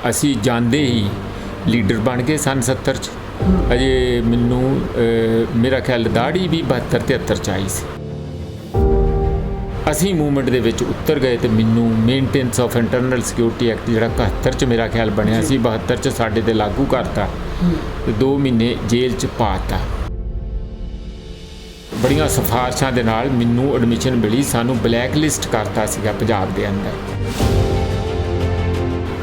ਅਸੀਂ ਜਾਂਦੇ ਹੀ ਲੀਡਰ ਬਣ ਗਏ सन 70 'ਚ। ਅਜੇ ਮੈਨੂੰ ਮੇਰਾ ਖਿਆਲ ਦਾੜੀ ਵੀ 72-73 'ਚ ਆਈ ਸੀ। ਅਸੀਂ ਮੂਵਮੈਂਟ ਦੇ ਵਿੱਚ ਉਤਰ ਗਏ ਤੇ ਮੈਨੂੰ maintenance of internal security act ਜਿਹੜਾ 71 'ਚ ਮੇਰਾ ਖਿਆਲ ਬਣਿਆ ਸੀ, 72 'ਚ ਸਾਡੇ ਤੇ ਲਾਗੂ ਕਰਤਾ ਤੇ 2 ਮਹੀਨੇ ਜੇਲ੍ਹ 'ਚ ਪਾਤਾ। ਬੜੀਆਂ ਸਿਫਾਰਸ਼ਾਂ ਦੇ ਨਾਲ ਮੈਨੂੰ ਐਡਮਿਸ਼ਨ ਮਿਲੀ। ਸਾਨੂੰ ਬਲੈਕ ਲਿਸਟ ਕਰਤਾ ਸੀਗਾ ਪੰਜਾਬ ਦੇ ਅੰਦਰ।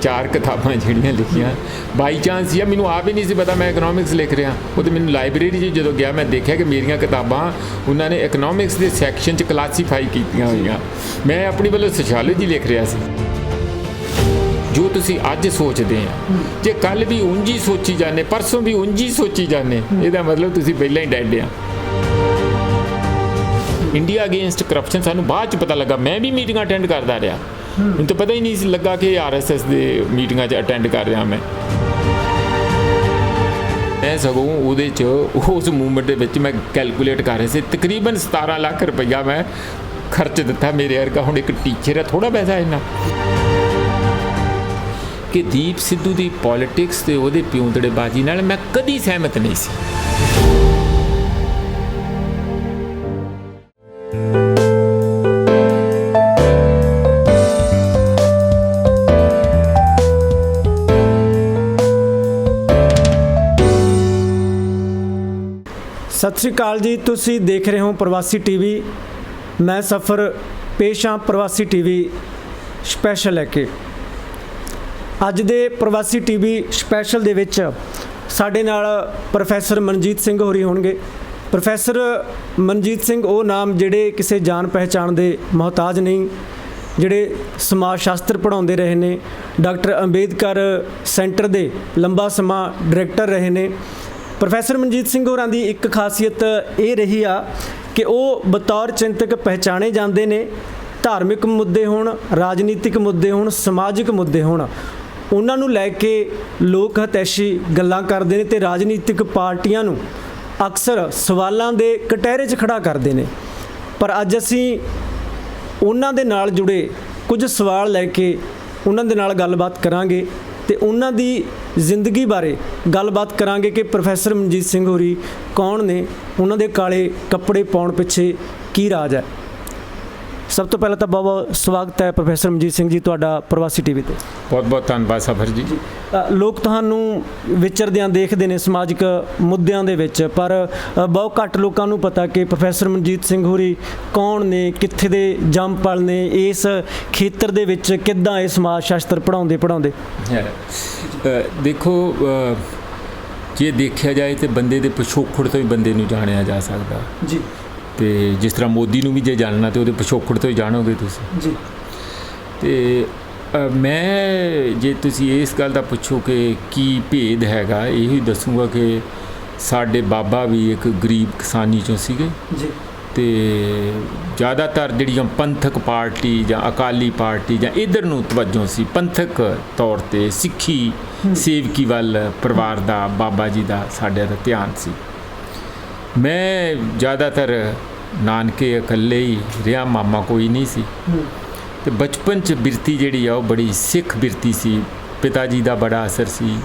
4 ਕਿਤਾਬਾਂ ਜਿਹੜੀਆਂ ਲਿਖੀਆਂ ਬਾਈ ਚਾਂਸ ਸੀ, ਮੈਨੂੰ ਆਪ ਹੀ ਨਹੀਂ ਸੀ ਪਤਾ ਮੈਂ ਇਕਨੋਮਿਕਸ ਲਿਖ ਰਿਹਾ। ਉਹ ਤਾਂ ਮੈਨੂੰ ਲਾਇਬ੍ਰੇਰੀ 'ਚ ਜਦੋਂ ਗਿਆ ਮੈਂ ਦੇਖਿਆ ਕਿ ਮੇਰੀਆਂ ਕਿਤਾਬਾਂ ਉਹਨਾਂ ਨੇ ਇਕਨੋਮਿਕਸ ਦੇ ਸੈਕਸ਼ਨ 'ਚ ਕਲਾਸੀਫਾਈ ਕੀਤੀਆਂ ਹੋਈਆਂ। ਮੈਂ ਆਪਣੀ ਵੱਲੋਂ ਸੋਸ਼ੀਓਲੋਜੀ ਲਿਖ ਰਿਹਾ ਸੀ। ਜੋ ਤੁਸੀਂ ਅੱਜ ਸੋਚਦੇ ਆ, ਜੇ ਕੱਲ੍ਹ ਵੀ ਉਂਝ ਹੀ ਸੋਚੀ ਜਾਂਦੇ, ਪਰਸੋਂ ਵੀ ਉਂਝ ਹੀ ਸੋਚੀ ਜਾਂਦੇ, ਇਹਦਾ ਮਤਲਬ ਤੁਸੀਂ ਪਹਿਲਾਂ ਹੀ ਡੈਡ ਆ। ਇੰਡੀਆ ਅਗੇਂਸਟ ਕਰਪਸ਼ਨ ਸਾਨੂੰ ਬਾਅਦ 'ਚ ਪਤਾ ਲੱਗਾ। ਮੈਂ ਵੀ ਮੀਟਿੰਗਾਂ ਅਟੈਂਡ ਕਰਦਾ ਰਿਹਾ, ਮੈਨੂੰ ਤਾਂ ਪਤਾ ਹੀ ਨਹੀਂ ਸੀ ਲੱਗਾ ਕਿ RSS ਦੇ ਮੀਟਿੰਗਾਂ 'ਚ ਅਟੈਂਡ ਕਰ ਰਿਹਾ ਮੈਂ ਸਗੋਂ ਉਹਦੇ 'ਚ ਉਸ ਮੂਵਮੈਂਟ ਦੇ ਵਿੱਚ ਮੈਂ ਕੈਲਕੂਲੇਟ ਕਰ ਰਿਹਾ ਸੀ ਤਕਰੀਬਨ 17 ਲੱਖ ਰੁਪਈਆ ਮੈਂ ਖਰਚ ਦਿੱਤਾ। ਮੇਰੇ ਵਰਗਾ ਹੁਣ ਇੱਕ ਟੀਚਰ ਹੈ, ਥੋੜ੍ਹਾ ਪੈਸਾ ਇੰਨਾ। ਕਿ ਦੀਪ ਸਿੱਧੂ ਦੀ ਪੋਲੀਟਿਕਸ ਤੇ ਉਹਦੇ ਪਿਉਂਦੜੇਬਾਜ਼ੀ ਨਾਲ ਮੈਂ ਕਦੀ ਸਹਿਮਤ ਨਹੀਂ ਸੀ। ਸਤਿ ਸ਼੍ਰੀ ਅਕਾਲ ਜੀ, ਤੁਸੀਂ ਦੇਖ ਰਹੇ ਹੋ ਪ੍ਰਵਾਸੀ ਟੀਵੀ। ਮੈਂ ਸਫ਼ਰ ਪੇਸ਼ ਹਾਂ ਪ੍ਰਵਾਸੀ ਟੀਵੀ ਸਪੈਸ਼ਲ ਲੈ ਕੇ। ਅੱਜ ਦੇ ਪ੍ਰਵਾਸੀ ਟੀਵੀ ਸਪੈਸ਼ਲ ਦੇ ਵਿੱਚ ਸਾਡੇ ਨਾਲ ਪ੍ਰੋਫੈਸਰ ਮਨਜੀਤ ਸਿੰਘ ਹੋਰੀ ਹੋਣਗੇ। ਪ੍ਰੋਫੈਸਰ ਮਨਜੀਤ ਸਿੰਘ ਉਹ ਨਾਮ ਜਿਹੜੇ ਕਿਸੇ ਜਾਣ ਪਹਿਚਾਣ ਦੇ ਮੁਹਤਾਜ ਨਹੀਂ, ਜਿਹੜੇ ਸਮਾਜ ਸ਼ਾਸਤਰ ਪੜ੍ਹਾਉਂਦੇ ਰਹੇ ਨੇ, ਡਾਕਟਰ ਅੰਬੇਦਕਰ ਸੈਂਟਰ ਦੇ ਲੰਬਾ ਸਮਾਂ ਡਾਇਰੈਕਟਰ ਰਹੇ ਨੇ। ਪ੍ਰੋਫੈਸਰ ਮਨਜੀਤ ਸਿੰਘ ਹੋਰਾਂ ਦੀ ਇੱਕ ਖਾਸੀਅਤ ਇਹ ਰਹੀ ਆ ਕਿ ਉਹ ਬਤੌਰ ਚਿੰਤਕ ਪਹਿਚਾਣੇ ਜਾਂਦੇ ਨੇ। ਧਾਰਮਿਕ ਮੁੱਦੇ ਹੋਣ, ਰਾਜਨੀਤਿਕ ਮੁੱਦੇ ਹੋਣ, ਸਮਾਜਿਕ ਮੁੱਦੇ ਹੋਣ, ਉਹਨਾਂ ਨੂੰ ਲੈ ਕੇ ਲੋਕ ਹਤੈਸ਼ੀ ਗੱਲਾਂ ਕਰਦੇ ਨੇ ਤੇ ਰਾਜਨੀਤਿਕ ਪਾਰਟੀਆਂ ਨੂੰ ਅਕਸਰ ਸਵਾਲਾਂ ਦੇ ਕਟਹਿਰੇ 'ਚ ਖੜਾ ਕਰਦੇ ਨੇ। ਪਰ ਅੱਜ ਅਸੀਂ ਉਹਨਾਂ ਦੇ ਨਾਲ ਜੁੜੇ ਕੁਝ ਸਵਾਲ ਲੈ ਕੇ ਉਹਨਾਂ ਦੇ ਨਾਲ ਗੱਲਬਾਤ ਕਰਾਂਗੇ ਤੇ ਉਹਨਾਂ ਦੀ ਜ਼ਿੰਦਗੀ ਬਾਰੇ ਗੱਲਬਾਤ ਕਰਾਂਗੇ ਕਿ ਪ੍ਰੋਫੈਸਰ ਮਨਜੀਤ ਸਿੰਘ ਹੋਰੀ ਕੌਣ ਨੇ, ਉਹਨਾਂ ਦੇ ਕਾਲੇ ਕੱਪੜੇ ਪਾਉਣ ਪਿੱਛੇ ਕੀ ਰਾਜ ਹੈ। ਸਭ ਤੋਂ ਪਹਿਲਾਂ ਤਾਂ ਬਹੁਤ ਸਵਾਗਤ ਹੈ ਪ੍ਰੋਫੈਸਰ ਮਨਜੀਤ ਸਿੰਘ ਜੀ ਤੁਹਾਡਾ ਪ੍ਰਵਾਸੀ ਟੀਵੀ ਤੇ। ਬਹੁਤ ਬਹੁਤ ਧੰਨਵਾਦ ਸਫਰ ਜੀ। ਲੋਕ ਤੁਹਾਨੂੰ ਵਿਚਰਦਿਆਂ ਦੇਖਦੇ ਨੇ ਸਮਾਜਿਕ ਮੁੱਦਿਆਂ ਦੇ ਵਿੱਚ, ਪਰ ਬਹੁਤ ਘੱਟ ਲੋਕਾਂ ਨੂੰ ਪਤਾ ਕਿ ਪ੍ਰੋਫੈਸਰ ਮਨਜੀਤ ਸਿੰਘ ਹੋਰੀ ਕੌਣ ਨੇ, ਕਿੱਥੇ ਦੇ ਜੰਮ ਪਲ ਨੇ, ਇਸ ਖੇਤਰ ਦੇ ਵਿੱਚ ਕਿੱਦਾਂ ਇਹ ਸਮਾਜ ਸ਼ਾਸਤਰ ਪੜ੍ਹਾਉਂਦੇ। ਦੇਖੋ, ਜੇ ਦੇਖਿਆ ਜਾਏ ਤਾਂ ਬੰਦੇ ਦੇ ਪਿਛੋਕੜ ਤੋਂ ਹੀ ਬੰਦੇ ਨੂੰ ਜਾਣਿਆ ਜਾ ਸਕਦਾ ਜੀ। ਤੇ ਜਿਸ ਤਰ੍ਹਾਂ ਮੋਦੀ ਨੂੰ ਵੀ ਜੇ ਜਾਣਨਾ ਤੇ ਉਹਦੇ ਪਿਛੋਕੜ ਤੋਂ ਹੀ ਜਾਣੋਗੇ ਤੁਸੀਂ ਜੀ। ਤੇ ਮੈਂ ਜੇ ਤੁਸੀਂ ਇਸ ਗੱਲ ਦਾ ਪੁੱਛੋ ਕਿ ਕੀ ਭੇਦ ਹੈਗਾ, ਇਹੀ ਦੱਸੂਗਾ ਕਿ ਸਾਡੇ ਬਾਬਾ ਵੀ ਇੱਕ ਗਰੀਬ ਕਿਸਾਨੀ 'ਚੋਂ ਸੀਗੇ ਜੀ। ਤੇ ਜ਼ਿਆਦਾਤਰ ਜਿਹੜੀਆਂ ਪੰਥਕ ਪਾਰਟੀ ਜਾਂ ਅਕਾਲੀ ਪਾਰਟੀ ਜਾਂ ਇੱਧਰ ਨੂੰ ਤਵੱਜੋ ਸੀ, ਪੰਥਕ ਤੌਰ 'ਤੇ ਸਿੱਖੀ ਸੇਵਕੀ ਵੱਲ ਪਰਿਵਾਰ ਦਾ, ਬਾਬਾ ਜੀ ਦਾ ਸਾਡੇ ਦਾ ਧਿਆਨ ਸੀ। ਮੈਂ ਜ਼ਿਆਦਾਤਰ ਨਾਨਕੇ ਇਕੱਲੇ ਹੀ ਰਿਹਾ, ਮਾਮਾ ਕੋਈ ਨਹੀਂ ਸੀ। ਤੇ ਬਚਪਨ 'ਚ ਬਿਰਤੀ ਜਿਹੜੀ ਆ ਉਹ ਬੜੀ ਸਿੱਖ ਬਿਰਤੀ ਸੀ। ਪਿਤਾ ਜੀ ਦਾ ਬੜਾ ਅਸਰ ਸੀ।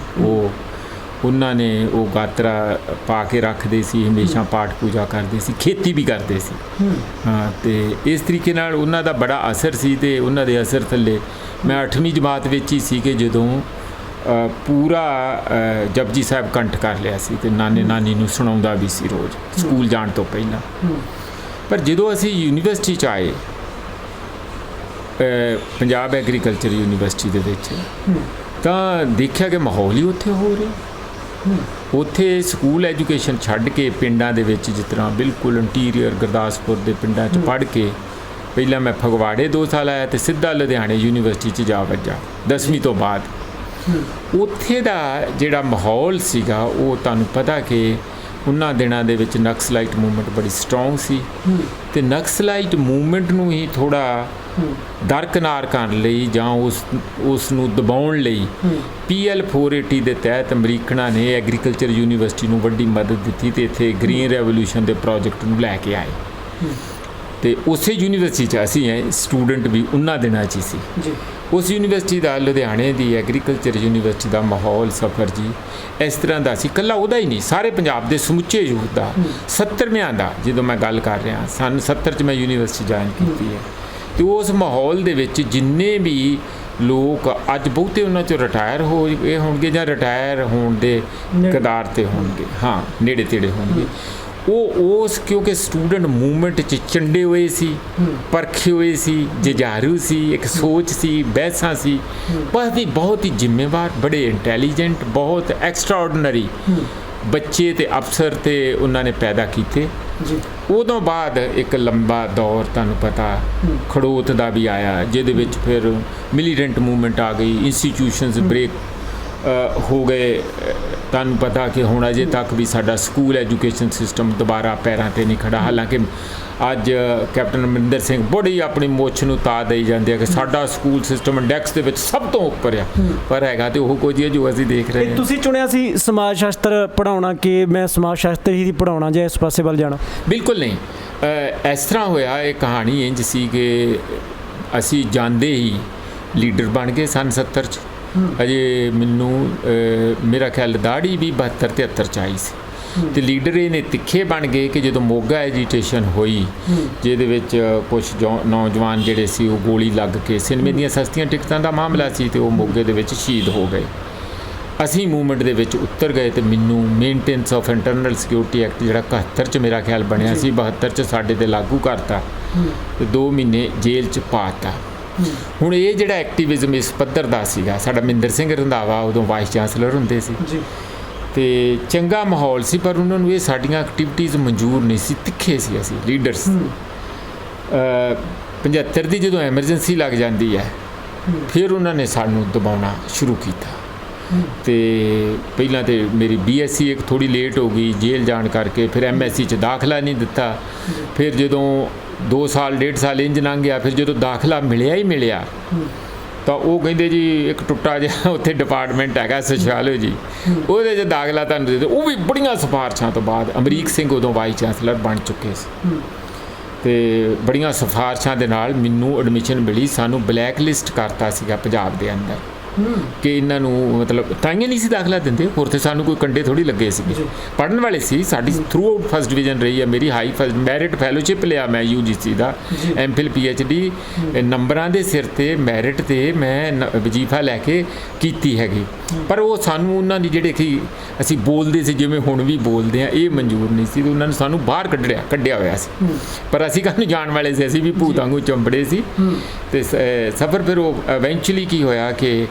ਉਹਨਾਂ ਨੇ ਉਹ ਗਾਤਰਾ ਪਾ ਕੇ ਰੱਖਦੇ ਸੀ, ਹਮੇਸ਼ਾ ਪਾਠ ਪੂਜਾ ਕਰਦੇ ਸੀ, ਖੇਤੀ ਵੀ ਕਰਦੇ ਸੀ। ਹਾਂ, ਤੇ ਇਸ ਤਰੀਕੇ ਨਾਲ ਉਹਨਾਂ ਦਾ ਬੜਾ ਅਸਰ ਸੀ। ਤੇ ਉਹਨਾਂ ਦੇ ਅਸਰ ਥੱਲੇ ਮੈਂ 8ਵੀਂ ਜਮਾਤ ਵਿੱਚ ਹੀ ਸੀ ਕਿ ਜਦੋਂ ਪੂਰਾ ਜਪਜੀ ਸਾਹਿਬ ਕੰਠ ਕਰ ਲਿਆ ਸੀ ਤੇ ਨਾਨੇ ਨਾਨੀ ਨੂੰ ਸੁਣਾਉਂਦਾ ਵੀ ਸੀ ਰੋਜ਼ ਸਕੂਲ ਜਾਣ ਤੋਂ ਪਹਿਲਾਂ। ਪਰ ਜਦੋਂ ਅਸੀਂ ਯੂਨੀਵਰਸਿਟੀ 'ਚ ਆਏ, ਪੰਜਾਬ ਐਗਰੀਕਲਚਰ ਯੂਨੀਵਰਸਿਟੀ ਦੇ ਵਿੱਚ, ਤਾਂ ਦੇਖਿਆ ਕਿ ਮਾਹੌਲ ਹੀ ਉੱਥੇ ਹੋ ਰਿਹਾ। ਉੱਥੇ ਸਕੂਲ ਐਜੂਕੇਸ਼ਨ ਛੱਡ ਕੇ ਪਿੰਡਾਂ ਦੇ ਵਿੱਚ, ਜਿਸ ਤਰ੍ਹਾਂ ਬਿਲਕੁਲ ਇੰਟੀਰੀਅਰ ਗੁਰਦਾਸਪੁਰ ਦੇ ਪਿੰਡਾਂ 'ਚ ਪੜ੍ਹ ਕੇ, ਪਹਿਲਾਂ ਮੈਂ ਫਗਵਾੜੇ 2 ਸਾਲ ਆਇਆ ਤੇ ਸਿੱਧਾ ਲੁਧਿਆਣੇ ਯੂਨੀਵਰਸਿਟੀ 'ਚ ਜਾ ਵੱਜਾ 10ਵੀਂ ਤੋਂ ਬਾਅਦ। ਉੱਥੇ ਦਾ ਜਿਹੜਾ ਮਾਹੌਲ ਸੀਗਾ ਉਹ ਤੁਹਾਨੂੰ ਪਤਾ ਕਿ ਉਹਨਾਂ ਦਿਨਾਂ ਦੇ ਵਿੱਚ ਨਕਸਲਾਈਟ ਮੂਵਮੈਂਟ ਬੜੀ ਸਟਰੋਂਗ ਸੀ ਤੇ ਨਕਸਲਾਈਟ ਮੂਵਮੈਂਟ ਨੂੰ ਹੀ ਥੋੜ੍ਹਾ ਦਰਕਨਾਰ ਕਰਨ ਲਈ ਜਾਂ ਉਸ ਨੂੰ ਦਬਾਉਣ ਲਈ PL 480 ਦੇ ਤਹਿਤ ਅਮਰੀਕਨਾਂ ਨੇ ਐਗਰੀਕਲਚਰ ਯੂਨੀਵਰਸਿਟੀ ਨੂੰ ਵੱਡੀ ਮਦਦ ਦਿੱਤੀ ਤੇ ਇੱਥੇ ਗ੍ਰੀਨ ਰੈਵੋਲੂਸ਼ਨ ਦੇ ਪ੍ਰੋਜੈਕਟ ਨੂੰ ਲੈ ਕੇ ਆਏ। ਤੇ ਉਸੇ ਯੂਨੀਵਰਸਿਟੀ 'ਚ ਅਸੀਂ ਸਟੂਡੈਂਟ ਵੀ ਉਹਨਾਂ ਦਿਨਾਂ 'ਚ ਹੀ ਸੀ। ਉਸ ਯੂਨੀਵਰਸਿਟੀ ਦਾ, ਲੁਧਿਆਣੇ ਦੀ ਐਗਰੀਕਲਚਰ ਯੂਨੀਵਰਸਿਟੀ ਦਾ ਮਾਹੌਲ ਸਫ਼ਰ ਜੀ ਇਸ ਤਰ੍ਹਾਂ ਦਾ ਸੀ, ਇਕੱਲਾ ਉਹਦਾ ਹੀ ਨਹੀਂ, ਸਾਰੇ ਪੰਜਾਬ ਦੇ ਸਮੁੱਚੇ ਯੂਥ ਦਾ, 70ਵਿਆਂ ਦਾ ਜਦੋਂ ਮੈਂ ਗੱਲ ਕਰ ਰਿਹਾ, ਸੰਨ 70 'ਚ ਮੈਂ ਯੂਨੀਵਰਸਿਟੀ ਜੁਆਇਨ ਕੀਤੀ ਹੈ। ਅਤੇ ਉਸ ਮਾਹੌਲ ਦੇ ਵਿੱਚ ਜਿੰਨੇ ਵੀ ਲੋਕ ਅੱਜ ਬਹੁਤੇ ਉਹਨਾਂ 'ਚੋਂ ਰਿਟਾਇਰ ਹੋ ਗਏ ਹੋਣਗੇ ਜਾਂ ਰਿਟਾਇਰ ਹੋਣ ਦੇ ਕਦਾਰ 'ਤੇ ਹੋਣਗੇ, ਹਾਂ ਨੇੜੇ ਤੇੜੇ ਹੋਣਗੇ, ਉਹ ਉਸ ਕਿਉਂਕਿ ਸਟੂਡੈਂਟ ਮੂਵਮੈਂਟ 'ਚ ਚੰਡੇ ਹੋਏ ਸੀ, ਪਰਖੇ ਹੋਏ ਸੀ, ਜੁਝਾਰੂ ਸੀ, ਇੱਕ ਸੋਚ ਸੀ, ਬਹਿਸਾਂ ਸੀ, ਬਹੁਤ ਹੀ ਜ਼ਿੰਮੇਵਾਰ, ਬੜੇ ਇੰਟੈਲੀਜੈਂਟ, ਬਹੁਤ ਐਕਸਟਰਾਆਰਡੀਨਰੀ ਬੱਚੇ ਤੇ ਅਫਸਰ ਤੇ ਉਹਨਾਂ ਨੇ ਪੈਦਾ ਕੀਤੇ। ਉਦੋਂ ਬਾਅਦ ਇੱਕ ਲੰਬਾ ਦੌਰ ਤੁਹਾਨੂੰ ਪਤਾ ਖੜੋਤ ਦਾ ਵੀ ਆਇਆ, ਜਿਹਦੇ ਵਿੱਚ ਫਿਰ ਮਿਲੀਟੈਂਟ ਮੂਵਮੈਂਟ ਆ ਗਈ, ਇੰਸਟੀਟਿਊਸ਼ਨਸ ਬ੍ਰੇਕ ਹੋ ਗਏ। ਤੁਹਾਨੂੰ ਪਤਾ ਕਿ ਹੁਣ ਅਜੇ ਤੱਕ ਵੀ ਸਾਡਾ ਸਕੂਲ ਐਜੂਕੇਸ਼ਨ ਸਿਸਟਮ ਦੁਬਾਰਾ ਪੈਰਾਂ 'ਤੇ ਨਹੀਂ ਖੜਾ, ਹਾਲਾਂਕਿ ਅੱਜ ਕੈਪਟਨ ਅਮਰਿੰਦਰ ਸਿੰਘ ਬੜੀ ਆਪਣੀ ਮੁੱਛ ਨੂੰ ਤਾ ਦੇਈ ਜਾਂਦੇ ਆ ਕਿ ਸਾਡਾ ਸਕੂਲ ਸਿਸਟਮ ਇੰਡੈਕਸ ਦੇ ਵਿੱਚ ਸਭ ਤੋਂ ਉੱਪਰ ਆ, ਪਰ ਹੈਗਾ ਤੇ ਉਹ ਕੁਝ ਹੈ ਜੋ ਅਸੀਂ ਦੇਖ ਰਹੇ ਹਾਂ। ਤੁਸੀਂ ਚੁਣਿਆ ਸੀ ਸਮਾਜ ਸ਼ਾਸਤਰ ਪੜ੍ਹਾਉਣਾ ਕਿ ਮੈਂ ਸਮਾਜ ਸ਼ਾਸਤਰ ਹੀ ਪੜ੍ਹਾਉਣਾ ਜਾਂ ਇਸ ਪਾਸੇ ਵੱਲ ਜਾਣਾ? ਬਿਲਕੁਲ ਨਹੀਂ, ਇਸ ਤਰ੍ਹਾਂ ਹੋਇਆ, ਇਹ ਕਹਾਣੀ ਇੰਝ ਸੀ ਕਿ ਅਸੀਂ ਜਾਂਦੇ ਹੀ ਲੀਡਰ ਬਣ ਗਏ ਸੰਨ 70 'ਚ। ਅਜੇ ਮੈਨੂੰ ਮੇਰਾ ਖਿਆਲ ਦਾੜੀ ਵੀ 72-73 'ਚ ਆਈ ਸੀ, ਅਤੇ ਲੀਡਰ ਇਹਨੇ ਤਿੱਖੇ ਬਣ ਗਏ ਕਿ ਜਦੋਂ ਮੋਗਾ ਐਜੀਟੇਸ਼ਨ ਹੋਈ, ਜਿਹਦੇ ਵਿੱਚ ਕੁਝ ਨੌਜਵਾਨ ਜਿਹੜੇ ਸੀ ਉਹ ਗੋਲੀ ਲੱਗ ਕੇ, ਸਿਨੇਮੇ ਦੀਆਂ ਸਸਤੀਆਂ ਟਿਕਟਾਂ ਦਾ ਮਾਮਲਾ ਸੀ ਅਤੇ ਉਹ ਮੋਗੇ ਦੇ ਵਿੱਚ ਸ਼ਹੀਦ ਹੋ ਗਏ। ਅਸੀਂ ਮੂਵਮੈਂਟ ਦੇ ਵਿੱਚ ਉਤਰ ਗਏ ਅਤੇ ਮੈਨੂੰ maintenance of internal security act ਜਿਹੜਾ 71 'ਚ ਮੇਰਾ ਖਿਆਲ ਬਣਿਆ ਸੀ, 72 'ਚ ਸਾਡੇ 'ਤੇ ਲਾਗੂ ਕਰਤਾ ਅਤੇ 2 ਮਹੀਨੇ ਜੇਲ੍ਹ 'ਚ ਪਾਤਾ। ਹੁਣ ਇਹ ਜਿਹੜਾ ਐਕਟੀਵਿਜ਼ਮ ਇਸ ਪੱਧਰ ਦਾ ਸੀਗਾ, ਸਾਡਾ ਮਹਿੰਦਰ ਸਿੰਘ ਰੰਧਾਵਾ ਉਦੋਂ ਵਾਈਸ ਚਾਂਸਲਰ ਹੁੰਦੇ ਸੀ ਅਤੇ ਚੰਗਾ ਮਾਹੌਲ ਸੀ, ਪਰ ਉਹਨਾਂ ਨੂੰ ਇਹ ਸਾਡੀਆਂ ਐਕਟੀਵਿਟੀਜ਼ ਮਨਜ਼ੂਰ ਨਹੀਂ ਸੀ, ਤਿੱਖੇ ਸੀ ਅਸੀਂ ਲੀਡਰਸ। 75 ਦੀ ਜਦੋਂ ਐਮਰਜੈਂਸੀ ਲੱਗ ਜਾਂਦੀ ਹੈ, ਫਿਰ ਉਹਨਾਂ ਨੇ ਸਾਨੂੰ ਦਬਾਉਣਾ ਸ਼ੁਰੂ ਕੀਤਾ ਅਤੇ ਪਹਿਲਾਂ ਤਾਂ ਮੇਰੀ BSc ਇੱਕ ਥੋੜ੍ਹੀ ਲੇਟ ਹੋ ਗਈ ਜੇਲ੍ਹ ਜਾਣ ਕਰਕੇ, ਫਿਰ MSc 'ਚ ਦਾਖਲਾ ਨਹੀਂ ਦਿੱਤਾ। ਫਿਰ ਜਦੋਂ 2 ਸਾਲ 1.5 ਸਾਲ ਇੰਜ ਲੰਘ ਗਿਆ, ਫਿਰ ਜਦੋਂ ਦਾਖਲਾ ਮਿਲਿਆ ਹੀ ਮਿਲਿਆ ਤਾਂ ਉਹ ਕਹਿੰਦੇ ਜੀ ਇੱਕ ਟੁੱਟਾ ਜਿਹਾ ਉੱਥੇ ਡਿਪਾਰਟਮੈਂਟ ਹੈਗਾ ਸੋਸ਼ੀਓਲੋਜੀ, ਉਹਦੇ 'ਚ ਦਾਖਲਾ ਤੁਹਾਨੂੰ ਦੇ ਦਿਓ। ਉਹ ਵੀ ਬੜੀਆਂ ਸਿਫਾਰਸ਼ਾਂ ਤੋਂ ਬਾਅਦ, ਅਮਰੀਕ ਸਿੰਘ ਉਦੋਂ ਵਾਈਸ ਚਾਂਸਲਰ ਬਣ ਚੁੱਕੇ ਸੀ ਅਤੇ ਬੜੀਆਂ ਸਿਫਾਰਸ਼ਾਂ ਦੇ ਨਾਲ ਮੈਨੂੰ ਐਡਮਿਸ਼ਨ ਮਿਲੀ। ਸਾਨੂੰ ਬਲੈਕ ਲਿਸਟ ਕਰਤਾ ਸੀਗਾ ਪੰਜਾਬ ਦੇ ਅੰਦਰ ਕਿ ਇਹਨਾਂ ਨੂੰ ਮਤਲਬ ਤਾਈਆਂ ਨਹੀਂ ਸੀ ਦਾਖਲਾ ਦਿੰਦੇ, ਹੋਰ ਤਾਂ ਸਾਨੂੰ ਕੋਈ ਕੰਡੇ ਥੋੜ੍ਹੀ ਲੱਗੇ ਸੀਗੇ, ਪੜ੍ਹਨ ਵਾਲੇ ਸੀ। ਸਾਡੀ ਥਰੂ ਆਊਟ ਫਸਟ ਡਿਵੀਜ਼ਨ ਰਹੀ ਹੈ ਮੇਰੀ, ਹਾਈ ਫਸਟ ਮੈਰਿਟ ਫੈਲੋਸ਼ਿਪ ਲਿਆ ਮੈਂ UGC ਦਾ, MPhil PhD ਨੰਬਰਾਂ ਦੇ ਸਿਰ 'ਤੇ ਮੈਰਿਟ 'ਤੇ ਮੈਂ ਵਜ਼ੀਫਾ ਲੈ ਕੇ ਕੀਤੀ ਹੈਗੀ। ਪਰ ਉਹ ਸਾਨੂੰ ਉਹਨਾਂ ਦੀ ਜਿਹੜੇ ਕਿ ਅਸੀਂ ਬੋਲਦੇ ਸੀ ਜਿਵੇਂ ਹੁਣ ਵੀ ਬੋਲਦੇ ਹਾਂ, ਇਹ ਮਨਜ਼ੂਰ ਨਹੀਂ ਸੀ, ਉਹਨਾਂ ਨੇ ਸਾਨੂੰ ਬਾਹਰ ਕੱਢਿਆ ਹੋਇਆ ਸੀ। ਪਰ ਅਸੀਂ ਕਾਹਨੂੰ ਜਾਣ ਵਾਲੇ ਸੀ, ਅਸੀਂ ਵੀ ਭੂਤਾਂ ਵਾਂਗੂ ਚੰਬੜੇ ਸੀ। ਅਤੇ ਸਫ਼ਰ ਫਿਰ ਉਹ ਇਵੈਂਚੁਅਲੀ ਕੀ ਹੋਇਆ ਕਿ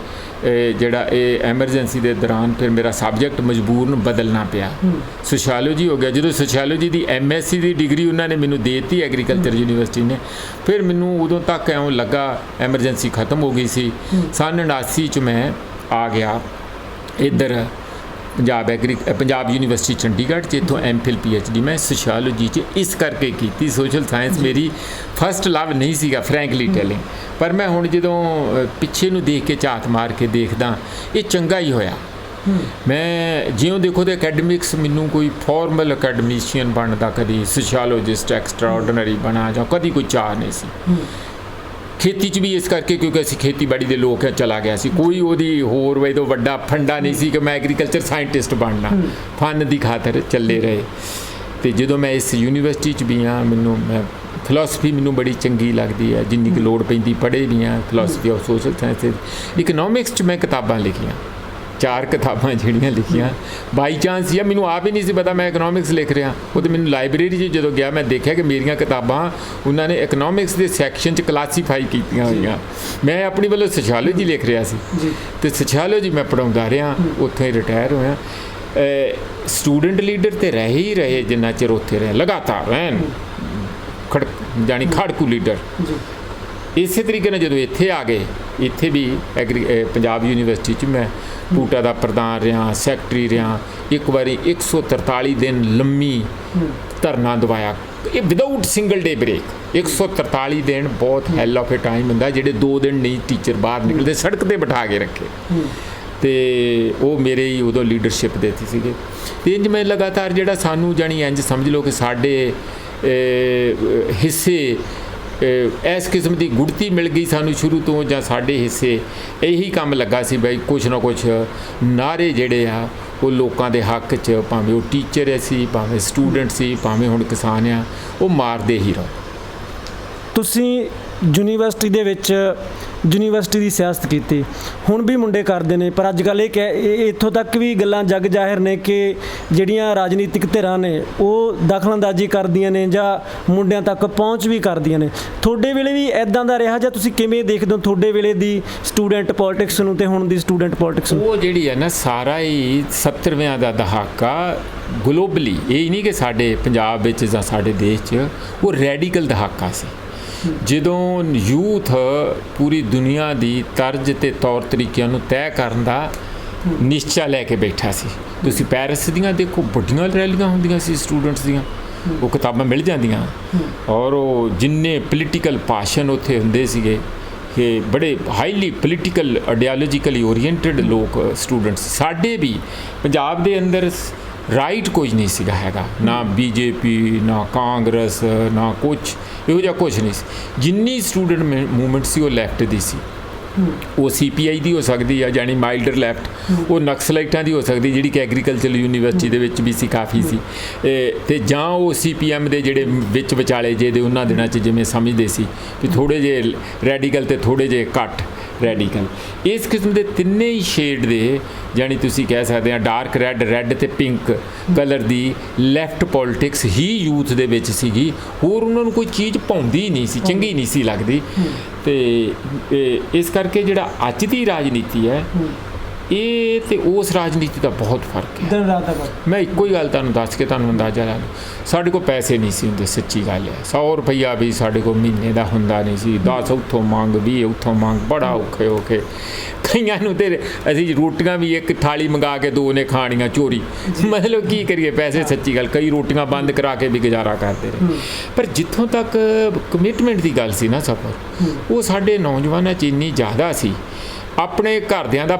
ਜਿਹੜਾ ਇਹ ਐਮਰਜੈਂਸੀ ਦੇ ਦੌਰਾਨ ਫਿਰ ਮੇਰਾ ਸਬਜੈਕਟ ਮਜਬੂਰਨ ਬਦਲਣਾ ਪਿਆ, ਸੋਸ਼ੀਓਲੋਜੀ ਹੋ ਗਿਆ। ਜਦੋਂ ਸੋਸ਼ੀਓਲੋਜੀ ਦੀ MSc ਦੀ ਡਿਗਰੀ ਉਹਨਾਂ ਨੇ ਮੈਨੂੰ ਦੇ ਦਿੱਤੀ ਐਗਰੀਕਲਚਰ ਯੂਨੀਵਰਸਿਟੀ ਨੇ, ਫਿਰ ਮੈਨੂੰ ਉਦੋਂ ਤੱਕ ਇਉਂ ਲੱਗਾ ਐਮਰਜੈਂਸੀ ਖਤਮ ਹੋ ਗਈ ਸੀ। ਸੰਨ 79 'ਚ ਮੈਂ ਆ ਗਿਆ ਇੱਧਰ ਪੰਜਾਬ ਯੂਨੀਵਰਸਿਟੀ ਚੰਡੀਗੜ੍ਹ 'ਚ, ਇੱਥੋਂ MPhil PhD ਮੈਂ ਸੋਸ਼ੀਓਲੋਜੀ 'ਚ ਇਸ ਕਰਕੇ ਕੀਤੀ। ਸੋਸ਼ਲ ਸਾਇੰਸ ਮੇਰੀ ਫਸਟ ਲਵ ਨਹੀਂ ਸੀਗਾ ਫਰੈਂਕਲੀ ਟੈਲਿੰਗ, ਪਰ ਮੈਂ ਹੁਣ ਜਦੋਂ ਪਿੱਛੇ ਨੂੰ ਦੇਖ ਕੇ ਝਾਤ ਮਾਰ ਕੇ ਦੇਖਦਾ, ਇਹ ਚੰਗਾ ਹੀ ਹੋਇਆ। ਮੈਂ ਜਿਉਂ ਦੇਖੋ ਤੇ ਅਕੈਡਮਿਕਸ ਮੈਨੂੰ ਕੋਈ ਫਾਰਮਲ ਅਕੈਡਮਿਸ਼ੀਅਨ ਬਣਨ ਦਾ, ਕਦੀ ਸੋਸ਼ੀਓਲੋਜਿਸਟ ਐਕਸਟਰਾਆਰਡੀਨਰੀ ਬਣਾ ਜਾਂ ਕਦੀ ਕੋਈ ਚਾਹ ਨਹੀਂ ਸੀ। ਖੇਤੀ 'ਚ ਵੀ ਇਸ ਕਰਕੇ ਕਿਉਂਕਿ ਅਸੀਂ ਖੇਤੀਬਾੜੀ ਦੇ ਲੋਕ ਚਲਾ ਗਿਆ ਸੀ, ਕੋਈ ਉਹਦੀ ਹੋਰ ਵੇ ਤੋਂ ਵੱਡਾ ਫੰਡਾ ਨਹੀਂ ਸੀ ਕਿ ਮੈਂ ਐਗਰੀਕਲਚਰ ਸਾਇੰਟਿਸਟ ਬਣਨਾ, ਫਨ ਦੀ ਖਾਤਰ ਚੱਲੇ ਰਹੇ। ਅਤੇ ਜਦੋਂ ਮੈਂ ਇਸ ਯੂਨੀਵਰਸਿਟੀ 'ਚ ਵੀ ਹਾਂ, ਮੈਂ ਫਿਲਾਸਫੀ ਮੈਨੂੰ ਬੜੀ ਚੰਗੀ ਲੱਗਦੀ ਹੈ, ਜਿੰਨੀ ਕੁ ਲੋੜ ਪੈਂਦੀ ਪੜ੍ਹੇ ਵੀ ਹਾਂ, philosophy of social science. Economics 'ਚ ਮੈਂ ਕਿਤਾਬਾਂ ਲਿਖੀਆਂ, 4 ਕਿਤਾਬਾਂ ਜਿਹੜੀਆਂ ਲਿਖੀਆਂ ਬਾਈ ਚਾਂਸ ਜਾਂ ਮੈਨੂੰ ਆਪ ਹੀ ਨਹੀਂ ਸੀ ਪਤਾ ਮੈਂ ਇਕਨੋਮਿਕਸ ਲਿਖ ਰਿਹਾ। ਉਹ ਤਾਂ ਮੈਨੂੰ ਲਾਇਬ੍ਰੇਰੀ 'ਚ ਜਦੋਂ ਗਿਆ ਮੈਂ ਦੇਖਿਆ ਕਿ ਮੇਰੀਆਂ ਕਿਤਾਬਾਂ ਉਹਨਾਂ ਨੇ ਇਕਨੋਮਿਕਸ ਦੇ ਸੈਕਸ਼ਨ 'ਚ ਕਲਾਸੀਫਾਈ ਕੀਤੀਆਂ ਹੋਈਆਂ। ਮੈਂ ਆਪਣੀ ਵੱਲੋਂ ਸੋਸ਼ੀਓਲੋਜੀ ਲਿਖ ਰਿਹਾ ਸੀ ਅਤੇ ਸੋਸ਼ੀਓਲੋਜੀ ਮੈਂ ਪੜ੍ਹਾਉਂਦਾ ਰਿਹਾ, ਉੱਥੋਂ ਹੀ ਰਿਟਾਇਰ ਹੋਇਆ। ਸਟੂਡੈਂਟ ਲੀਡਰ ਤਾਂ ਰਹੇ ਹੀ ਰਹੇ ਜਿੰਨਾ ਚਿਰ ਉੱਥੇ ਰਹੇ, ਲਗਾਤਾਰ ਰਹਿਣ ਜਾਣੀ ਖੜਕੂ ਲੀਡਰ। ਇਸੇ ਤਰੀਕੇ ਨਾਲ ਜਦੋਂ ਇੱਥੇ ਆ ਗਏ, ਇੱਥੇ ਵੀ ਪੰਜਾਬ ਯੂਨੀਵਰਸਿਟੀ 'ਚ ਮੈਂ ਪੂਟਾ ਦਾ ਪ੍ਰਧਾਨ ਰਿਹਾ, ਸੈਕਟਰੀ ਰਿਹਾ। ਇੱਕ ਵਾਰੀ 143 ਦਿਨ ਲੰਮੀ ਧਰਨਾ ਦਵਾਇਆ, ਇਹ ਵਿਦਆਊਟ ਸਿੰਗਲ ਡੇ ਬ੍ਰੇਕ। 143 ਦਿਨ ਬਹੁਤ ਹੈਲ ਆਫ ਏ ਟਾਈਮ ਹੁੰਦਾ, ਜਿਹੜੇ 2 ਦਿਨ ਨਹੀਂ ਟੀਚਰ ਬਾਹਰ ਨਿਕਲਦੇ, ਸੜਕ 'ਤੇ ਬਿਠਾ ਕੇ ਰੱਖੇ। ਅਤੇ ਉਹ ਮੇਰੇ ਹੀ ਉਦੋਂ ਲੀਡਰਸ਼ਿਪ ਦੇਤੀ ਸੀਗੇ। ਅਤੇ ਇੰਝ ਮੈਂ ਲਗਾਤਾਰ ਜਿਹੜਾ ਸਾਨੂੰ ਜਾਣੀ ਇੰਝ ਸਮਝ ਲਓ ਕਿ ਸਾਡੇ ਹਿੱਸੇ ਇਸ ਕਿਸਮ ਦੀ ਗੁੜਤੀ ਮਿਲ ਗਈ ਸਾਨੂੰ ਸ਼ੁਰੂ ਤੋਂ, ਜਾਂ ਸਾਡੇ ਹਿੱਸੇ ਇਹੀ ਕੰਮ ਲੱਗਾ ਸੀ ਬਈ ਕੁਛ ਨਾ ਕੁਛ ਨਾਅਰੇ ਜਿਹੜੇ ਆ ਉਹ ਲੋਕਾਂ ਦੇ ਹੱਕ 'ਚ, ਭਾਵੇਂ ਉਹ ਟੀਚਰ ਸੀ, ਭਾਵੇਂ ਸਟੂਡੈਂਟ ਸੀ, ਭਾਵੇਂ ਹੁਣ ਕਿਸਾਨ ਆ, ਉਹ ਮਾਰਦੇ ਹੀ ਰਹੋ। ਤੁਸੀਂ ਯੂਨੀਵਰਸਿਟੀ ਦੇ ਵਿੱਚ ਯੂਨੀਵਰਸਿਟੀ ਦੀ ਸਿਆਸਤ ਕੀਤੀ, ਹੁਣ ਵੀ ਮੁੰਡੇ ਕਰਦੇ ਨੇ, ਪਰ ਅੱਜ ਕੱਲ੍ਹ ਇੱਥੋਂ ਤੱਕ ਵੀ ਗੱਲਾਂ ਜੱਗ ਜ਼ਾਹਿਰ ਨੇ ਕਿ ਜਿਹੜੀਆਂ ਰਾਜਨੀਤਿਕ ਧਿਰਾਂ ਨੇ ਉਹ ਦਖਲਅੰਦਾਜ਼ੀ ਕਰਦੀਆਂ ਨੇ ਜਾਂ ਮੁੰਡਿਆਂ ਤੱਕ ਪਹੁੰਚ ਵੀ ਕਰਦੀਆਂ ਨੇ। ਤੁਹਾਡੇ ਵੇਲੇ ਵੀ ਇੱਦਾਂ ਦਾ ਰਿਹਾ, ਜਾਂ ਤੁਸੀਂ ਕਿਵੇਂ ਦੇਖਦੇ ਹੋ ਤੁਹਾਡੇ ਵੇਲੇ ਦੀ ਸਟੂਡੈਂਟ ਪੋਲਿਟਿਕਸ ਨੂੰ ਤੇ ਹੁਣ ਦੀ ਸਟੂਡੈਂਟ ਪੋਲਿਟਿਕਸ ਨੂੰ? ਉਹ ਜਿਹੜੀ ਹੈ ਨਾ, ਸਾਰਾ ਹੀ 70ਵਿਆਂ ਦਾ ਦਹਾਕਾ ਗਲੋਬਲੀ, ਇਹ ਨਹੀਂ ਕਿ ਸਾਡੇ ਪੰਜਾਬ ਵਿੱਚ ਜਾਂ ਸਾਡੇ ਦੇਸ਼ 'ਚ, ਉਹ ਰੈਡੀਕਲ ਦਹਾਕਾ ਸੀ ਜਦੋਂ ਯੂਥ ਪੂਰੀ ਦੁਨੀਆ ਦੀ ਤਰਜ਼ ਤੇ ਤੌਰ ਤਰੀਕਿਆਂ ਨੂੰ ਤੈਅ ਕਰਨ ਦਾ ਨਿਸ਼ਚਾ ਲੈ ਕੇ ਬੈਠਾ ਸੀ। ਤੁਸੀਂ ਪੈਰਿਸ ਦੀਆਂ ਦੇਖੋ, ਵੱਡੀਆਂ ਰੈਲੀਆਂ ਹੁੰਦੀਆਂ ਸੀ ਸਟੂਡੈਂਟਸ ਦੀਆਂ, ਉਹ ਕਿਤਾਬਾਂ ਮਿਲ ਜਾਂਦੀਆਂ, ਔਰ ਉਹ ਜਿੰਨੇ ਪੋਲੀਟੀਕਲ ਭਾਸ਼ਣ ਉੱਥੇ ਹੁੰਦੇ ਸੀਗੇ ਕਿ ਬੜੇ ਹਾਈਲੀ ਪੋਲੀਟੀਕਲ ਆਈਡੀਓਲੋਜੀਕਲੀ ਓਰੀਐਂਟਡ ਲੋਕ ਸਟੂਡੈਂਟਸ। ਸਾਡੇ ਵੀ ਪੰਜਾਬ ਦੇ ਅੰਦਰ ਰਾਈਟ ਕੁਝ ਨਹੀਂ ਸੀਗਾ ਹੈਗਾ, ਨਾ ਬੀਜੇਪੀ, ਨਾ ਕਾਂਗਰਸ, ਨਾ ਕੁਛ ਇਹੋ ਜਿਹਾ ਕੁਛ ਨਹੀਂ ਸੀ। ਜਿੰਨੀ ਸਟੂਡੈਂਟ ਮੂਵਮੈਂਟ ਸੀ ਉਹ ਲੈਫਟ ਦੀ ਸੀ। ਉਹ CPI ਦੀ ਹੋ ਸਕਦੀ ਆ, ਜਾਣੀ ਮਾਈਲਡਰ ਲੈਫਟ, ਉਹ ਨਕਸਲਾਈਟਾਂ ਦੀ ਹੋ ਸਕਦੀ, ਜਿਹੜੀ ਕਿ ਐਗਰੀਕਲਚਰ ਯੂਨੀਵਰਸਿਟੀ ਦੇ ਵਿੱਚ ਵੀ ਸੀ ਕਾਫੀ ਸੀ, ਤੇ ਜਾਂ ਉਹ CPM ਦੇ ਜਿਹੜੇ ਵਿੱਚ ਵਿਚਾਲੇ ਜਿਹਦੇ ਉਹਨਾਂ ਦਿਨਾਂ 'ਚ ਜਿਵੇਂ ਸਮਝਦੇ ਸੀ ਵੀ ਥੋੜ੍ਹੇ ਜਿਹੇ ਰੈਡੀਕਲ ਤੇ ਥੋੜ੍ਹੇ ਜਿਹੇ ਘੱਟ ਰੈਡੀਕਲ। ਇਸ ਕਿਸਮ ਦੇ ਤਿੰਨੇ ਹੀ ਸ਼ੇਡ ਦੇ, ਜਾਣੀ ਤੁਸੀਂ ਕਹਿ ਸਕਦੇ ਆ ਡਾਰਕ ਰੈੱਡ ਤੇ ਪਿੰਕ ਕਲਰ ਦੀ ਲੈਫਟ ਪੋਲਿਟਿਕਸ ਹੀ ਯੂਥ ਦੇ ਵਿੱਚ ਸੀਗੀ। ਹੋਰ ਉਹਨਾਂ ਨੂੰ ਕੋਈ ਚੀਜ਼ ਭਾਉਂਦੀ ਨਹੀਂ ਸੀ, ਚੰਗੀ ਨਹੀਂ ਸੀ ਲੱਗਦੀ। ਤੇ ਇਸ ਕਰਕੇ ਜਿਹੜਾ ਅੱਜ ਦੀ ਰਾਜਨੀਤੀ ਹੈ, ਇਹ ਤੇ ਉਸ ਰਾਜਨੀਤੀ ਦਾ ਬਹੁਤ ਫਰਕ ਹੈ। ਦਿਨ ਰਾਤ ਦਾ ਫਰਕ। ਮੈਂ ਇੱਕੋ ਹੀ ਗੱਲ ਤੁਹਾਨੂੰ ਦੱਸ ਕੇ ਤੁਹਾਨੂੰ ਅੰਦਾਜ਼ਾ ਲਾ ਲਓ, ਸਾਡੇ ਕੋਲ ਪੈਸੇ ਨਹੀਂ ਸੀ ਹੁੰਦੇ, ਸੱਚੀ ਗੱਲ ਹੈ। 100 ਰੁਪਈਆ ਵੀ ਸਾਡੇ ਕੋਲ ਮਹੀਨੇ ਦਾ ਹੁੰਦਾ ਨਹੀਂ ਸੀ। 10 ਉੱਥੋਂ ਮੰਗ, 20 ਉੱਥੋਂ ਮੰਗ, ਬੜਾ ਔਖੇ ਹੋ ਕੇ ਕਈਆਂ ਨੂੰ ਤੇ ਅਸੀਂ ਰੋਟੀਆਂ ਵੀ ਇੱਕ ਥਾਲੀ ਮੰਗਾ ਕੇ 2 ਨੇ ਖਾਣੀਆਂ ਚੋਰੀ। ਮਤਲਬ ਕੀ ਕਰੀਏ, ਪੈਸੇ ਸੱਚੀ ਗੱਲ, ਕਈ ਰੋਟੀਆਂ ਬੰਦ ਕਰਾ ਕੇ ਵੀ ਗੁਜ਼ਾਰਾ ਕਰਦੇ ਰਹੇ। ਪਰ ਜਿੱਥੋਂ ਤੱਕ ਕਮਿਟਮੈਂਟ ਦੀ ਗੱਲ ਸੀ ਨਾ ਸਫਰ, ਉਹ ਸਾਡੇ ਨੌਜਵਾਨਾਂ 'ਚ ਇੰਨੀ ਜ਼ਿਆਦਾ ਸੀ। ਆਪਣੇ ਘਰਦਿਆਂ ਦਾ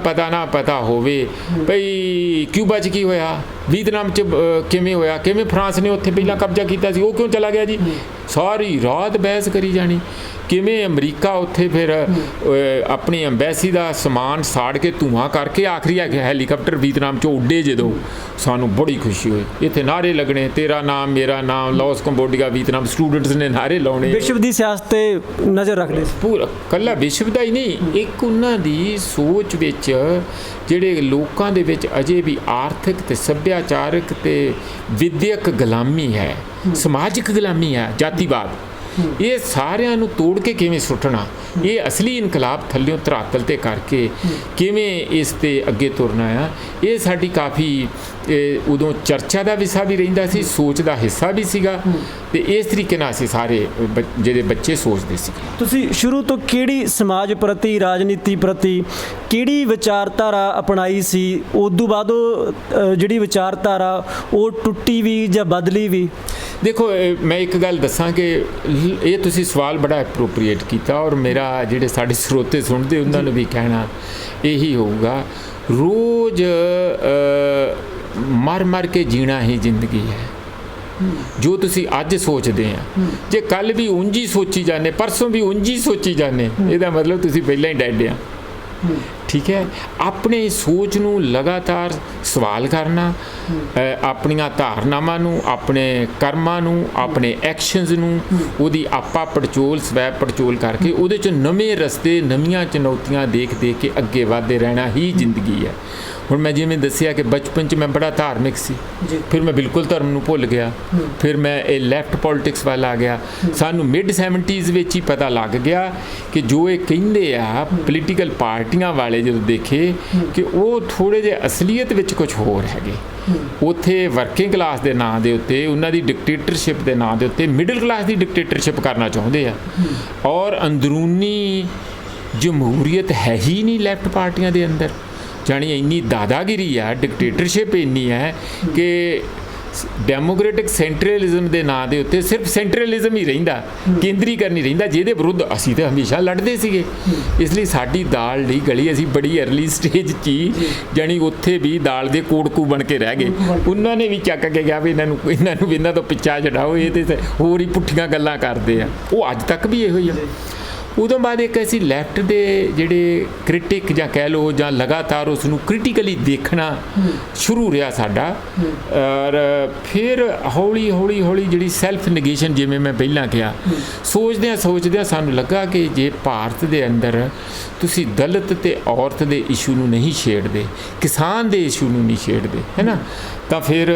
ਪਤਾ ਹੋਵੇ ਭਈ ਕਿਊਬਾ 'ਚ ਕੀ ਹੋਇਆ, ਵੀਅਤਨਾਮ 'ਚ ਕਿਵੇਂ ਹੋਇਆ, ਕਿਵੇਂ ਫਰਾਂਸ ਨੇ ਉੱਥੇ ਪਹਿਲਾਂ ਕਬਜ਼ਾ ਕੀਤਾ ਸੀ, ਉਹ ਕਿਉਂ ਚਲਾ ਗਿਆ ਜੀ, ਸਾਰੀ ਰਾਤ ਬਹਿਸ ਕਰੀ ਜਾਣੀ। ਕਿਵੇਂ ਅਮਰੀਕਾ ਉੱਥੇ ਫਿਰ ਆਪਣੀ ਅੰਬੈਸੀ ਦਾ ਸਮਾਨ ਸਾੜ ਕੇ ਧੂੰਆਂ ਕਰਕੇ ਆਖਰੀ ਹੈਲੀਕਾਪਟਰ ਵੀਅਤਨਾਮ 'ਚੋਂ ਉੱਡੇ, ਜਦੋਂ ਸਾਨੂੰ ਬੜੀ ਖੁਸ਼ੀ ਹੋਈ। ਇੱਥੇ ਨਾਅਰੇ ਲੱਗਣੇ, ਤੇਰਾ ਨਾਮ ਮੇਰਾ ਨਾਮ, ਲਾਓਸ, ਕੰਬੋਡੀਆ, ਵੀਅਤਨਾਮ, ਸਟੂਡੈਂਟਸ ਨੇ ਨਾਅਰੇ ਲਾਉਣੇ। ਵਿਸ਼ਵ ਦੀ ਸਿਆਸਤ ਤੇ ਨਜ਼ਰ ਰੱਖਦੇ ਸੀ ਪੂਰਾ, ਇਕੱਲਾ ਵਿਸ਼ਵ ਦਾ ਹੀ ਨਹੀਂ, ਇੱਕ ਉਹਨਾਂ ਦੀ ਸੋਚ ਵਿੱਚ ਜਿਹੜੇ ਲੋਕਾਂ ਦੇ ਵਿੱਚ ਅਜੇ ਵੀ ਆਰਥਿਕ ਤੇ ਸੱਭਿਆਚਾਰਕ ਤੇ ਵਿਦਿਅਕ ਗੁਲਾਮੀ ਹੈ, ਸਮਾਜਿਕ ਗੁਲਾਮੀ ਹੈ, ਜਾਤੀਵਾਦ, ਇਹ ਸਾਰਿਆਂ ਨੂੰ ਤੋੜ ਕੇ ਕਿਵੇਂ ਸੁੱਟਣਾ, ਇਹ ਅਸਲੀ ਇਨਕਲਾਬ ਥੱਲਿਓਂ ਧਰਾਤਲ ਤੇ ਕਰਕੇ ਕਿਵੇਂ ਇਸ ਤੇ ਅੱਗੇ ਤੁਰਨਾ ਆ, ਇਹ ਸਾਡੀ ਕਾਫੀ ਉਦੋਂ ਚਰਚਾ ਦਾ ਵਿਸ਼ਾ ਵੀ ਰਹਿੰਦਾ ਸੀ, ਸੋਚ ਦਾ ਹਿੱਸਾ ਵੀ ਸੀਗਾ। ਤੇ ਇਸ ਤਰੀਕੇ ਨਾਲ ਅਸੀਂ ਸਾਰੇ ਜਿਹੜੇ ਬੱਚੇ ਸੋਚਦੇ ਸੀ। ਤੁਸੀਂ ਸ਼ੁਰੂ ਤੋਂ ਕਿਹੜੀ ਸਮਾਜ ਪ੍ਰਤੀ, ਰਾਜਨੀਤੀ ਪ੍ਰਤੀ ਕਿਹੜੀ ਵਿਚਾਰਧਾਰਾ ਅਪਣਾਈ ਸੀ? ਉਦੋਂ ਬਾਅਦ ਉਹ ਜਿਹੜੀ ਵਿਚਾਰਧਾਰਾ ਉਹ ਟੁੱਟੀ ਵੀ ਜਾਂ ਬਦਲੀ ਵੀ? ਦੇਖੋ, ਮੈਂ ਇੱਕ ਗੱਲ ਦੱਸਾਂ ਕਿ ਇਹ ਤੁਸੀਂ ਸਵਾਲ ਬੜਾ ਐਪਰੋਪਰੀਏਟ ਕੀਤਾ, ਔਰ ਮੇਰਾ ਜਿਹੜੇ ਸਾਡੇ ਸਰੋਤੇ ਸੁਣਦੇ ਉਹਨਾਂ ਨੂੰ ਵੀ ਕਹਿਣਾ ਇਹੀ ਹੋਊਗਾ, ਰੋਜ਼ ਮਰ ਕੇ ਜੀਣਾ ਹੀ ਜ਼ਿੰਦਗੀ ਹੈ। ਜੋ ਤੁਸੀਂ ਅੱਜ ਸੋਚਦੇ ਆ, ਜੇ ਕੱਲ ਵੀ ਉਂਝ ਹੀ ਸੋਚੀ ਜਾਂਦੇ, ਪਰਸੋਂ ਵੀ ਉਂਝ ਹੀ ਸੋਚੀ ਜਾਂਦੇ, ਇਹਦਾ ਮਤਲਬ ਤੁਸੀਂ ਪਹਿਲਾਂ ਹੀ ਡੈਡ ਆ। ਠੀਕ ਹੈ, ਆਪਣੇ ਸੋਚ ਨੂੰ ਲਗਾਤਾਰ ਸਵਾਲ ਕਰਨਾ, ਆਪਣੀਆਂ ਧਾਰਨਾਵਾਂ ਨੂੰ, ਆਪਣੇ ਕਰਮਾਂ ਨੂੰ, ਆਪਣੇ ਐਕਸ਼ਨਸ ਨੂੰ, ਉਹਦੀ ਆਪਾ ਪੜਚੋਲ, ਸਵੈ ਪੜਚੋਲ ਕਰਕੇ ਉਹਦੇ 'ਚ ਨਵੇਂ ਰਸਤੇ, ਨਵੀਆਂ ਚੁਣੌਤੀਆਂ ਦੇਖ ਕੇ ਅੱਗੇ ਵਧਦੇ ਰਹਿਣਾ ਹੀ ਜ਼ਿੰਦਗੀ ਹੈ। ਹੁਣ ਮੈਂ ਜਿਵੇਂ ਦੱਸਿਆ ਕਿ ਬਚਪਨ 'ਚ ਮੈਂ ਬੜਾ ਧਾਰਮਿਕ ਸੀ, ਫਿਰ ਮੈਂ ਬਿਲਕੁਲ ਧਰਮ ਨੂੰ ਭੁੱਲ ਗਿਆ, ਫਿਰ ਮੈਂ ਇਹ ਲੈਫਟ ਪੋਲਿਟਿਕਸ ਵੱਲ ਆ ਗਿਆ। ਸਾਨੂੰ ਮਿਡ 70s ਵਿੱਚ ਹੀ ਪਤਾ ਲੱਗ ਗਿਆ ਕਿ ਜੋ ਇਹ ਕਹਿੰਦੇ ਆ ਪੋਲੀਟੀਕਲ ਪਾਰਟੀਆਂ ਵਾਲੇ, ਜਦੋਂ ਦੇਖੇ ਕਿ ਉਹ ਥੋੜ੍ਹੇ ਜਿਹੇ ਅਸਲੀਅਤ ਵਿੱਚ ਕੁਝ ਹੋਰ ਹੈਗੇ। ਉੱਥੇ ਵਰਕਿੰਗ ਕਲਾਸ ਦੇ ਨਾਂ ਦੇ ਉੱਤੇ, ਉਹਨਾਂ ਦੀ ਡਿਕਟੇਟਰਸ਼ਿਪ ਦੇ ਨਾਂ ਦੇ ਉੱਤੇ ਮਿਡਲ ਕਲਾਸ ਦੀ ਡਿਕਟੇਟਰਸ਼ਿਪ ਕਰਨਾ ਚਾਹੁੰਦੇ ਆ, ਔਰ ਅੰਦਰੂਨੀ ਜਮਹੂਰੀਅਤ ਹੈ ਹੀ ਨਹੀਂ ਲੈਫਟ ਪਾਰਟੀਆਂ ਦੇ ਅੰਦਰ। ਜਾਣੀ ਇੰਨੀ ਦਾਦਾਗਿਰੀ ਆ, ਡਿਕਟੇਟਰਸ਼ਿਪ ਇੰਨੀ ਹੈ ਕਿ ਡੈਮੋਕ੍ਰੈਟਿਕ ਸੈਂਟਰਲਿਜ਼ਮ ਦੇ ਨਾਂ ਦੇ ਉੱਤੇ ਸਿਰਫ ਸੈਂਟਰਲਿਜ਼ਮ ਹੀ ਰਹਿੰਦਾ, ਕੇਂਦਰੀਕਰਨ ਹੀ ਰਹਿੰਦਾ, ਜਿਹਦੇ ਵਿਰੁੱਧ ਅਸੀਂ ਤਾਂ ਹਮੇਸ਼ਾ ਲੜਦੇ ਸੀਗੇ। ਇਸ ਲਈ ਸਾਡੀ ਦਾਲ ਨਹੀਂ ਗਲੀ, ਅਸੀਂ ਬੜੀ ਅਰਲੀ ਸਟੇਜ 'ਚ ਹੀ ਜਾਣੀ ਉੱਥੇ ਵੀ ਦਾਲ ਦੇ ਕੋੜਕੂ ਬਣ ਕੇ ਰਹਿ ਗਏ। ਉਹਨਾਂ ਨੇ ਵੀ ਚੱਕ ਕੇ ਕਿਹਾ ਵੀ ਇਹਨਾਂ ਤੋਂ ਪਿੱਛਾ ਛਡਾਓ, ਇਹ ਤੇ ਹੋਰ ਹੀ ਪੁੱਠੀਆਂ ਗੱਲਾਂ ਕਰਦੇ ਆ। ਉਹ ਅੱਜ ਤੱਕ ਵੀ ਇਹੋ ਹੀ ਆ। ਉਦੋਂ ਬਾਅਦ ਇੱਕ ਅਸੀਂ ਲੈਫਟ ਦੇ ਜਿਹੜੇ ਕ੍ਰਿਟਿਕ ਜਾਂ ਕਹਿ ਲਓ ਜਾਂ ਲਗਾਤਾਰ ਉਸ ਨੂੰ ਕ੍ਰਿਟੀਕਲੀ ਦੇਖਣਾ ਸ਼ੁਰੂ ਰਿਹਾ ਸਾਡਾ। ਔਰ ਫਿਰ ਹੌਲੀ ਹੌਲੀ ਜਿਹੜੀ ਸੈਲਫ ਨੈਗੇਸ਼ਨ, ਜਿਵੇਂ ਮੈਂ ਪਹਿਲਾਂ ਕਿਹਾ, ਸੋਚਦਿਆਂ ਸਾਨੂੰ ਲੱਗਾ ਕਿ ਜੇ ਭਾਰਤ ਦੇ ਅੰਦਰ ਤੁਸੀਂ ਦਲਿਤ ਤੇ ਔਰਤ ਦੇ ਇਸ਼ੂ ਨੂੰ ਨਹੀਂ ਛੇੜਦੇ, ਕਿਸਾਨ ਦੇ ਇਸ਼ੂ ਨੂੰ ਨਹੀਂ ਛੇੜਦੇ, ਹੈ ਨਾ, ਤਾਂ ਫਿਰ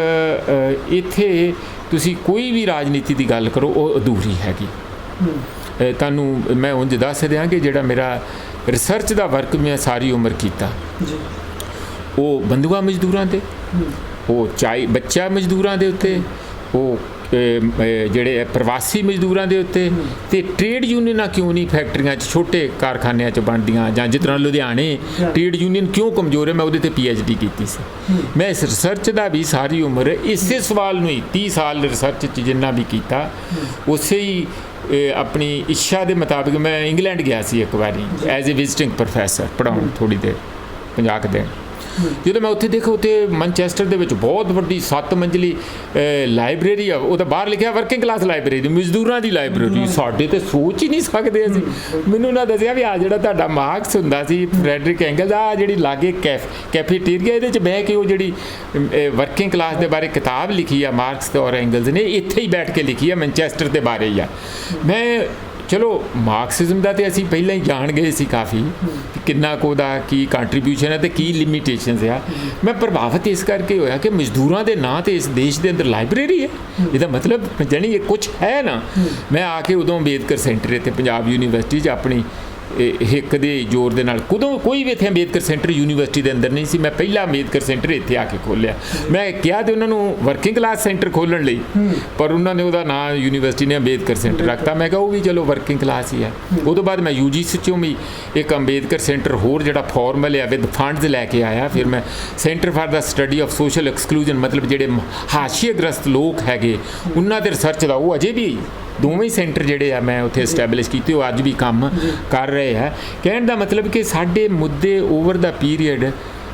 ਇੱਥੇ ਤੁਸੀਂ ਕੋਈ ਵੀ ਰਾਜਨੀਤੀ ਦੀ ਗੱਲ ਕਰੋ ਉਹ ਅਧੂਰੀ ਹੈਗੀ। ਤੁਹਾਨੂੰ ਮੈਂ ਉਂਝ ਦੱਸ ਦਿਆਂ ਕਿ ਜਿਹੜਾ ਮੇਰਾ ਰਿਸਰਚ ਦਾ ਵਰਕ ਮੈਂ ਸਾਰੀ ਉਮਰ ਕੀਤਾ, ਉਹ ਬੰਧੂਆ ਮਜ਼ਦੂਰਾਂ 'ਤੇ, ਉਹ ਬੱਚਾ ਮਜ਼ਦੂਰਾਂ ਦੇ ਉੱਤੇ, ਉਹ ਜਿਹੜੇ ਪ੍ਰਵਾਸੀ ਮਜ਼ਦੂਰਾਂ ਦੇ ਉੱਤੇ, ਤੇ ਟ੍ਰੇਡ ਯੂਨੀਅਨਾਂ ਕਿਉਂ ਨਹੀਂ ਫੈਕਟਰੀਆਂ 'ਚ, ਛੋਟੇ ਕਾਰਖਾਨਿਆਂ 'ਚ ਬਣਦੀਆਂ, ਜਾਂ ਜਿਸ ਤਰ੍ਹਾਂ ਲੁਧਿਆਣੇ ਟ੍ਰੇਡ ਯੂਨੀਅਨ ਕਿਉਂ ਕਮਜ਼ੋਰ ਹੈ, ਮੈਂ ਉਹਦੇ 'ਤੇ PhD ਕੀਤੀ ਸੀ। ਮੈਂ ਇਸ ਰਿਸਰਚ ਦਾ ਵੀ ਸਾਰੀ ਉਮਰ ਇਸੇ ਸਵਾਲ ਨੂੰ ਹੀ 30 ਸਾਲ ਰਿਸਰਚ 'ਚ ਜਿੰਨਾ ਵੀ ਕੀਤਾ, ਉਸੇ ਹੀ ਆਪਣੀ ਇੱਛਾ ਦੇ ਮੁਤਾਬਿਕ ਮੈਂ ਇੰਗਲੈਂਡ ਗਿਆ ਸੀ ਇੱਕ ਵਾਰੀ ਐਜ਼ ਏ ਵਿਜ਼ਿਟਿੰਗ ਪ੍ਰੋਫੈਸਰ ਪੜ੍ਹਾਉਣ ਥੋੜ੍ਹੀ ਦੇਰ, 50 ਕੁ ਦਿਨ। ਜਦੋਂ ਮੈਂ ਉੱਥੇ ਦੇਖਿਆ, ਉੱਥੇ ਮੈਨਚੈਸਟਰ ਦੇ ਵਿੱਚ ਬਹੁਤ ਵੱਡੀ 7 ਮੰਜ਼ਲੀ ਲਾਇਬ੍ਰੇਰੀ ਆ, ਉਹ ਤਾਂ ਬਾਹਰ ਲਿਖਿਆ ਵਰਕਿੰਗ ਕਲਾਸ ਲਾਇਬ੍ਰੇਰੀ, ਮਜ਼ਦੂਰਾਂ ਦੀ ਲਾਇਬ੍ਰੇਰੀ। ਸਾਡੇ ਤੇ ਸੋਚ ਹੀ ਨਹੀਂ ਸਕਦੇ ਅਸੀਂ। ਮੈਨੂੰ ਉਹਨਾਂ ਦੱਸਿਆ ਵੀ ਆ ਜਿਹੜਾ ਤੁਹਾਡਾ ਮਾਰਕਸ ਹੁੰਦਾ ਸੀ, ਫਰੈਡਰਿਕ ਐਂਗਲਸ, ਆ ਜਿਹੜੀ ਲਾਗੇ ਕੈਫੇਟੇਰੀਆ, ਇਹਦੇ 'ਚ ਬਹਿ ਕੇ ਉਹ ਜਿਹੜੀ ਵਰਕਿੰਗ ਕਲਾਸ ਦੇ ਬਾਰੇ ਕਿਤਾਬ ਲਿਖੀ ਆ ਮਾਰਕਸ ਔਰ ਐਂਗਲਸ ਨੇ, ਇੱਥੇ ਹੀ ਬੈਠ ਕੇ ਲਿਖੀ ਆ, ਮੈਨਚੈਸਟਰ ਦੇ ਬਾਰੇ ਹੀ ਆ। ਮੈਂ ਚਲੋ ਮਾਰਕਸਿਜ਼ਮ ਦਾ ਤੇ ਅਸੀਂ ਪਹਿਲਾਂ ਹੀ ਜਾਣ ਗਏ ਸੀ ਕਾਫੀ, ਕਿੰਨਾ ਕੁ ਉਹਦਾ ਕੀ ਕੰਟਰੀਬਿਊਸ਼ਨ ਹੈ ਤੇ ਕੀ ਲਿਮਿਟੇਸ਼ਨਸ ਆ। ਮੈਂ ਪ੍ਰਭਾਵਿਤ ਇਸ ਕਰਕੇ ਹੋਇਆ ਕਿ ਮਜ਼ਦੂਰਾਂ ਦੇ ਨਾਂ ਤੇ ਇਸ ਦੇਸ਼ ਦੇ ਅੰਦਰ ਲਾਇਬ੍ਰੇਰੀ ਹੈ, ਇਹਦਾ ਮਤਲਬ ਜਾਣੀ ਇਹ ਕੁਛ ਹੈ ਨਾ। ਮੈਂ ਆ ਕੇ ਉਦੋਂ ਅੰਬੇਦਕਰ ਸੈਂਟਰ ਇੱਥੇ ਪੰਜਾਬ ਯੂਨੀਵਰਸਿਟੀ 'ਚ ਆਪਣੀ ਹਿੱਕ ਦੇ ਜ਼ੋਰ ਦੇ ਨਾਲ, ਕੋਈ ਵੀ ਇੱਥੇ ਅੰਬੇਦਕਰ ਸੈਂਟਰ ਯੂਨੀਵਰਸਿਟੀ ਦੇ ਅੰਦਰ ਨਹੀਂ ਸੀ, ਮੈਂ ਪਹਿਲਾ ਅੰਬੇਦਕਰ ਸੈਂਟਰ ਇੱਥੇ ਆ ਕੇ ਖੋਲ੍ਹਿਆ। ਮੈਂ ਕਿਹਾ ਤੇ ਉਹਨਾਂ ਨੂੰ ਵਰਕਿੰਗ ਕਲਾਸ ਸੈਂਟਰ ਖੋਲ੍ਹਣ ਲਈ, ਪਰ ਉਹਨਾਂ ਨੇ ਉਹਦਾ ਨਾਂ ਯੂਨੀਵਰਸਿਟੀ ਨੇ ਅੰਬੇਦਕਰ ਸੈਂਟਰ ਰੱਖਤਾ। ਮੈਂ ਕਿਹਾ ਉਹ ਵੀ ਚਲੋ ਵਰਕਿੰਗ ਕਲਾਸ ਹੀ ਹੈ। ਉਹਦੋਂ ਬਾਅਦ ਮੈਂ UGC 'ਚੋਂ ਵੀ ਇੱਕ ਅੰਬੇਦਕਰ ਸੈਂਟਰ ਹੋਰ ਜਿਹੜਾ ਫਾਰਮਲ ਆ ਵਿਦ ਫੰਡਸ ਲੈ ਕੇ ਆਇਆ। ਫਿਰ ਮੈਂ centre for the study of social exclusion, ਮਤਲਬ ਜਿਹੜੇ ਹਾਸ਼ੀਏਗ੍ਰਸਤ ਲੋਕ ਹੈਗੇ ਉਹਨਾਂ ਦੇ ਰਿਸਰਚ ਦਾ, ਉਹ ਅਜੇ ਵੀ ਦੋਵੇਂ ਹੀ ਸੈਂਟਰ ਜਿਹੜੇ ਆ ਮੈਂ ਉੱਥੇ ਐਸਟੈਬਲਿਸ਼ ਕੀਤੇ, ਉਹ ਅੱਜ ਵੀ ਕੰਮ ਕਰ ਰਹੇ ਆ। ਕਹਿਣ ਦਾ ਮਤਲਬ ਕਿ ਸਾਡੇ ਮੁੱਦੇ ਓਵਰ ਦਾ ਪੀਰੀਅਡ,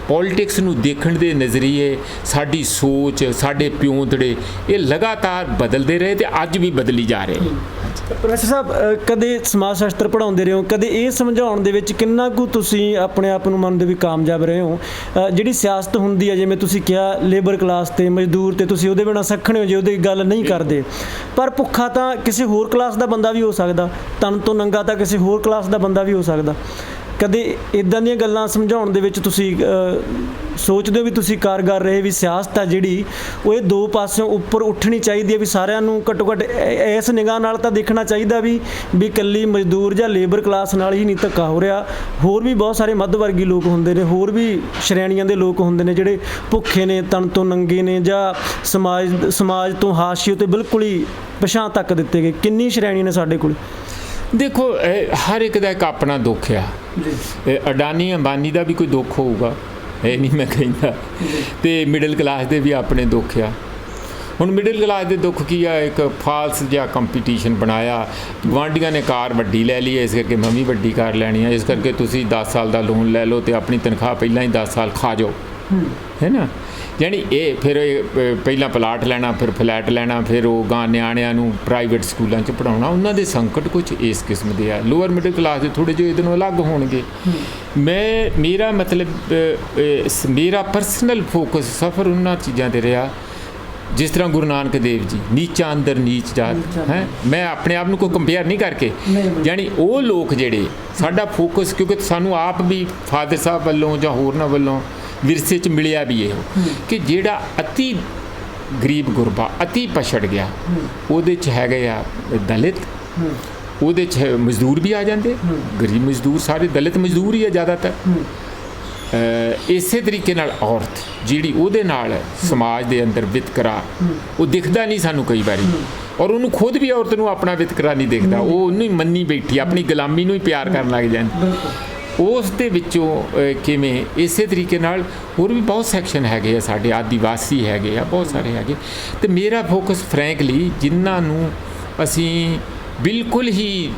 ਪੋਲੀਟਿਕਸ ਨੂੰ ਦੇਖਣ ਦੇ ਨਜ਼ਰੀਏ, ਸਾਡੀ ਸੋਚ, ਸਾਡੇ ਪਿਉਂਦੜੇ, ਇਹ ਲਗਾਤਾਰ ਬਦਲਦੇ ਰਹੇ ਤੇ ਅੱਜ ਵੀ ਬਦਲੀ ਜਾ ਰਹੇ। ਪ੍ਰੋਫੈਸਰ ਸਾਹਿਬ, ਕਦੇ ਸਮਾਜ ਸ਼ਾਸਤਰ ਪੜ੍ਹਾਉਂਦੇ ਰਹੇ ਹੋ, ਕਦੇ ਇਹ ਸਮਝਾਉਣ ਦੇ ਵਿੱਚ ਕਿੰਨਾ ਕੁ ਤੁਸੀਂ ਆਪਣੇ ਆਪ ਨੂੰ ਮੰਨਦੇ ਵੀ ਕਾਮਯਾਬ ਰਹੇ ਹੋ? ਜਿਹੜੀ ਸਿਆਸਤ ਹੁੰਦੀ ਹੈ, ਜਿਵੇਂ ਤੁਸੀਂ ਕਿਹਾ ਲੇਬਰ ਕਲਾਸ ਤੇ ਮਜ਼ਦੂਰ ਤੇ ਤੁਸੀਂ ਉਹਦੇ ਬਿਨਾਂ ਸੱਖਣੇ ਹੋ ਜੇ ਉਹਦੀ ਗੱਲ ਨਹੀਂ ਕਰਦੇ, ਪਰ ਭੁੱਖਾ ਤਾਂ ਕਿਸੇ ਹੋਰ ਕਲਾਸ ਦਾ ਬੰਦਾ ਵੀ ਹੋ ਸਕਦਾ, ਤਨ ਤੋਂ ਨੰਗਾ ਤਾਂ ਕਿਸੇ ਹੋਰ ਕਲਾਸ ਦਾ ਬੰਦਾ ਵੀ ਹੋ ਸਕਦਾ। ਕਦੇ ਇੱਦਾਂ ਦੀਆਂ ਗੱਲਾਂ ਸਮਝਾਉਣ ਦੇ ਵਿੱਚ ਤੁਸੀਂ ਸੋਚਦੇ ਹੋ ਵੀ ਤੁਸੀਂ ਕਾਰਗਰ ਰਹੇ, ਵੀ ਸਿਆਸਤ ਆ ਜਿਹੜੀ ਉਹ ਇਹ ਦੋ ਪਾਸਿਓਂ ਉੱਪਰ ਉੱਠਣੀ ਚਾਹੀਦੀ ਹੈ, ਵੀ ਸਾਰਿਆਂ ਨੂੰ ਘੱਟੋ ਘੱਟ ਇਸ ਨਿਗਾਹ ਨਾਲ ਤਾਂ ਦੇਖਣਾ ਚਾਹੀਦਾ ਵੀ ਇਕੱਲੀ ਮਜ਼ਦੂਰ ਜਾਂ ਲੇਬਰ ਕਲਾਸ ਨਾਲ ਹੀ ਨਹੀਂ ਧੱਕਾ ਹੋ ਰਿਹਾ, ਹੋਰ ਵੀ ਬਹੁਤ ਸਾਰੇ ਮੱਧ ਵਰਗੀ ਲੋਕ ਹੁੰਦੇ ਨੇ, ਹੋਰ ਵੀ ਸ਼੍ਰੇਣੀਆਂ ਦੇ ਲੋਕ ਹੁੰਦੇ ਨੇ ਜਿਹੜੇ ਭੁੱਖੇ ਨੇ, ਤਨ ਤੋਂ ਨੰਗੇ ਨੇ, ਜਾਂ ਸਮਾਜ ਤੋਂ ਹਾਸ਼ੀਏ ਤੇ ਬਿਲਕੁਲ ਹੀ ਪਿਛਾਂਹ ਤੱਕ ਦਿੱਤੇ ਗਏ। ਕਿੰਨੀ ਸ਼੍ਰੇਣੀਆਂ ਨੇ ਸਾਡੇ ਕੋਲ? ਦੇਖੋ, ਹਰ ਇੱਕ ਦਾ ਇੱਕ ਆਪਣਾ ਦੁੱਖ ਆ। ਅਡਾਨੀ ਅੰਬਾਨੀ ਦਾ ਵੀ ਕੋਈ ਦੁੱਖ ਹੋਊਗਾ, ਇਹ ਨਹੀਂ ਮੈਂ ਕਹਿੰਦਾ, ਤੇ ਮਿਡਲ ਕਲਾਸ ਦੇ ਵੀ ਆਪਣੇ ਦੁੱਖ ਆ। ਹੁਣ ਮਿਡਲ ਕਲਾਸ ਦੇ ਦੁੱਖ ਕੀ ਆ? ਇੱਕ ਫਾਲਸ ਜਿਹਾ ਕੰਪੀਟੀਸ਼ਨ ਬਣਾਇਆ, ਗੁਆਂਢੀਆਂ ਨੇ ਕਾਰ ਵੱਡੀ ਲੈ ਲਈ, ਇਸ ਕਰਕੇ ਮੈਂ ਵੀ ਵੱਡੀ ਕਾਰ ਲੈਣੀ ਆ, ਇਸ ਕਰਕੇ ਤੁਸੀਂ 10 ਸਾਲ ਦਾ ਲੋਨ ਲੈ ਲਓ ਤੇ ਆਪਣੀ ਤਨਖਾਹ ਪਹਿਲਾਂ ਹੀ 10 ਸਾਲ ਖਾ ਜਾਓ, ਹੈ ਨਾ। ਜਾਣੀ ਇਹ ਫਿਰ ਪਹਿਲਾਂ ਪਲਾਟ ਲੈਣਾ, ਫਿਰ ਫਲੈਟ ਲੈਣਾ, ਫਿਰ ਉਹ ਗਾਂ ਨਿਆਣਿਆਂ ਨੂੰ ਪ੍ਰਾਈਵੇਟ ਸਕੂਲਾਂ 'ਚ ਪੜ੍ਹਾਉਣਾ। ਉਹਨਾਂ ਦੇ ਸੰਕਟ ਕੁਝ ਇਸ ਕਿਸਮ ਦੇ ਆ। ਲੋਅਰ ਮਿਡਲ ਕਲਾਸ ਦੇ ਥੋੜ੍ਹੇ ਜਿਹੇ ਇਹਦੇ ਨੂੰ ਅਲੱਗ ਹੋਣਗੇ। ਮੇਰਾ ਮਤਲਬ ਮੇਰਾ ਪਰਸਨਲ ਫੋਕਸ ਸਫਰ ਉਹਨਾਂ ਚੀਜ਼ਾਂ 'ਤੇ ਰਿਹਾ, ਜਿਸ ਤਰ੍ਹਾਂ ਗੁਰੂ ਨਾਨਕ ਦੇਵ ਜੀ, ਨੀਚਾ ਅੰਦਰ ਨੀਚ ਜਾਤ ਹੈ। ਮੈਂ ਆਪਣੇ ਆਪ ਨੂੰ ਕੋਈ ਕੰਪੇਅਰ ਨਹੀਂ ਕਰਕੇ, ਯਾਨੀ ਉਹ ਲੋਕ ਜਿਹੜੇ ਸਾਡਾ ਫੋਕਸ, ਕਿਉਂਕਿ ਸਾਨੂੰ ਆਪ ਵੀ ਫਾਦਰ ਸਾਹਿਬ ਵੱਲੋਂ ਜਾਂ ਹੋਰਨਾਂ ਵੱਲੋਂ ਵਿਰਸੇ 'ਚ ਮਿਲਿਆ ਵੀ ਇਹ ਕਿ ਜਿਹੜਾ ਅਤੀ ਗਰੀਬ ਗੁਰਬਾ, ਅਤੀ ਪਛੜ ਗਿਆ, ਉਹਦੇ 'ਚ ਹੈਗੇ ਆ ਦਲਿਤ, ਉਹਦੇ 'ਚ ਮਜ਼ਦੂਰ ਵੀ ਆ ਜਾਂਦੇ, ਗਰੀਬ ਮਜ਼ਦੂਰ, ਸਾਰੇ ਦਲਿਤ ਮਜ਼ਦੂਰ ਹੀ ਆ ਜ਼ਿਆਦਾਤਰ। ਇਸੇ ਤਰੀਕੇ ਨਾਲ ਔਰਤ ਜਿਹੜੀ, ਉਹਦੇ ਨਾਲ ਸਮਾਜ ਦੇ ਅੰਦਰ ਵਿਤਕਰਾ ਉਹ ਦਿਖਦਾ ਨਹੀਂ ਸਾਨੂੰ ਕਈ ਵਾਰੀ, ਔਰ ਉਹਨੂੰ ਖੁਦ ਵੀ ਔਰਤ ਨੂੰ ਆਪਣਾ ਵਿਤਕਰਾ ਨਹੀਂ ਦਿਖਦਾ, ਉਹ ਉਹਨੂੰ ਹੀ ਮੰਨੀ ਬੈਠੀ, ਆਪਣੀ ਗੁਲਾਮੀ ਨੂੰ ਹੀ ਪਿਆਰ ਕਰਨ ਲੱਗ ਜਾਂਦੀ। ਉਸ ਦੇ ਵਿੱਚੋਂ ਕਿਵੇਂ ਇਸੇ ਤਰੀਕੇ ਨਾਲ ਹੋਰ ਵੀ ਬਹੁਤ ਸੈਕਸ਼ਨ ਹੈਗੇ ਆ ਸਾਡੇ, ਆਦੀਵਾਸੀ ਹੈਗੇ ਆ, ਬਹੁਤ ਸਾਰੇ ਹੈਗੇ। ਅਤੇ ਮੇਰਾ ਫੋਕਸ ਫਰੈਂਕਲੀ ਜਿਨ੍ਹਾਂ ਨੂੰ ਅਸੀਂ ਬਿਲਕੁਲ ਹੀ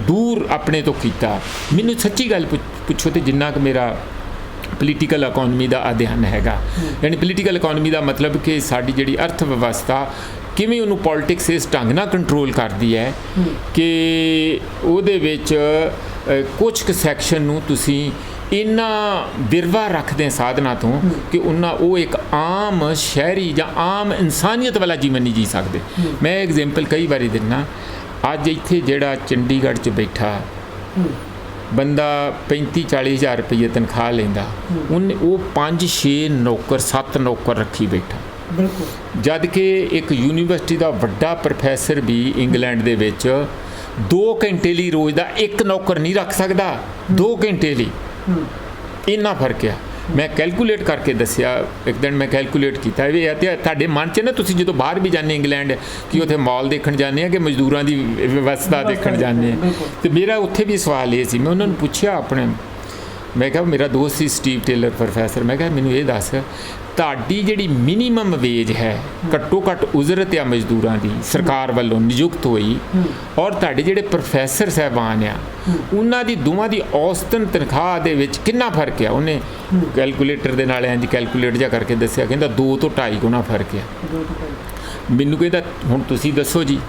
ਦੂਰ ਆਪਣੇ ਤੋਂ ਕੀਤਾ, ਮੈਨੂੰ ਸੱਚੀ ਗੱਲ ਪੁੱਛੋ ਤੇ ਜਿੰਨਾ ਕੁ ਮੇਰਾ ਪੋਲੀਟੀਕਲ ਇਕੋਨਮੀ ਦਾ ਅਧਿਐਨ ਹੈਗਾ, ਯਾਨੀ ਪੋਲੀਟੀਕਲ ਇਕੋਨਮੀ ਦਾ ਮਤਲਬ ਕਿ ਸਾਡੀ ਜਿਹੜੀ ਅਰਥ ਵਿਵਸਥਾ ਕਿਵੇਂ ਉਹਨੂੰ ਪੋਲੀਟਿਕਸ ਇਸ ਢੰਗ ਨਾਲ ਕੰਟਰੋਲ ਕਰਦੀ ਹੈ ਕਿ ਉਹਦੇ ਵਿੱਚ ਕੁਝ ਕੁ ਸੈਕਸ਼ਨ ਨੂੰ ਤੁਸੀਂ ਇੰਨਾ ਵਿਰਵਾ ਰੱਖਦੇ ਸਾਧਨਾਂ ਤੋਂ ਕਿ ਉਹ ਇੱਕ ਆਮ ਸ਼ਹਿਰੀ ਜਾਂ ਆਮ ਇਨਸਾਨੀਅਤ ਵਾਲਾ ਜੀਵਨ ਨਹੀਂ ਜੀ ਸਕਦੇ। ਮੈਂ ਐਗਜ਼ਾਮਪਲ ਕਈ ਵਾਰੀ ਦਿੰਦਾ, ਅੱਜ ਇੱਥੇ ਜਿਹੜਾ ਚੰਡੀਗੜ੍ਹ 'ਚ ਬੈਠਾ ਬੰਦਾ 35-40 ਹਜ਼ਾਰ ਰੁਪਈਏ ਤਨਖਾਹ ਲੈਂਦਾ, ਉਹ 5-6 ਨੌਕਰ 7 ਨੌਕਰ ਰੱਖੀ ਬੈਠਾ। ਜਦ ਕਿ ਇੱਕ ਯੂਨੀਵਰਸਿਟੀ ਦਾ ਵੱਡਾ ਪ੍ਰੋਫੈਸਰ ਵੀ ਇੰਗਲੈਂਡ ਦੇ ਵਿੱਚ 2 ਘੰਟੇ ਲਈ ਰੋਜ਼ ਦਾ ਇੱਕ ਨੌਕਰ ਨਹੀਂ ਰੱਖ ਸਕਦਾ, 2 ਘੰਟੇ ਲਈ। ਇੰਨਾ ਫਰਕ ਆ। ਮੈਂ ਕੈਲਕੂਲੇਟ ਕਰਕੇ ਦੱਸਿਆ, ਇੱਕ ਦਿਨ ਮੈਂ ਕੈਲਕੂਲੇਟ ਕੀਤਾ ਵੀ ਅਤੇ ਤੁਹਾਡੇ ਮਨ 'ਚ ਨਾ, ਤੁਸੀਂ ਜਦੋਂ ਬਾਹਰ ਵੀ ਜਾਂਦੇ ਇੰਗਲੈਂਡ ਕਿ ਉੱਥੇ ਮਾਲ ਦੇਖਣ ਜਾਂਦੇ ਆ ਕਿ ਮਜ਼ਦੂਰਾਂ ਦੀ ਵਿਵਸਥਾ ਦੇਖਣ ਜਾਂਦੇ ਆ, ਅਤੇ ਮੇਰਾ ਉੱਥੇ ਵੀ ਸਵਾਲ ਇਹ ਸੀ, ਮੈਂ ਉਹਨਾਂ ਨੂੰ ਪੁੱਛਿਆ ਆਪਣੇ, ਮੈਂ ਕਿਹਾ ਮੇਰਾ ਦੋਸਤ ਸੀ ਸਟੀਵ ਟੇਲਰ ਪ੍ਰੋਫੈਸਰ, ਮੈਂ ਕਿਹਾ ਮੈਨੂੰ ਇਹ ਦੱਸ ਤੁਹਾਡੀ ਜਿਹੜੀ ਮਿਨੀਮਮ ਵੇਜ ਹੈ, ਘੱਟੋ ਘੱਟ ਉਜਰਤ ਆ ਮਜ਼ਦੂਰਾਂ ਦੀ ਸਰਕਾਰ ਵੱਲੋਂ ਨਿਯੁਕਤ ਹੋਈ, ਔਰ ਤੁਹਾਡੇ ਜਿਹੜੇ ਪ੍ਰੋਫੈਸਰ ਸਾਹਿਬਾਨ ਆ ਉਹਨਾਂ ਦੀ ਦੋਵਾਂ ਦੀ ਔਸਤਨ ਤਨਖਾਹ ਦੇ ਵਿੱਚ ਕਿੰਨਾ ਫਰਕ ਆ? ਉਹਨੇ ਕੈਲਕੂਲੇਟਰ ਦੇ ਨਾਲ ਇੰਝ ਕੈਲਕੂਲੇਟ ਜਿਹਾ ਕਰਕੇ ਦੱਸਿਆ, ਕਹਿੰਦਾ 2 ਤੋਂ 2.5 ਗੁਣਾ ਫਰਕ ਆ। ਮੈਨੂੰ ਕਹਿੰਦਾ ਹੁਣ ਤੁਸੀਂ ਦੱਸੋ ਜੀ।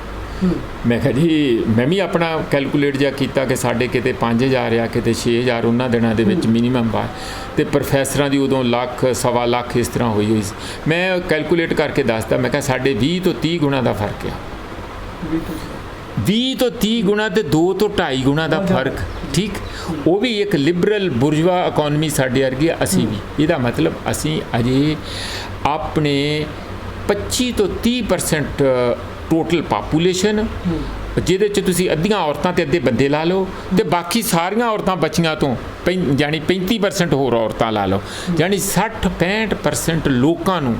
ਮੈਂ ਕਿਹਾ ਜੀ ਮੈਂ ਵੀ ਆਪਣਾ ਕੈਲਕੂਲੇਟ ਜਿਹਾ ਕੀਤਾ ਕਿ ਸਾਡੇ ਕਿਤੇ 5,000 ਆ, ਕਿਤੇ 6,000 ਉਹਨਾਂ ਦਿਨਾਂ ਦੇ ਵਿੱਚ ਮਿਨੀਮਮ ਬਾਹਰ, ਅਤੇ ਪ੍ਰੋਫੈਸਰਾਂ ਦੀ ਉਦੋਂ 1,00,000 ਸਵਾ ਲੱਖ ਇਸ ਤਰ੍ਹਾਂ ਹੋਈ ਸੀ। ਮੈਂ ਕੈਲਕੂਲੇਟ ਕਰਕੇ ਦੱਸਦਾ, ਮੈਂ ਕਿਹਾ ਸਾਡੇ 20 ਤੋਂ 30 ਗੁਣਾ ਦਾ ਫਰਕ ਆ। 20 ਤੋਂ 30 ਗੁਣਾ ਅਤੇ 2 ਤੋਂ 2.5 ਗੁਣਾ ਦਾ ਫਰਕ, ਠੀਕ। ਉਹ ਵੀ ਇੱਕ ਲਿਬਰਲ ਬੁਰਜਵਾ ਇਕੋਨਮੀ ਸਾਡੇ ਵਰਗੀ ਆ, ਅਸੀਂ ਵੀ। ਇਹਦਾ ਮਤਲਬ ਅਸੀਂ ਅਜੇ ਆਪਣੇ 25 ਤੋਂ 30% ਟੋਟਲ ਪਾਪੂਲੇਸ਼ਨ, ਜਿਹਦੇ 'ਚ ਤੁਸੀਂ ਅੱਧੀਆਂ ਔਰਤਾਂ ਅਤੇ ਅੱਧੇ ਬੰਦੇ ਲਾ ਲਓ, ਅਤੇ ਬਾਕੀ ਸਾਰੀਆਂ ਔਰਤਾਂ ਬਚੀਆਂ ਤੋਂ ਜਾਣੀ 35% ਹੋਰ ਔਰਤਾਂ ਲਾ ਲਓ, ਜਾਣੀ 60-65% ਲੋਕਾਂ ਨੂੰ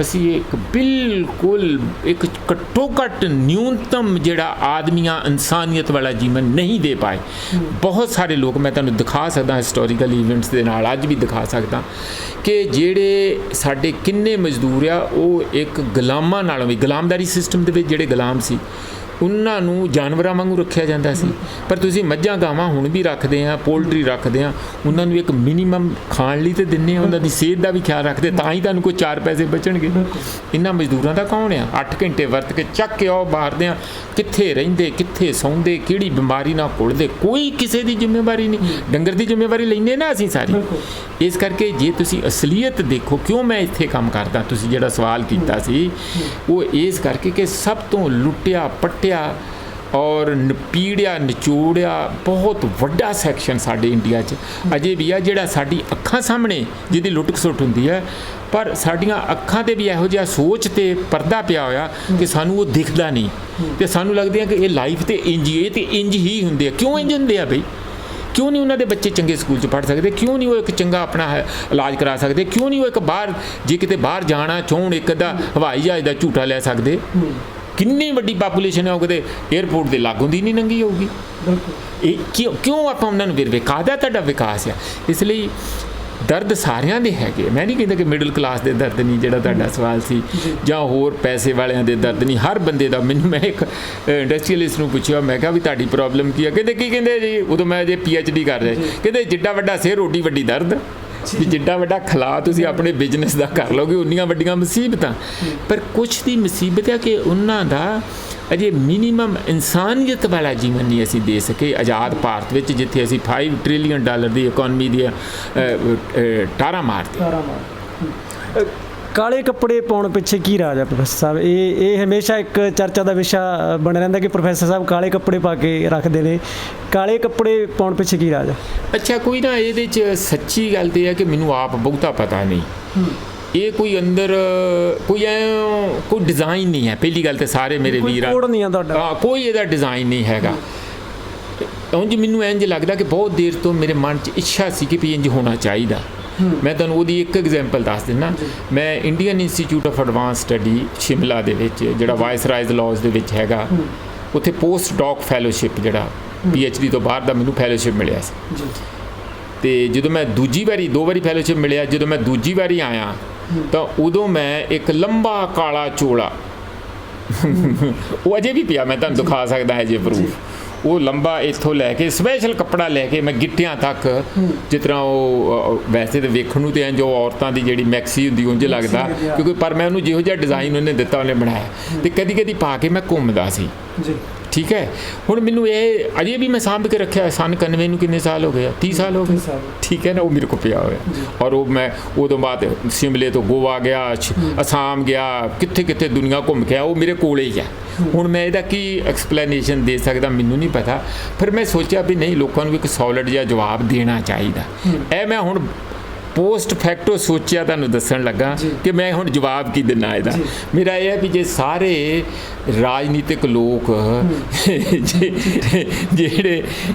ਅਸੀਂ ਇੱਕ ਬਿਲਕੁਲ ਇੱਕ ਘੱਟੋ ਘੱਟ ਨਿਊਨਤਮ ਜਿਹੜਾ ਆਦਮੀਆਂ ਇਨਸਾਨੀਅਤ ਵਾਲਾ ਜੀਵਨ ਨਹੀਂ ਦੇ ਪਾਏ। ਬਹੁਤ ਸਾਰੇ ਲੋਕ, ਮੈਂ ਤੁਹਾਨੂੰ ਦਿਖਾ ਸਕਦਾ ਹਿਸਟੋਰੀਕਲ ਈਵੈਂਟਸ ਦੇ ਨਾਲ, ਅੱਜ ਵੀ ਦਿਖਾ ਸਕਦਾ ਕਿ ਜਿਹੜੇ ਸਾਡੇ ਕਿੰਨੇ ਮਜ਼ਦੂਰ ਆ, ਉਹ ਇੱਕ ਗੁਲਾਮਾਂ ਨਾਲੋਂ ਵੀ, ਗੁਲਾਮਦਾਰੀ ਸਿਸਟਮ ਦੇ ਵਿੱਚ ਜਿਹੜੇ ਗੁਲਾਮ ਸੀ ਉਹਨਾਂ ਨੂੰ ਜਾਨਵਰਾਂ ਵਾਂਗੂ ਰੱਖਿਆ ਜਾਂਦਾ ਸੀ। ਪਰ ਤੁਸੀਂ ਮੱਝਾਂ ਗਾਵਾਂ ਹੁਣ ਵੀ ਰੱਖਦੇ ਆ, ਪੋਲਟਰੀ ਰੱਖਦੇ ਆ, ਉਹਨਾਂ ਨੂੰ ਇੱਕ ਮਿਨੀਮਮ ਖਾਣ ਲਈ ਤਾਂ ਦਿੰਦੇ ਆ, ਉਹਨਾਂ ਦੀ ਸਿਹਤ ਦਾ ਵੀ ਖਿਆਲ ਰੱਖਦੇ, ਤਾਂ ਹੀ ਤੁਹਾਨੂੰ ਕੋਈ 4 ਪੈਸੇ ਬਚਣਗੇ। ਇਹਨਾਂ ਮਜ਼ਦੂਰਾਂ ਦਾ ਕੌਣ ਆ? 8 ਘੰਟੇ ਵਰਤ ਕੇ ਚੱਕ ਕੇ ਉਹ ਮਾਰਦੇ ਆ, ਕਿੱਥੇ ਰਹਿੰਦੇ, ਕਿੱਥੇ ਸੌਂਦੇ, ਕਿਹੜੀ ਬਿਮਾਰੀ ਨਾਲ ਘੁਲਦੇ, ਕੋਈ ਕਿਸੇ ਦੀ ਜ਼ਿੰਮੇਵਾਰੀ ਨਹੀਂ। ਡੰਗਰ ਦੀ ਜ਼ਿੰਮੇਵਾਰੀ ਲੈਂਦੇ ਨਾ ਅਸੀਂ ਸਾਰੀ। ਇਸ ਕਰਕੇ ਜੇ ਤੁਸੀਂ ਅਸਲੀਅਤ ਦੇਖੋ, ਕਿਉਂ ਮੈਂ ਇੱਥੇ ਕੰਮ ਕਰਦਾ, ਤੁਸੀਂ ਜਿਹੜਾ ਸਵਾਲ ਕੀਤਾ ਸੀ, ਉਹ ਇਸ ਕਰਕੇ ਕਿ ਸਭ ਤੋਂ ਲੁੱਟਿਆ ਪੱਟਿਆ ਔਰ ਨਪੀੜਿਆ ਨਿਚੋੜਿਆ ਬਹੁਤ ਵੱਡਾ ਸੈਕਸ਼ਨ ਸਾਡੇ ਇੰਡੀਆ 'ਚ ਅਜੇ ਵੀ ਆ, ਜਿਹੜਾ ਸਾਡੀ ਅੱਖਾਂ ਸਾਹਮਣੇ ਜਿਹਦੀ ਲੁੱਟ ਖਸੁੱਟ ਹੁੰਦੀ ਹੈ, ਪਰ ਸਾਡੀਆਂ ਅੱਖਾਂ 'ਤੇ ਵੀ ਇਹੋ ਜਿਹਾ ਸੋਚ ਤੇ ਪਰਦਾ ਪਿਆ ਹੋਇਆ ਕਿ ਸਾਨੂੰ ਉਹ ਦਿਖਦਾ ਨਹੀਂ, ਅਤੇ ਸਾਨੂੰ ਲੱਗਦੇ ਆ ਕਿ ਇਹ ਲਾਈਫ ਤੇ ਇੰਜ ਹੀ, ਇਹ ਤੇ ਇੰਜ ਹੀ ਹੁੰਦੇ ਆ। ਕਿਉਂ ਇੰਜ ਹੁੰਦੇ ਆ ਬਈ? ਕਿਉਂ ਨਹੀਂ ਉਹਨਾਂ ਦੇ ਬੱਚੇ ਚੰਗੇ ਸਕੂਲ 'ਚ ਪੜ੍ਹ ਸਕਦੇ? ਕਿਉਂ ਨਹੀਂ ਉਹ ਇੱਕ ਚੰਗਾ ਆਪਣਾ ਇਲਾਜ ਕਰਾ ਸਕਦੇ? ਕਿਉਂ ਨਹੀਂ ਉਹ ਇੱਕ ਬਾਹਰ, ਜੇ ਕਿਤੇ ਬਾਹਰ ਜਾਣਾ ਚਾਹੁਣ, ਇੱਕ ਅੱਧਾ ਹਵਾਈ ਜਹਾਜ਼ ਦਾ ਝੂਟਾ ਲੈ ਸਕਦੇ? ਕਿੰਨੀ ਵੱਡੀ ਪਾਪੂਲੇਸ਼ਨ ਹੈ, ਉਹ ਕਿਤੇ ਏਅਰਪੋਰਟ ਦੇ ਲਾਗੋਂ ਦੀ ਨਹੀਂ ਲੰਘੀ ਹੋਊਗੀ। ਇਹ ਕਿਉਂ ਆਪਾਂ ਉਹਨਾਂ ਨੂੰ ਕਾਹਦਾ ਤੁਹਾਡਾ ਵਿਕਾਸ ਆ? ਇਸ ਲਈ ਦਰਦ ਸਾਰਿਆਂ ਦੇ ਹੈਗੇ। ਮੈਂ ਨਹੀਂ ਕਹਿੰਦਾ ਕਿ ਮਿਡਲ ਕਲਾਸ ਦੇ ਦਰਦ ਨਹੀਂ, ਜਿਹੜਾ ਤੁਹਾਡਾ ਸਵਾਲ ਸੀ, ਜਾਂ ਹੋਰ ਪੈਸੇ ਵਾਲਿਆਂ ਦੇ ਦਰਦ ਨਹੀਂ, ਹਰ ਬੰਦੇ ਦਾ। ਮੈਨੂੰ ਮੈਂ ਇੱਕ ਇੰਡਸਟਰੀਅਲਿਸਟ ਨੂੰ ਪੁੱਛਿਆ, ਮੈਂ ਕਿਹਾ ਵੀ ਤੁਹਾਡੀ ਪ੍ਰੋਬਲਮ ਕੀ ਆ? ਕਹਿੰਦੇ ਕੀ ਕਹਿੰਦੇ ਜੀ, ਉਦੋਂ ਮੈਂ ਜੇ PhD ਕਰ ਰਿਹਾ, ਕਹਿੰਦੇ ਜਿੱਡਾ ਵੱਡਾ ਸਿਰ ਓਡੀ ਵੱਡੀ ਦਰਦ, ਵੀ ਜਿੱਡਾ ਵੱਡਾ ਖਲਾ ਤੁਸੀਂ ਆਪਣੇ ਬਿਜ਼ਨਸ ਦਾ ਕਰ ਲਓਗੇ ਉਨੀਆਂ ਵੱਡੀਆਂ ਮੁਸੀਬਤਾਂ। ਪਰ ਕੁਛ ਦੀ ਮੁਸੀਬਤ ਹੈ ਕਿ ਉਹਨਾਂ ਦਾ ਅਜੇ ਮਿਨੀਮਮ ਇਨਸਾਨੀਅਤ ਵਾਲਾ ਜੀਵਨ ਨਹੀਂ ਅਸੀਂ ਦੇ ਸਕੇ ਆਜ਼ਾਦ ਭਾਰਤ ਵਿੱਚ, ਜਿੱਥੇ ਅਸੀਂ $5 ਟ੍ਰਿਲੀਅਨ ਦੀ ਇਕੋਨਮੀ ਦੀਆਂ ਟਾਰਾਂ ਮਾਰਦੇ। ਕਾਲੇ ਕੱਪੜੇ ਪਾਉਣ ਪਿੱਛੇ ਕੀ ਰਾਜ ਹੈ ਪ੍ਰੋਫੈਸਰ ਸਾਹਿਬ? ਇਹ ਹਮੇਸ਼ਾ ਇੱਕ ਚਰਚਾ ਦਾ ਵਿਸ਼ਾ ਬਣਿਆ ਰਹਿੰਦਾ ਕਿ ਪ੍ਰੋਫੈਸਰ ਸਾਹਿਬ ਕਾਲੇ ਕੱਪੜੇ ਪਾ ਕੇ ਰੱਖਦੇ ਨੇ। ਕਾਲੇ ਕੱਪੜੇ ਪਾਉਣ ਪਿੱਛੇ ਕੀ ਰਾਜ ਹੈ? ਅੱਛਾ, ਕੋਈ ਨਾ ਇਹਦੇ 'ਚ ਸੱਚੀ ਗੱਲ ਤੇ ਹੈ ਕਿ ਮੈਨੂੰ ਆਪ ਬਹੁਤਾ ਪਤਾ ਨਹੀਂ। ਇਹ ਕੋਈ ਅੰਦਰ ਕੋਈ ਡਿਜ਼ਾਈਨ ਨਹੀਂ ਹੈ। ਪਹਿਲੀ ਗੱਲ ਤਾਂ ਸਾਰੇ ਮੇਰੇ ਵੀਰਾਂ, ਕੋਡ ਨਹੀਂ ਆ ਤੁਹਾਡਾ, ਕੋਈ ਇਹਦਾ ਡਿਜ਼ਾਈਨ ਨਹੀਂ ਹੈਗਾ। ਉਂਝ ਮੈਨੂੰ ਇੰਝ ਲੱਗਦਾ ਕਿ ਬਹੁਤ ਦੇਰ ਤੋਂ ਮੇਰੇ ਮਨ 'ਚ ਇੱਛਾ ਸੀ ਕਿ ਵੀ ਇੰਝ ਹੋਣਾ ਚਾਹੀਦਾ। ਮੈਂ ਤੁਹਾਨੂੰ ਉਹਦੀ ਇੱਕ ਐਗਜ਼ਾਮਪਲ ਦੱਸ ਦਿੰਦਾ। ਮੈਂ Indian institute of advance study Shimla ਦੇ ਵਿੱਚ, ਜਿਹੜਾ ਵਾਇਸਰਾਇਜ਼ ਲਾਜ਼ ਦੇ ਵਿੱਚ ਹੈਗਾ, ਉੱਥੇ ਪੋਸਟ ਡੌਕ ਫੈਲੋਸ਼ਿਪ, ਜਿਹੜਾ PhD ਤੋਂ ਬਾਅਦ ਦਾ ਮੈਨੂੰ ਫੈਲੋਸ਼ਿਪ ਮਿਲਿਆ ਸੀ। ਤੇ ਜਦੋਂ ਮੈਂ ਦੂਜੀ ਵਾਰੀ 2 ਵਾਰੀ ਫੈਲੋਸ਼ਿਪ ਮਿਲਿਆ, ਜਦੋਂ ਮੈਂ ਦੂਜੀ ਵਾਰੀ ਆਇਆ ਤਾਂ ਉਦੋਂ ਮੈਂ ਇੱਕ ਲੰਬਾ ਕਾਲਾ ਚੋਲਾ ਉਹ ਅਜੇ ਵੀ ਪਿਆ, ਮੈਂ ਤੁਹਾਨੂੰ ਦਿਖਾ ਸਕਦਾ ਅਜੇ ਪ੍ਰੂਫ। ਉਹ ਲੰਬਾ ਇੱਥੋਂ ਲੈ ਕੇ ਸਪੈਸ਼ਲ ਕੱਪੜਾ ਲੈ ਕੇ ਮੈਂ ਗਿੱਟਿਆਂ ਤੱਕ, ਜਿਸ ਤਰ੍ਹਾਂ ਉਹ ਵੈਸੇ ਤਾਂ ਵੇਖਣ ਨੂੰ ਤੇ ਜੋ ਔਰਤਾਂ ਦੀ ਜਿਹੜੀ ਮੈਕਸੀ ਹੁੰਦੀ ਉਂਝ ਲੱਗਦਾ, ਕਿਉਂਕਿ ਪਰ ਮੈਂ ਉਹਨੂੰ ਜਿਹੋ ਜਿਹਾ ਡਿਜ਼ਾਈਨ ਉਹਨੇ ਦਿੱਤਾ ਉਹਨੇ ਬਣਾਇਆ, ਤੇ ਕਦੀ ਕਦੀ ਪਾ ਕੇ ਮੈਂ ਘੁੰਮਦਾ ਸੀ। ਠੀਕ ਹੈ, ਹੁਣ ਮੈਨੂੰ ਇਹ ਅਜੇ ਵੀ ਮੈਂ ਸਾਂਭ ਕੇ ਰੱਖਿਆ। ਸਨ 91 ਨੂੰ ਕਿੰਨੇ ਸਾਲ ਹੋ ਗਏ? 30 ਸਾਲ ਹੋ ਗਏ। ਠੀਕ ਹੈ ਨਾ, ਉਹ ਮੇਰੇ ਕੋਲ ਪਿਆ ਹੋਇਆ। ਔਰ ਉਹ ਮੈਂ ਉਦੋਂ ਬਾਅਦ ਸ਼ਿਮਲੇ ਤੋਂ ਗੋਆ ਗਿਆ, ਅਸਾਮ ਗਿਆ, ਕਿੱਥੇ ਕਿੱਥੇ ਦੁਨੀਆ ਘੁੰਮ ਕੇ ਆਇਆ, ਉਹ ਮੇਰੇ ਕੋਲ ਹੀ ਹੈ। ਹੁਣ ਮੈਂ ਇਹਦਾ ਕੀ ਐਕਸਪਲੇਨੇਸ਼ਨ ਦੇ ਸਕਦਾ ਮੈਨੂੰ ਨਹੀਂ ਪਤਾ। ਫਿਰ ਮੈਂ ਸੋਚਿਆ ਵੀ ਨਹੀਂ, ਲੋਕਾਂ ਨੂੰ ਇੱਕ ਸੋਲਿਡ ਜਿਹਾ ਜਵਾਬ ਦੇਣਾ ਚਾਹੀਦਾ। ਇਹ ਮੈਂ ਹੁਣ ਪੋਸਟ ਫੈਕਟੋ ਸੋਚਿਆ, ਤੁਹਾਨੂੰ ਦੱਸਣ ਲੱਗਾ ਕਿ ਮੈਂ ਹੁਣ ਜਵਾਬ ਕੀ ਦੇਣਾ ਇਹਦਾ। ਮੇਰਾ ਇਹ ਹੈ ਵੀ ਜੇ ਸਾਰੇ ਰਾਜਨੀਤਿਕ ਲੋਕ ਜਿਹੜੇ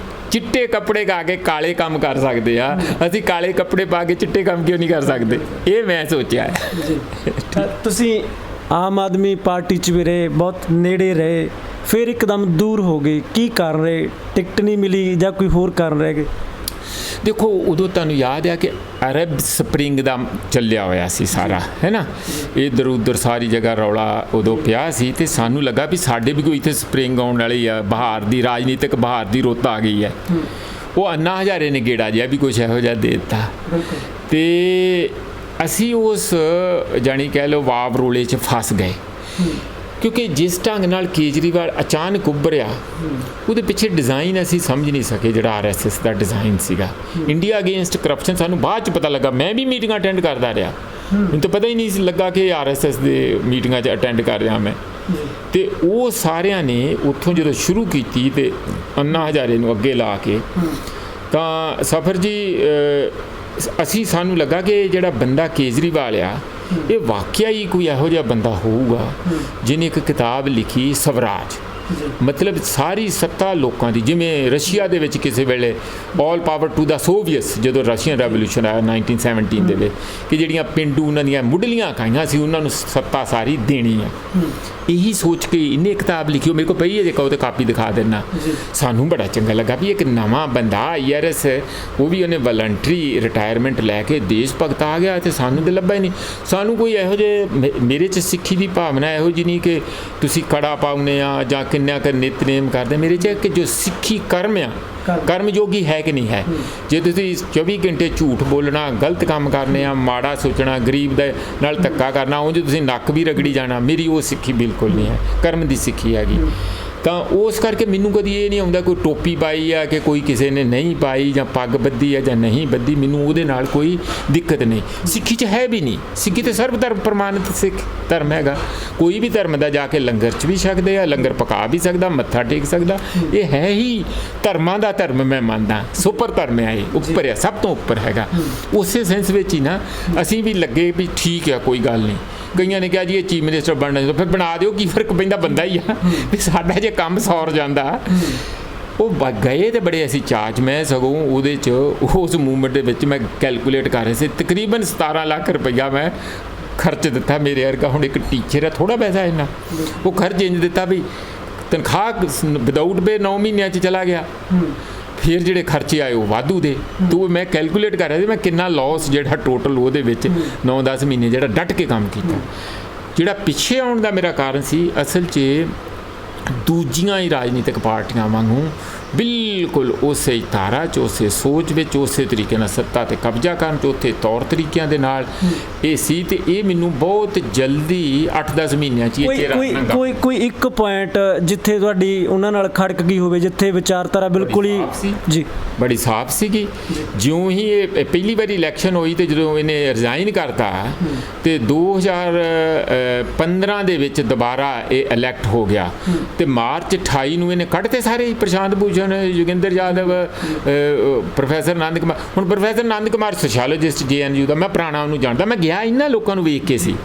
ਚਿੱਟੇ ਕੱਪੜੇ ਪਾ ਕੇ ਕਾਲੇ ਕੰਮ ਕਰ ਸਕਦੇ ਆ, ਅਸੀਂ ਕਾਲੇ ਕੱਪੜੇ ਪਾ ਕੇ ਚਿੱਟੇ ਕੰਮ ਕਿਉਂ ਨਹੀਂ ਕਰ ਸਕਦੇ? ਇਹ ਮੈਂ ਸੋਚਿਆ ਹੈ। ਤੁਸੀਂ ਆਮ ਆਦਮੀ ਪਾਰਟੀ 'ਚ ਵੀ ਰਹੇ, ਬਹੁਤ ਨੇੜੇ ਰਹੇ, ਫਿਰ ਇੱਕਦਮ ਦੂਰ ਹੋ ਗਏ, ਕੀ ਕਾਰਨ ਰਹੇ? ਟਿਕਟ ਨਹੀਂ ਮਿਲੀ ਜਾਂ ਕੋਈ ਹੋਰ ਕਾਰਨ ਰਹਿ ਗਏ? ਦੇਖੋ, ਉਦੋਂ ਤੁਹਾਨੂੰ ਯਾਦ ਆ ਕਿ ਅਰਬ ਸਪਰਿੰਗ ਦਾ ਚੱਲਿਆ ਹੋਇਆ ਸੀ ਸਾਰਾ, ਹੈ ਨਾ, ਇੱਧਰ ਉੱਧਰ ਸਾਰੀ ਜਗ੍ਹਾ ਰੌਲਾ ਉਦੋਂ ਪਿਆ ਸੀ, ਤੇ ਸਾਨੂੰ ਲੱਗਾ ਵੀ ਸਾਡੇ ਵੀ ਕੋਈ ਇੱਥੇ ਸਪਰਿੰਗ ਆਉਣ ਵਾਲੀ ਆ, ਬਹਾਰ ਦੀ ਰਾਜਨੀਤਿਕ ਬਹਾਰ ਦੀ ਰੁੱਤ ਆ ਗਈ ਹੈ। ਉਹ ਅੰਨਾ ਹਜ਼ਾਰੇ ਨੇ ਗੇੜਾ ਜਿਹਾ ਵੀ ਕੁਛ ਇਹੋ ਜਿਹਾ ਦੇ ਦਿੱਤਾ, ਤੇ ਅਸੀਂ ਉਸ ਜਾਣੀ ਕਹਿ ਲਓ ਵਾਵ ਰੋਲੇ 'ਚ ਫਸ ਗਏ। ਕਿਉਂਕਿ ਜਿਸ ਢੰਗ ਨਾਲ ਕੇਜਰੀਵਾਲ ਅਚਾਨਕ ਉੱਭਰਿਆ, ਉਹਦੇ ਪਿੱਛੇ ਡਿਜ਼ਾਈਨ ਅਸੀਂ ਸਮਝ ਨਹੀਂ ਸਕੇ, ਜਿਹੜਾ RSS ਦਾ ਡਿਜ਼ਾਈਨ ਸੀਗਾ। ਇੰਡੀਆ ਅਗੇਂਸਟ ਕਰਪਸ਼ਨ ਸਾਨੂੰ ਬਾਅਦ 'ਚ ਪਤਾ ਲੱਗਾ। ਮੈਂ ਵੀ ਮੀਟਿੰਗਾਂ ਅਟੈਂਡ ਕਰਦਾ ਰਿਹਾ, ਮੈਨੂੰ ਤਾਂ ਪਤਾ ਹੀ ਨਹੀਂ ਸੀ ਲੱਗਾ ਕਿ RSS ਦੇ ਮੀਟਿੰਗਾਂ 'ਚ ਅਟੈਂਡ ਕਰ ਰਿਹਾ ਮੈਂ। ਤੇ ਉਹ ਸਾਰਿਆਂ ਨੇ ਉੱਥੋਂ ਜਦੋਂ ਸ਼ੁਰੂ ਕੀਤੀ ਤੇ ਅੰਨਾ ਹਜ਼ਾਰੇ ਨੂੰ ਅੱਗੇ ਲਾ ਕੇ, ਤਾਂ ਸਫਰ ਜੀ ਸਾਨੂੰ ਲੱਗਾ ਕਿ ਜਿਹੜਾ ਬੰਦਾ ਕੇਜਰੀਵਾਲ ਆ, ਇਹ ਵਾਕਿਆ ਹੀ ਕੋਈ ਇਹੋ ਜਿਹਾ ਬੰਦਾ ਹੋਊਗਾ ਜਿਹਨੇ ਇੱਕ ਕਿਤਾਬ ਲਿਖੀ ਸਵਰਾਜ, ਮਤਲਬ ਸਾਰੀ ਸੱਤਾ ਲੋਕਾਂ ਦੀ। ਜਿਵੇਂ ਰਸ਼ੀਆ ਦੇ ਵਿੱਚ ਕਿਸੇ ਵੇਲੇ ਆਲ ਪਾਵਰ ਟੂ ਦਾ ਸੋਵੀਅਟਸ, ਜਦੋਂ ਰਸ਼ੀਅਨ ਰੈਵੋਲੂਸ਼ਨ ਆਇਆ 1917 ਦੇ ਵਿੱਚ, ਕਿ ਜਿਹੜੀਆਂ ਪਿੰਡੂ ਉਹਨਾਂ ਦੀਆਂ ਮੁੱਢਲੀਆਂ ਇਕਾਈਆਂ ਸੀ, ਉਹਨਾਂ ਨੂੰ ਸੱਤਾ ਸਾਰੀ ਦੇਣੀ ਹੈ। ਇਹੀ ਸੋਚ ਕੇ ਇਹਨੇ ਕਿਤਾਬ ਲਿਖੀ, ਉਹ ਮੇਰੇ ਕੋਲ ਪਈ ਹੈ, ਜੇ ਕਹੋ ਤਾਂ ਕਾਪੀ ਦਿਖਾ ਦੇਣਾ। ਸਾਨੂੰ ਬੜਾ ਚੰਗਾ ਲੱਗਾ ਵੀ ਇੱਕ ਨਵਾਂ ਬੰਦਾ IRS, ਉਹ ਵੀ ਉਹਨੇ ਵਲੰਟਰੀ ਰਿਟਾਇਰਮੈਂਟ ਲੈ ਕੇ ਦੇਸ਼ ਭਗਤ ਆ ਗਿਆ, ਤੇ ਸਾਨੂੰ ਤਾਂ ਲੱਭਾ ਹੀ ਨਹੀਂ। ਸਾਨੂੰ ਕੋਈ ਇਹੋ ਜਿਹੇ, ਮੇਰੇ 'ਚ ਸਿੱਖੀ ਦੀ ਭਾਵਨਾ ਇਹੋ ਜਿਹੀ ਨਹੀਂ ਕਿ ਤੁਸੀਂ ਕੜਾ ਪਾਉਂਦੇ ਆ ਜਾਂ ਕਿੰਨਾ ਕੁ ਨਿਤਨੇਮ ਕਰਦੇ। ਮੇਰੇ 'ਚ ਕਿ ਜੋ ਸਿੱਖੀ ਕਰਮ ਆ, ਕਰਮ ਯੋਗੀ ਹੈ ਕਿ ਨਹੀਂ ਹੈ। ਜੇ ਤੁਸੀਂ 24 ਘੰਟੇ ਝੂਠ ਬੋਲਣਾ, ਗਲਤ ਕੰਮ ਕਰਨੇ ਆ, ਮਾੜਾ ਸੋਚਣਾ, ਗਰੀਬ ਦੇ ਨਾਲ ਧੱਕਾ ਕਰਨਾ, ਉਂਝ ਤੁਸੀਂ ਨੱਕ ਵੀ ਰਗੜੀ ਜਾਣਾ, ਮੇਰੀ ਉਹ ਸਿੱਖੀ ਬਿਲਕੁਲ ਨਹੀਂ ਹੈ। ਕਰਮ ਦੀ ਸਿੱਖੀ ਹੈਗੀ। ਤਾਂ ਉਸ ਕਰਕੇ ਮੈਨੂੰ ਕਦੀ ਇਹ ਨਹੀਂ ਆਉਂਦਾ ਕੋਈ ਟੋਪੀ ਪਾਈ ਆ ਕਿ ਕੋਈ ਕਿਸੇ ਨੇ ਨਹੀਂ ਪਾਈ, ਜਾਂ ਪੱਗ ਬੱਧੀ ਆ ਜਾਂ ਨਹੀਂ ਬੱਧੀ, ਮੈਨੂੰ ਉਹਦੇ ਨਾਲ ਕੋਈ ਦਿੱਕਤ ਨਹੀਂ। ਸਿੱਖੀ 'ਚ ਹੈ ਵੀ ਨਹੀਂ। ਸਿੱਖੀ ਤੇ ਸਰਬ ਧਰਮ ਪ੍ਰਮਾਣਿਤ ਸਿੱਖ ਧਰਮ ਹੈਗਾ। ਕੋਈ ਵੀ ਧਰਮ ਦਾ ਜਾ ਕੇ ਲੰਗਰ 'ਚ ਵੀ ਛਕਦੇ ਆ, ਲੰਗਰ ਪਕਾ ਵੀ ਸਕਦਾ, ਮੱਥਾ ਟੇਕ ਸਕਦਾ। ਇਹ ਹੈ ਹੀ ਧਰਮਾਂ ਦਾ ਧਰਮ, ਮੈਂ ਮੰਨਦਾ ਸੁਪਰ ਧਰਮ ਹੈ, ਇਹ ਉੱਪਰ ਆ, ਸਭ ਤੋਂ ਉੱਪਰ ਹੈਗਾ। ਉਸੇ ਸੈਂਸ ਵਿੱਚ ਹੀ ਨਾ ਅਸੀਂ ਵੀ ਲੱਗੇ ਵੀ ਠੀਕ ਆ, ਕੋਈ ਗੱਲ ਨਹੀਂ। ਕਈਆਂ ਨੇ ਕਿਹਾ ਜੀ ਇਹ ਚੀਫ ਮਿਨਿਸਟਰ ਬਣਨਾ ਚਾਹੀਦਾ, ਫਿਰ ਬਣਾ ਦਿਓ, ਕੀ ਫਰਕ ਪੈਂਦਾ, ਬੰਦਾ ਹੀ ਆ ਵੀ ਸਾਡਾ ਜੇ ਕੰਮ ਸੌਰ ਜਾਂਦਾ। ਉਹ ਗਏ ਤੇ ਬੜੇ ਅਸੀਂ ਚਾਰਜ। ਮੈਂ ਸਗੋਂ ਉਹਦੇ 'ਚ ਉਸ ਮੂਵਮੈਂਟ ਦੇ ਵਿੱਚ ਮੈਂ ਕੈਲਕੂਲੇਟ ਕਰ ਰਿਹਾ ਸੀ, ਤਕਰੀਬਨ 17 ਲੱਖ ਰੁਪਈਆ ਮੈਂ ਖਰਚ ਦਿੱਤਾ। ਮੇਰੇ ਵਰਗਾ ਹੁਣ ਇੱਕ ਟੀਚਰ ਹੈ, ਥੋੜ੍ਹਾ ਪੈਸਾ ਇੰਨਾ, ਉਹ ਖਰਚ ਇੰਝ ਦਿੱਤਾ ਵੀ ਤਨਖਾਹ ਵਿਦਆਊਟ ਪੇ 9 ਮਹੀਨਿਆਂ 'ਚ ਚਲਾ ਗਿਆ। ਫਿਰ ਜਿਹੜੇ ਖਰਚੇ ਆਏ ਉਹ ਵਾਧੂ ਦੇ। ਤੂੰ ਮੈਂ ਕੈਲਕੂਲੇਟ ਕਰ ਰਿਹਾ ਸੀ ਮੈਂ ਕਿੰਨਾ ਲਾਸ ਜਿਹੜਾ ਟੋਟਲ ਉਹਦੇ ਵਿੱਚ 9-10 ਮਹੀਨੇ ਜਿਹੜਾ ਡਟ ਕੇ ਕੰਮ ਕੀਤਾ। ਜਿਹੜਾ ਪਿੱਛੇ ਆਉਣ ਦਾ ਮੇਰਾ ਕਾਰਨ ਸੀ, ਅਸਲ 'ਚ ਦੂਜੀਆਂ ਹੀ ਰਾਜਨੀਤਿਕ ਪਾਰਟੀਆਂ ਵਾਂਗੂ ਬਿਲਕੁਲ ਉਸੇ ਧਾਰਾ 'ਚ, ਉਸੇ ਸੋਚ ਵਿੱਚ, ਉਸੇ ਤਰੀਕੇ ਨਾਲ ਸੱਤਾ 'ਤੇ ਕਬਜ਼ਾ ਕਰਨ 'ਚ, ਉੱਥੇ ਤੌਰ ਤਰੀਕਿਆਂ ਦੇ ਨਾਲ ਇਹ ਸੀ। ਤੇ ਇਹ ਮੈਨੂੰ ਬਹੁਤ ਜਲਦੀ 8-10 ਮਹਿੰਨਿਆਂ 'ਚ ਇਹ ਚਿਹਰਾ ਕੋਈ ਇੱਕ ਪੁਆਇੰਟ ਜਿੱਥੇ ਤੁਹਾਡੀ ਉਹਨਾਂ ਨਾਲ ਖੜਕ ਗਈ ਹੋਵੇ, ਜਿੱਥੇ ਵਿਚਾਰਧਾਰਾ ਬਿਲਕੁਲ ਹੀ ਜੀ ਬੜੀ ਸਾਫ਼ ਸੀਗੀ। ਜਿਉਂ ਹੀ ਇਹ ਪਹਿਲੀ ਵਾਰੀ ਇਲੈਕਸ਼ਨ ਹੋਈ ਤੇ ਜਦੋਂ ਇਹਨੇ ਰਿਜ਼ਾਈਨ ਕਰਤਾ, ਤੇ 2015 ਦੇ ਵਿੱਚ ਦੁਬਾਰਾ ਇਹ ਇਲੈਕਟ ਹੋ ਗਿਆ, ਤੇ ਮਾਰਚ 28 ਨੂੰ ਇਹਨੇ ਕੱਢਤੇ ਸਾਰੇ, ਪ੍ਰਸ਼ਾਂਤ ਭੂਸ਼ਣ, ਯੋਗਿੰਦਰ ਯਾਦਵ, ਪ੍ਰੋਫੈਸਰ ਆਨੰਦ ਕੁਮਾਰ। ਹੁਣ ਪ੍ਰੋਫੈਸਰ ਆਨੰਦ ਕੁਮਾਰ ਸੋਸ਼ੀਓਲੋਜਿਸਟ JNU ਦਾ, ਮੈਂ ਪੁਰਾਣਾ ਉਹਨੂੰ ਜਾਣਦਾ। ਮੈਂ ਗਿਆ ਇਹਨਾਂ ਲੋਕਾਂ ਨੂੰ ਵੇਖ ਕੇ ਸੀ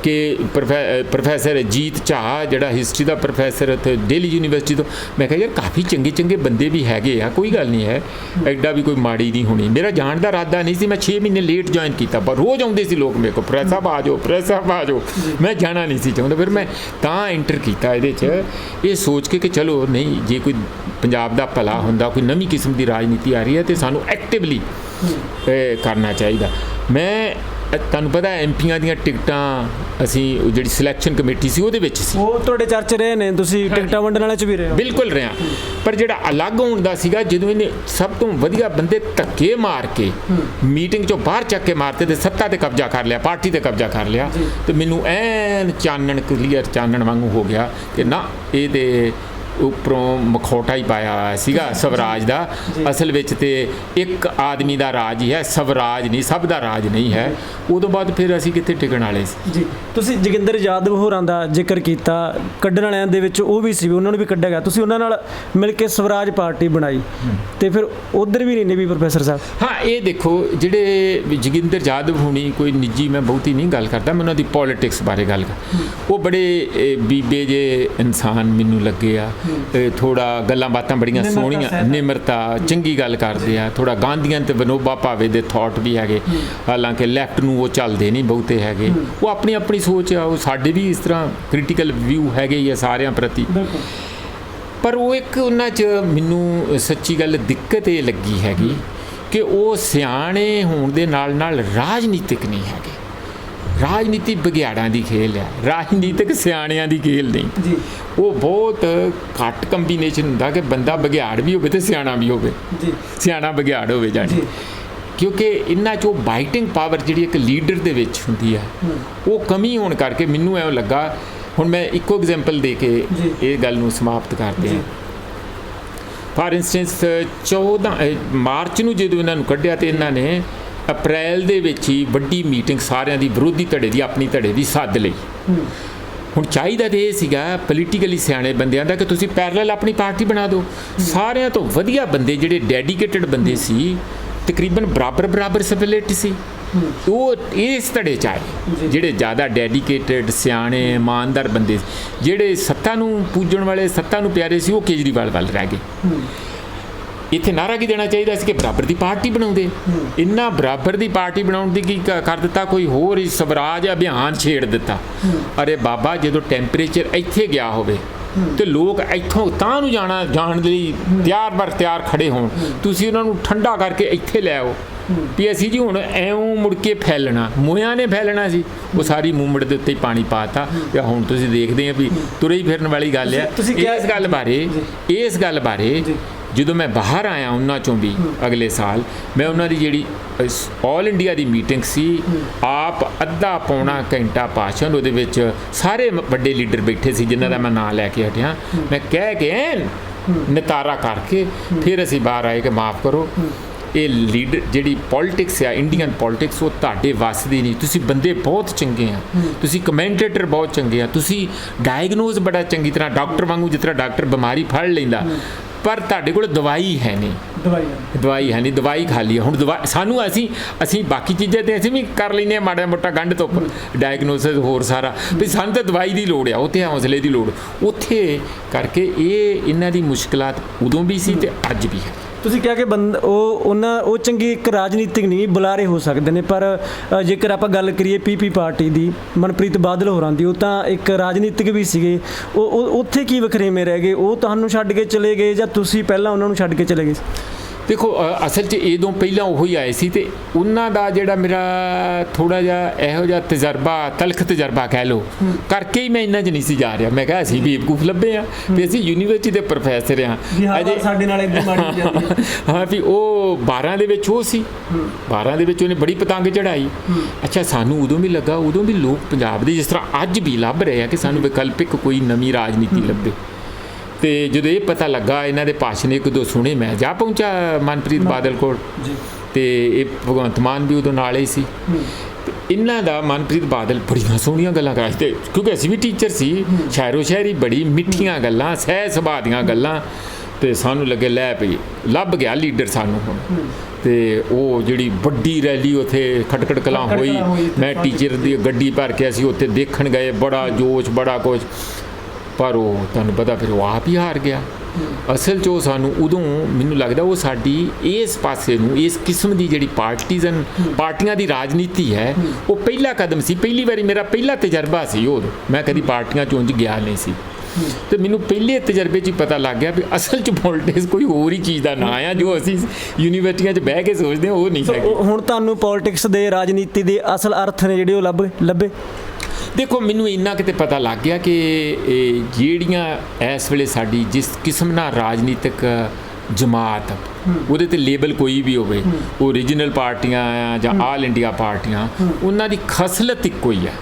ਕਿ ਪ੍ਰੋਫੈਸਰ ਜੀਤ ਝਾਅ ਜਿਹੜਾ ਹਿਸਟਰੀ ਦਾ ਪ੍ਰੋਫੈਸਰ ਉੱਥੇ ਦਿੱਲੀ ਯੂਨੀਵਰਸਿਟੀ ਤੋਂ, ਮੈਂ ਕਿਹਾ ਯਾਰ ਕਾਫੀ ਚੰਗੇ ਚੰਗੇ ਬੰਦੇ ਵੀ ਹੈਗੇ ਆ, ਕੋਈ ਗੱਲ ਨਹੀਂ ਹੈ, ਐਡਾ ਵੀ ਕੋਈ ਮਾੜੀ ਨਹੀਂ ਹੋਣੀ। ਮੇਰਾ ਜਾਣ ਦਾ ਇਰਾਦਾ ਨਹੀਂ ਸੀ, ਮੈਂ 6 ਮਹੀਨੇ ਲੇਟ ਜੁਆਇਨ ਕੀਤਾ, ਪਰ ਰੋਜ਼ ਆਉਂਦੇ ਸੀ ਲੋਕ ਮੇਰੇ ਕੋਲ, ਪ੍ਰੈਸ ਸਾਹਿਬ ਆ ਜਾਓ, ਪ੍ਰੈਸ ਸਾਹਿਬ ਆ ਜਾਓ। ਮੈਂ ਜਾਣਾ ਨਹੀਂ ਸੀ ਚਾਹੁੰਦਾ, ਫਿਰ ਮੈਂ ਤਾਂ ਐਂਟਰ ਕੀਤਾ ਇਹਦੇ 'ਚ, ਇਹ ਸੋਚ ਕੇ ਕਿ ਚਲੋ ਨਹੀਂ, ਜੇ ਕੋਈ ਪੰਜਾਬ ਦਾ ਭਲਾ ਹੁੰਦਾ, ਕੋਈ ਨਵੀਂ ਕਿਸਮ ਦੀ ਰਾਜਨੀਤੀ ਆ ਰਹੀ ਹੈ, ਤੇ ਸਾਨੂੰ ਐਕਟਿਵਲੀ ਕਰਨਾ ਚਾਹੀਦਾ। ਮੈਂ ਤੁਹਾਨੂੰ ਪਤਾ ਐਮਪੀਆਂ ਦੀਆਂ ਟਿਕਟਾਂ ਅਸੀਂ ਜਿਹੜੀ ਸਿਲੈਕਸ਼ਨ ਕਮੇਟੀ ਸੀ ਉਹਦੇ ਵਿੱਚ ਸੀ। ਉਹ ਤੁਹਾਡੇ ਚਰਚ ਰਹੇ ਨੇ, ਤੁਸੀਂ ਟਿਕਟਾਂ ਵੰਡਣ ਵਾਲੇ ਚ ਵੀ ਰਹੇ ਹੋ? ਬਿਲਕੁਲ ਰਿਹਾ। ਪਰ ਜਿਹੜਾ ਅਲੱਗ ਹੋਣ ਦਾ ਸੀਗਾ, ਜਦੋਂ ਇਹਨੇ ਸਭ ਤੋਂ ਵਧੀਆ ਬੰਦੇ ਧੱਕੇ ਮਾਰ ਕੇ ਮੀਟਿੰਗ ਚੋਂ ਬਾਹਰ ਚੱਕ ਕੇ ਮਾਰਤੇ ਤੇ ਸੱਤਾ ਤੇ ਕਬਜ਼ਾ ਕਰ ਲਿਆ, ਪਾਰਟੀ ਤੇ ਕਬਜ਼ਾ ਕਰ ਲਿਆ, ਤੇ ਮੈਨੂੰ ਐਨ ਚਾਨਣ ਕਲੀਅਰ ਚਾਨਣ ਵਾਂਗੂ ਹੋ ਗਿਆ ਕਿ ਨਾ ਇਹਦੇ ਉੱਪਰੋਂ ਮਖੌਟਾ ਹੀ ਪਾਇਆ ਹੋਇਆ ਸੀਗਾ ਸਵਰਾਜ ਦਾ। ਅਸਲ ਵਿੱਚ ਤੇ ਇੱਕ ਆਦਮੀ ਦਾ ਰਾਜ ਹੀ ਹੈ, ਸਵਰਾਜ ਨਹੀਂ, ਸਭ ਦਾ ਰਾਜ ਨਹੀਂ ਹੈ। ਉਦੋਂ ਬਾਅਦ ਫਿਰ ਅਸੀਂ ਕਿੱਥੇ ਟਿਕਣ ਵਾਲੇ ਸੀ ਜੀ। ਤੁਸੀਂ ਜੋਗਿੰਦਰ ਯਾਦਵ ਹੋਰਾਂ ਦਾ ਜ਼ਿਕਰ ਕੀਤਾ, ਕੱਢਣ ਵਾਲਿਆਂ ਦੇ ਵਿੱਚ ਉਹ ਵੀ ਸੀ, ਉਹਨਾਂ ਨੂੰ ਵੀ ਕੱਢਿਆ ਗਿਆ, ਤੁਸੀਂ ਉਹਨਾਂ ਨਾਲ ਮਿਲ ਕੇ ਸਵਰਾਜ ਪਾਰਟੀ ਬਣਾਈ, ਤੇ ਫਿਰ ਉਧਰ ਵੀ ਨਹੀਂ ਵੀ ਪ੍ਰੋਫੈਸਰ ਸਾਹਿਬ? ਹਾਂ, ਇਹ ਦੇਖੋ ਜਿਹੜੇ ਜੋਗਿੰਦਰ ਯਾਦਵ ਹੋਣੀ, ਕੋਈ ਨਿੱਜੀ ਮੈਂ ਬਹੁਤੀ ਨਹੀਂ ਗੱਲ ਕਰਦਾ, ਮੈਂ ਉਹਨਾਂ ਦੀ ਪੋਲੀਟਿਕਸ ਬਾਰੇ ਗੱਲ ਕਰ, ਉਹ ਬੜੇ ਬੀਬੇ ਜੇ ਇਨਸਾਨ ਮੈਨੂੰ ਲੱਗੇ ਆ। ਥੋੜਾ ਗੱਲਾਂ ਬਾਤਾਂ ਬੜੀਆਂ ਸੋਹਣੀਆਂ, ਨਿਮਰਤਾ, ਚੰਗੀ ਗੱਲ ਕਰਦੇ ਆ, ਥੋੜਾ ਗਾਂਧੀਆਂ ਤੇ ਵਿਨੋਬਾ ਭਾਵੇ ਦੇ ਥਾਟ ਵੀ ਹੈਗੇ, ਹਾਲਾਂਕਿ ਲੈਫਟ ਨੂੰ ਉਹ ਚੱਲਦੇ ਨਹੀਂ ਬਹੁਤੇ ਹੈਗੇ। ਉਹ ਆਪਣੀ ਆਪਣੀ ਸੋਚ ਆ, ਉਹ ਸਾਡੇ ਵੀ ਇਸ ਤਰ੍ਹਾਂ ਕ੍ਰਿਟੀਕਲ ਵਿਊ ਹੈਗੇ ਹੀ ਆ ਸਾਰਿਆਂ ਪ੍ਰਤੀ। ਪਰ ਉਹ ਇੱਕ ਉਹਨਾਂ 'ਚ ਮੈਨੂੰ ਸੱਚੀ ਗੱਲ ਦਿੱਕਤ ਇਹ ਲੱਗੀ ਹੈਗੀ ਕਿ ਉਹ ਸਿਆਣੇ ਹੋਣ ਦੇ ਨਾਲ ਨਾਲ ਰਾਜਨੀਤਿਕ ਨਹੀਂ ਹੈਗੇ। ਰਾਜਨੀਤੀ ਬਘਿਆੜਾਂ ਦੀ ਖੇਲ ਹੈ, ਰਾਜਨੀਤਿਕ ਸਿਆਣਿਆਂ ਦੀ ਖੇਲ ਨਹੀਂ ਜੀ। ਉਹ ਬਹੁਤ ਘੱਟ ਕੰਬੀਨੇਸ਼ਨ ਹੁੰਦਾ ਕਿ ਬੰਦਾ ਬਘਿਆੜ ਵੀ ਹੋਵੇ ਤੇ ਸਿਆਣਾ ਵੀ ਹੋਵੇ ਜੀ, ਸਿਆਣਾ ਬਘਿਆੜ ਹੋਵੇ ਜਾਣੀ। ਕਿਉਂਕਿ ਇਹਨਾਂ 'ਚੋਂ ਬਾਈਟਿੰਗ ਪਾਵਰ ਜਿਹੜੀ ਇੱਕ ਲੀਡਰ ਦੇ ਵਿੱਚ ਹੁੰਦੀ ਹੈ, ਉਹ ਕਮੀ ਹੋਣ ਕਰਕੇ ਮੈਨੂੰ ਐਂ ਲੱਗਾ। ਹੁਣ ਮੈਂ ਇੱਕੋ ਐਗਜ਼ਾਮਪਲ ਦੇ ਕੇ ਇਹ ਗੱਲ ਨੂੰ ਸਮਾਪਤ ਕਰਦੇ ਹਾਂ। ਫਾਰ ਇੰਸਟੈਂਸ 14 ਮਾਰਚ ਨੂੰ ਜਦੋਂ ਇਹਨਾਂ ਨੂੰ ਕੱਢਿਆ ਤੇ ਇਹਨਾਂ ਨੇ ਅਪ੍ਰੈਲ ਦੇ ਵਿੱਚ ਹੀ ਵੱਡੀ ਮੀਟਿੰਗ ਸਾਰਿਆਂ ਦੀ, ਵਿਰੋਧੀ ਧੜੇ ਦੀ, ਆਪਣੀ ਧੜੇ ਦੀ ਸੱਦ ਲਈ। ਹੁਣ ਚਾਹੀਦਾ ਤੇ ਇਹ ਸੀਗਾ ਪੋਲੀਟੀਕਲੀ ਸਿਆਣੇ ਬੰਦਿਆਂ ਦਾ ਕਿ ਤੁਸੀਂ ਪੈਰਲਲ ਆਪਣੀ ਪਾਰਟੀ ਬਣਾ ਦਿਓ। ਸਾਰਿਆਂ ਤੋਂ ਵਧੀਆ ਬੰਦੇ ਜਿਹੜੇ ਡੈਡੀਕੇਟਡ ਬੰਦੇ ਸੀ, ਤਕਰੀਬਨ ਬਰਾਬਰ ਸਪਲਿਟ ਸੀ, ਉਹ ਇਸ ਧੜੇ 'ਚ ਆਏ। ਜਿਹੜੇ ਜ਼ਿਆਦਾ ਡੈਡੀਕੇਟਡ, ਸਿਆਣੇ, ਇਮਾਨਦਾਰ ਬੰਦੇ, ਜਿਹੜੇ ਸੱਤਾ ਨੂੰ ਪੂਜਣ ਵਾਲੇ, ਸੱਤਾ ਨੂੰ ਪਿਆਰੇ ਸੀ, ਉਹ ਕੇਜਰੀਵਾਲ ਵੱਲ ਰਹਿ ਗਏ। ਇੱਥੇ ਨਾਰਾ ਕੀ ਦੇਣਾ ਚਾਹੀਦਾ ਸੀ ਕਿ ਬਰਾਬਰ ਦੀ ਪਾਰਟੀ ਬਣਾਉਂਦੇ। ਇੰਨਾ ਬਰਾਬਰ ਦੀ ਪਾਰਟੀ ਬਣਾਉਣ ਦੀ ਕੀ ਕਰ ਦਿੱਤਾ, ਕੋਈ ਹੋਰ ਹੀ ਸਵਰਾਜ ਅਭਿਆਨ ਛੇੜ ਦਿੱਤਾ। ਅਰੇ ਬਾਬਾ, ਜਦੋਂ ਟੈਂਪਰੇਚਰ ਇੱਥੇ ਗਿਆ ਹੋਵੇ ਤੇ ਲੋਕ ਇੱਥੋਂ ਤਾਂ ਨੂੰ ਜਾਣ ਲਈ ਤਿਆਰ ਖੜੇ ਹੋਣ, ਤੁਸੀਂ ਉਹਨਾਂ ਨੂੰ ਠੰਡਾ ਕਰਕੇ ਇੱਥੇ ਲੈ ਆਓ ਵੀ ਅਸੀਂ ਜੀ ਹੁਣ ਐਉਂ ਮੁੜ ਕੇ ਫੈਲਣਾ, ਮੋਇਆਂ ਨੇ ਫੈਲਣਾ ਸੀ। ਉਹ ਸਾਰੀ ਮੂਵਮੈਂਟ ਦੇ ਉੱਤੇ ਹੀ ਪਾਣੀ ਪਾਤਾ ਤੇ ਹੁਣ ਤੁਸੀਂ ਦੇਖਦੇ ਆ ਵੀ ਤੁਰੇ ਹੀ ਫਿਰਨ ਵਾਲੀ ਗੱਲ ਆ। ਇਸ ਗੱਲ ਬਾਰੇ ਜਦੋਂ ਮੈਂ ਬਾਹਰ ਆਇਆ ਉਹਨਾਂ ਚੋਂ ਵੀ ਅਗਲੇ ਸਾਲ, ਮੈਂ ਉਹਨਾਂ ਦੀ ਜਿਹੜੀ ਆਲ ਇੰਡੀਆ ਦੀ ਮੀਟਿੰਗ ਸੀ, ਆਪ ਅੱਧਾ ਪੌਣਾ ਘੰਟਾ ਭਾਸ਼ਣ, ਉਹਦੇ ਵਿੱਚ ਸਾਰੇ ਵੱਡੇ ਲੀਡਰ ਬੈਠੇ ਸੀ ਜਿਨ੍ਹਾਂ ਦਾ ਮੈਂ ਨਾਂ ਲੈ ਕੇ ਹਟਿਆ। ਮੈਂ ਕਹਿ ਕੇ ਐਨ ਨਿਤਾਰਾ ਕਰਕੇ ਫਿਰ ਅਸੀਂ ਬਾਹਰ ਆਏ ਕਿ ਮਾਫ਼ ਕਰੋ, ਇਹ ਲੀਡਰ ਜਿਹੜੀ ਪੋਲਿਟਿਕਸ ਆ, ਇੰਡੀਅਨ ਪੋਲਿਟਿਕਸ, ਉਹ ਤੁਹਾਡੇ ਵੱਸ ਦੀ ਨਹੀਂ। ਤੁਸੀਂ ਬੰਦੇ ਬਹੁਤ ਚੰਗੇ ਆ, ਤੁਸੀਂ ਕਮੈਂਟੇਟਰ ਬਹੁਤ ਚੰਗੇ ਆ, ਤੁਸੀਂ ਡਾਇਗਨੋਜ਼ ਬੜਾ ਚੰਗੀ ਤਰ੍ਹਾਂ, ਡਾਕਟਰ ਵਾਂਗੂ ਜਿਸ ਤਰ੍ਹਾਂ ਡਾਕਟਰ ਬਿਮਾਰੀ ਫੜ ਲੈਂਦਾ, ਪਰ ਤੁਹਾਡੇ ਕੋਲ ਦਵਾਈ ਹੈ ਨਹੀਂ। ਦਵਾਈ ਖਾ ਲਈ ਹੁਣ। ਸਾਨੂੰ ਅਸੀਂ ਬਾਕੀ ਚੀਜ਼ਾਂ ਤੇ ਅਸੀਂ ਵੀ ਕਰ ਲੈਂਦੇ ਹਾਂ, ਮਾੜਾ ਮੋਟਾ ਗੰਢ ਤੋਂ ਡਾਇਗਨੋਸਿਸ ਹੋਰ ਸਾਰਾ, ਵੀ ਸਾਨੂੰ ਤਾਂ ਦਵਾਈ ਦੀ ਲੋੜ ਆ, ਉੱਥੇ ਹੌਸਲੇ ਦੀ ਲੋੜ। ਉੱਥੇ ਕਰਕੇ ਇਹਨਾਂ ਦੀ ਮੁਸ਼ਕਲਾਂ ਉਦੋਂ ਵੀ ਸੀ ਤੇ ਅੱਜ ਵੀ ਹੈ। ਤੁਸੀਂ ਕਿਹਾ ਕਿ ਉਹ ਚੰਗੀ ਇੱਕ ਰਾਜਨੀਤਿਕ ਨਹੀਂ, ਬੁਲਾਰੇ ਹੋ ਸਕਦੇ ਨੇ, ਪਰ ਜੇਕਰ ਆਪਾਂ ਗੱਲ ਕਰੀਏ ਪੀਪੀ ਪਾਰਟੀ ਦੀ, ਮਨਪ੍ਰੀਤ ਬਾਦਲ ਹੋਰਾਂ ਦੀ, ਉਹ ਤਾਂ ਇੱਕ ਰਾਜਨੀਤਿਕ ਵੀ ਸੀਗੇ। ਉਹ ਉੱਥੇ ਕੀ ਵਖਰੇਵੇਂ ਰਹਿ ਗਏ? ਉਹ ਤੁਹਾਨੂੰ ਛੱਡ ਕੇ ਚਲੇ ਗਏ ਜਾਂ ਤੁਸੀਂ ਪਹਿਲਾਂ ਉਹਨਾਂ ਨੂੰ ਛੱਡ ਕੇ ਚਲੇ ਗਏ? ਦੇਖੋ, ਅਸਲ 'ਚ ਇਹਦੋਂ ਪਹਿਲਾਂ ਉਹ ਹੀ ਆਏ ਸੀ ਤੇ ਉਹਨਾਂ ਦਾ ਜਿਹੜਾ ਮੇਰਾ ਥੋੜ੍ਹਾ ਜਿਹਾ ਇਹੋ ਜਿਹਾ ਤਜਰਬਾ, ਤਲਖ ਤਜਰਬਾ ਕਹਿ ਲਓ, ਕਰਕੇ ਹੀ ਮੈਂ ਇਹਨਾਂ 'ਚ ਨਹੀਂ ਸੀ ਜਾ ਰਿਹਾ। ਮੈਂ ਕਿਹਾ ਅਸੀਂ ਬੇਵਕੂਫ ਲੱਭੇ ਆ ਵੀ ਅਸੀਂ ਯੂਨੀਵਰਸਿਟੀ ਦੇ ਪ੍ਰੋਫੈਸਰ ਆ, ਅਜੇ ਸਾਡੇ ਨਾਲ ਇੱਦਾਂ ਮਾੜੀ ਜਾਂਦੀ ਹੈ। ਹਾਂ, ਵੀ ਉਹ 12 ਦੇ ਵਿੱਚ ਉਹ ਸੀ, 12 ਦੇ ਵਿੱਚ ਉਹਨੇ ਬੜੀ ਪਤੰਗ ਚੜਾਈ। ਅੱਛਾ, ਸਾਨੂੰ ਉਦੋਂ ਵੀ ਲੱਗਾ, ਉਦੋਂ ਵੀ ਲੋਕ ਪੰਜਾਬ ਦੇ ਜਿਸ ਤਰ੍ਹਾਂ ਅੱਜ ਵੀ ਲੱਭ ਰਹੇ ਆ ਕਿ ਸਾਨੂੰ ਵਿਕਲਪਿਕ ਕੋਈ ਨਵੀਂ ਰਾਜਨੀਤੀ ਲੱਭੇ। ਤੇ ਜਦੋਂ ਇਹ ਪਤਾ ਲੱਗਾ, ਇਹਨਾਂ ਦੇ ਭਾਸ਼ਣ ਇੱਕ ਦੋ ਸੁਣੇ, ਮੈਂ ਜਾ ਪਹੁੰਚਾ ਮਨਪ੍ਰੀਤ ਬਾਦਲ ਕੋਲ, ਤੇ ਇਹ ਭਗਵੰਤ ਮਾਨ ਵੀ ਉਦੋਂ ਨਾਲ ਹੀ ਸੀ। ਇਹਨਾਂ ਦਾ ਮਨਪ੍ਰੀਤ ਬਾਦਲ ਬੜੀਆਂ ਸੋਹਣੀਆਂ ਗੱਲਾਂ ਕਰਦੇ, ਕਿਉਂਕਿ ਅਸੀਂ ਵੀ ਟੀਚਰ ਸੀ, ਸ਼ਾਇਰੋ ਸ਼ਾਇਰੀ ਬੜੀ ਮਿੱਠੀਆਂ ਗੱਲਾਂ, ਸਹਿ ਸੁਭਾਅ ਦੀਆਂ ਗੱਲਾਂ, ਤੇ ਸਾਨੂੰ ਲੱਗੇ ਲੈ ਪਈ ਲੱਭ ਗਿਆ ਲੀਡਰ ਸਾਨੂੰ ਹੁਣ। ਤੇ ਉਹ ਜਿਹੜੀ ਵੱਡੀ ਰੈਲੀ ਉੱਥੇ ਖਟਖਟ ਕਲਾਂ ਹੋਈ, ਮੈਂ ਟੀਚਰ ਦੀ ਗੱਡੀ ਭਰ ਕੇ ਅਸੀਂ ਉੱਥੇ ਦੇਖਣ ਗਏ, ਬੜਾ ਜੋਸ਼, ਬੜਾ ਕੁਛ, ਪਰ ਉਹ ਤੁਹਾਨੂੰ ਪਤਾ ਫਿਰ ਉਹ ਆਪ ਹੀ ਹਾਰ ਗਿਆ। ਅਸਲ 'ਚ ਉਹ ਸਾਨੂੰ ਉਦੋਂ ਮੈਨੂੰ ਲੱਗਦਾ ਉਹ ਸਾਡੀ ਇਸ ਪਾਸੇ ਨੂੰ, ਇਸ ਕਿਸਮ ਦੀ ਜਿਹੜੀ ਪਾਰਟੀਆਂ ਦੀ ਰਾਜਨੀਤੀ ਹੈ, ਉਹ ਪਹਿਲਾ ਕਦਮ ਸੀ। ਪਹਿਲੀ ਵਾਰੀ ਮੇਰਾ ਪਹਿਲਾ ਤਜਰਬਾ ਸੀ ਉਹ, ਮੈਂ ਕਦੀ ਪਾਰਟੀਆਂ 'ਚ ਉਂਝ ਗਿਆ ਨਹੀਂ ਸੀ। ਤੇ ਮੈਨੂੰ ਪਹਿਲੇ ਤਜਰਬੇ 'ਚ ਹੀ ਪਤਾ ਲੱਗ ਗਿਆ ਵੀ ਅਸਲ 'ਚ ਪੋਲਿਟਿਕਸ ਕੋਈ ਹੋਰ ਹੀ ਚੀਜ਼ ਦਾ ਨਾਂ ਆ, ਜੋ ਅਸੀਂ ਯੂਨੀਵਰਸਿਟੀਆਂ 'ਚ ਬਹਿ ਕੇ ਸੋਚਦੇ ਹਾਂ ਉਹ ਨਹੀਂ ਹੈਗੀ। ਹੁਣ ਤੁਹਾਨੂੰ ਪੋਲਿਟਿਕਸ ਦੇ, ਰਾਜਨੀਤੀ ਦੇ ਅਸਲ ਅਰਥ ਨੇ ਜਿਹੜੇ ਉਹ ਲੱਭੇ? ਦੇਖੋ, ਮੈਨੂੰ ਇੰਨਾ ਕਿਤੇ ਪਤਾ ਲੱਗ ਗਿਆ ਕਿ ਇਹ ਜਿਹੜੀਆਂ ਇਸ ਵੇਲੇ ਸਾਡੀ ਜਿਸ ਕਿਸਮ ਨਾਲ ਰਾਜਨੀਤਿਕ ਜਮਾਤ, ਉਹਦੇ ਤੇ ਲੇਬਲ ਕੋਈ ਵੀ ਹੋਵੇ, ਉਹ ਰੀਜਨਲ ਪਾਰਟੀਆਂ ਆ ਜਾਂ ਆਲ ਇੰਡੀਆ ਪਾਰਟੀਆਂ, ਉਹਨਾਂ ਦੀ ਖਸਲਤ ਇੱਕੋ ਹੀ ਆ।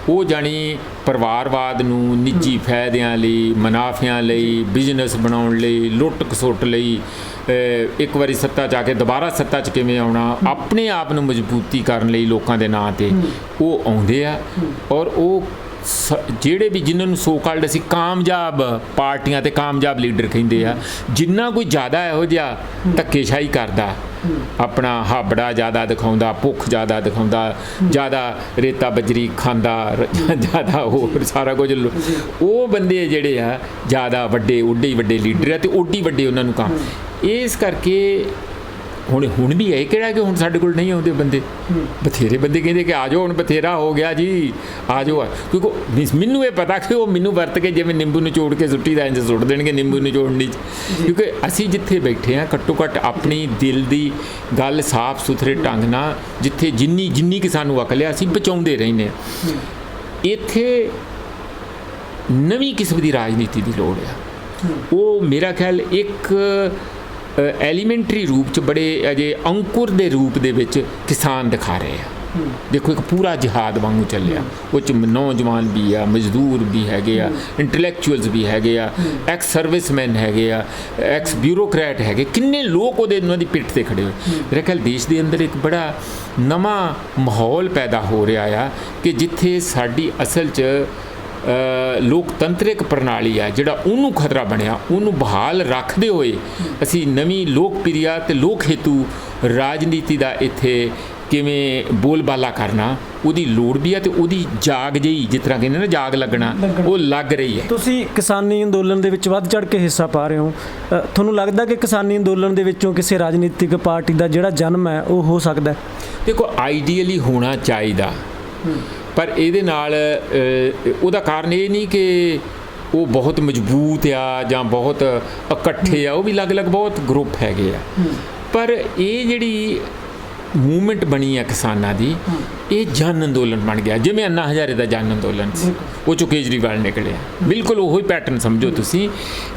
ਉਹ ਜਾਣੀ ਪਰਿਵਾਰਵਾਦ ਨੂੰ ਨਿੱਜੀ ਫਾਇਦਿਆਂ ਲਈ, ਮੁਨਾਫਿਆਂ ਲਈ, ਬਿਜ਼ਨਸ ਬਣਾਉਣ ਲਈ, ਲੁੱਟ ਖਸੁੱਟ ਲਈ, ਇੱਕ ਵਾਰੀ ਸੱਤਾ 'ਚ ਆ ਕੇ ਦੁਬਾਰਾ ਸੱਤਾ 'ਚ ਕਿਵੇਂ ਆਉਣਾ, ਆਪਣੇ ਆਪ ਨੂੰ ਮਜ਼ਬੂਤੀ ਕਰਨ ਲਈ ਲੋਕਾਂ ਦੇ ਨਾਂ 'ਤੇ ਉਹ ਆਉਂਦੇ ਆ। ਔਰ ਉਹ ਜਿਹੜੇ ਵੀ ਜਿਨ੍ਹਾਂ ਨੂੰ ਸੋ ਕਾਲਡ ਅਸੀਂ ਕਾਮਯਾਬ ਪਾਰਟੀਆਂ ਤੇ ਕਾਮਯਾਬ ਲੀਡਰ ਕਹਿੰਦੇ ਆ, ਜਿੰਨਾ ਕੋਈ ਜ਼ਿਆਦਾ ਇਹੋ ਜਿਹਾ ਧੱਕੇਸ਼ਾਹੀ ਕਰਦਾ, ਆਪਣਾ ਹਾਬੜਾ ਜ਼ਿਆਦਾ ਦਿਖਾਉਂਦਾ, ਭੁੱਖ ਜ਼ਿਆਦਾ ਦਿਖਾਉਂਦਾ, ਜ਼ਿਆਦਾ ਰੇਤਾ ਬਜਰੀ ਖਾਂਦਾ, ਜ਼ਿਆਦਾ ਹੋਰ ਸਾਰਾ ਕੁਝ, ਉਹ ਬੰਦੇ ਜਿਹੜੇ ਆ ਜ਼ਿਆਦਾ ਵੱਡੇ, ਉੱਡੇ ਹੀ ਵੱਡੇ ਲੀਡਰ ਆ ਤੇ ਉੱਡੀ ਵੱਡੇ ਉਹਨਾਂ ਨੂੰ ਕੰਮ। ਇਸ ਕਰਕੇ ਹੁਣ ਵੀ ਇਹ ਕਿਹੜਾ ਕਿ ਹੁਣ ਸਾਡੇ ਕੋਲ ਨਹੀਂ ਆਉਂਦੇ ਬੰਦੇ, ਬਥੇਰੇ ਬੰਦੇ ਕਹਿੰਦੇ ਕਿ ਆ ਜਾਓ, ਹੁਣ ਬਥੇਰਾ ਹੋ ਗਿਆ ਜੀ, ਆ ਜਾਓ। ਕਿਉਂਕਿ ਮੈਨੂੰ ਇਹ ਪਤਾ ਕਿ ਉਹ ਮੈਨੂੰ ਵਰਤ ਕੇ ਜਿਵੇਂ ਨਿੰਬੂ ਨਿਚੋੜ ਕੇ ਸੁੱਟੀ ਦਾ ਇੰਝ ਸੁੱਟ ਦੇਣਗੇ ਨਿੰਬੂ ਨਿਚੋੜਨੀ 'ਚ। ਕਿਉਂਕਿ ਅਸੀਂ ਜਿੱਥੇ ਬੈਠੇ ਹਾਂ, ਘੱਟੋ ਘੱਟ ਆਪਣੀ ਦਿਲ ਦੀ ਗੱਲ ਸਾਫ਼ ਸੁਥਰੇ ਢੰਗ ਨਾਲ, ਜਿੱਥੇ ਜਿੰਨੀ ਕਿ ਸਾਨੂੰ ਅਕਲ ਆ, ਅਸੀਂ ਬਚਾਉਂਦੇ ਰਹਿੰਦੇ ਹਾਂ। ਇੱਥੇ ਨਵੀਂ ਕਿਸਮ ਦੀ ਰਾਜਨੀਤੀ ਦੀ ਲੋੜ ਆ। ਉਹ ਮੇਰਾ ਖਿਆਲ ਇੱਕ ਐਲੀਮੈਂਟਰੀ ਰੂਪ 'ਚ, ਬੜੇ ਅਜੇ ਅੰਕੁਰ ਦੇ ਰੂਪ ਦੇ ਵਿੱਚ ਕਿਸਾਨ ਦਿਖਾ ਰਹੇ ਆ। ਦੇਖੋ, ਇੱਕ ਪੂਰਾ ਜਿਹਾਦ ਵਾਂਗੂ ਚੱਲਿਆ। ਉਹ 'ਚ ਨੌਜਵਾਨ ਵੀ ਆ, ਮਜ਼ਦੂਰ ਵੀ ਹੈਗੇ ਆ, ਇੰਟੈਲੈਕਚੁਅਲਸ ਵੀ ਹੈਗੇ ਆ, ਐਕਸ ਸਰਵਿਸਮੈਨ ਹੈਗੇ ਆ, ਐਕਸ ਬਿਊਰੋਕਰੈਟ ਹੈਗੇ, ਕਿੰਨੇ ਲੋਕ ਉਹਨਾਂ ਦੀ ਪਿੱਠ 'ਤੇ ਖੜੇ ਹੋਏ। ਮੇਰੇ ਖਿਆਲ ਦੇਸ਼ ਦੇ ਅੰਦਰ ਇੱਕ ਬੜਾ ਨਵਾਂ ਮਾਹੌਲ ਪੈਦਾ ਹੋ ਰਿਹਾ ਆ ਕਿ ਜਿੱਥੇ ਸਾਡੀ ਅਸਲ 'ਚ ਲੋਕਤੰਤਰਿਕ ਪ੍ਰਣਾਲੀ ਆ, ਜਿਹੜਾ ਉਹਨੂੰ ਖਤਰਾ ਬਣਿਆ, ਉਹਨੂੰ ਬਹਾਲ ਰੱਖਦੇ ਹੋਏ ਅਸੀਂ ਨਵੀਂ ਲੋਕਪ੍ਰਿਯਾ ਤੇ ਲੋਕ ਹੇਤੂ ਰਾਜਨੀਤੀ ਦਾ ਇੱਥੇ ਕਿਵੇਂ ਬੋਲਬਾਲਾ ਕਰਨਾ, ਉਹਦੀ ਲੋੜ ਵੀ ਆ ਤੇ ਉਹਦੀ ਜਾਗ ਜਿਹੀ, ਜਿਸ ਤਰ੍ਹਾਂ ਕਹਿੰਦੇ ਨਾ ਜਾਗ ਲੱਗਣਾ, ਉਹ ਲੱਗ ਰਹੀ ਹੈ। ਤੁਸੀਂ ਕਿਸਾਨੀ ਅੰਦੋਲਨ ਦੇ ਵਿੱਚ ਵੱਧ ਚੜ੍ਹ ਕੇ ਹਿੱਸਾ ਪਾ ਰਹੇ ਹੋ, ਤੁਹਾਨੂੰ ਲੱਗਦਾ ਕਿ ਕਿਸਾਨੀ ਅੰਦੋਲਨ ਦੇ ਵਿੱਚੋਂ ਕਿਸੇ ਰਾਜਨੀਤਿਕ ਪਾਰਟੀ ਦਾ ਜਿਹੜਾ ਜਨਮ ਹੈ ਉਹ ਹੋ ਸਕਦਾ? ਦੇਖੋ, ਆਈਡੀਅਲੀ ਹੋਣਾ ਚਾਹੀਦਾ, ਪਰ ਇਹਦੇ ਨਾਲ ਉਹਦਾ ਕਾਰਨ ਇਹ ਨਹੀਂ ਕਿ ਉਹ ਬਹੁਤ ਮਜ਼ਬੂਤ ਆ ਜਾਂ ਬਹੁਤ ਇਕੱਠੇ ਆ, ਉਹ ਵੀ ਅਲੱਗ-ਅਲੱਗ ਬਹੁਤ ਗਰੁੱਪ ਹੈਗੇ ਆ। ਪਰ ਇਹ ਜਿਹੜੀ ਮੂਵਮੈਂਟ ਬਣੀ ਆ ਕਿਸਾਨਾਂ ਦੀ, ਇਹ ਜਨ ਅੰਦੋਲਨ ਬਣ ਗਿਆ, ਜਿਵੇਂ ਅੰਨਾ ਹਜ਼ਾਰੇ ਦਾ ਜਨ ਅੰਦੋਲਨ ਸੀ, ਉਹ 'ਚੋਂ ਕੇਜਰੀਵਾਲ ਨਿਕਲਿਆ। ਬਿਲਕੁਲ ਉਹੀ ਪੈਟਰਨ ਸਮਝੋ ਤੁਸੀਂ।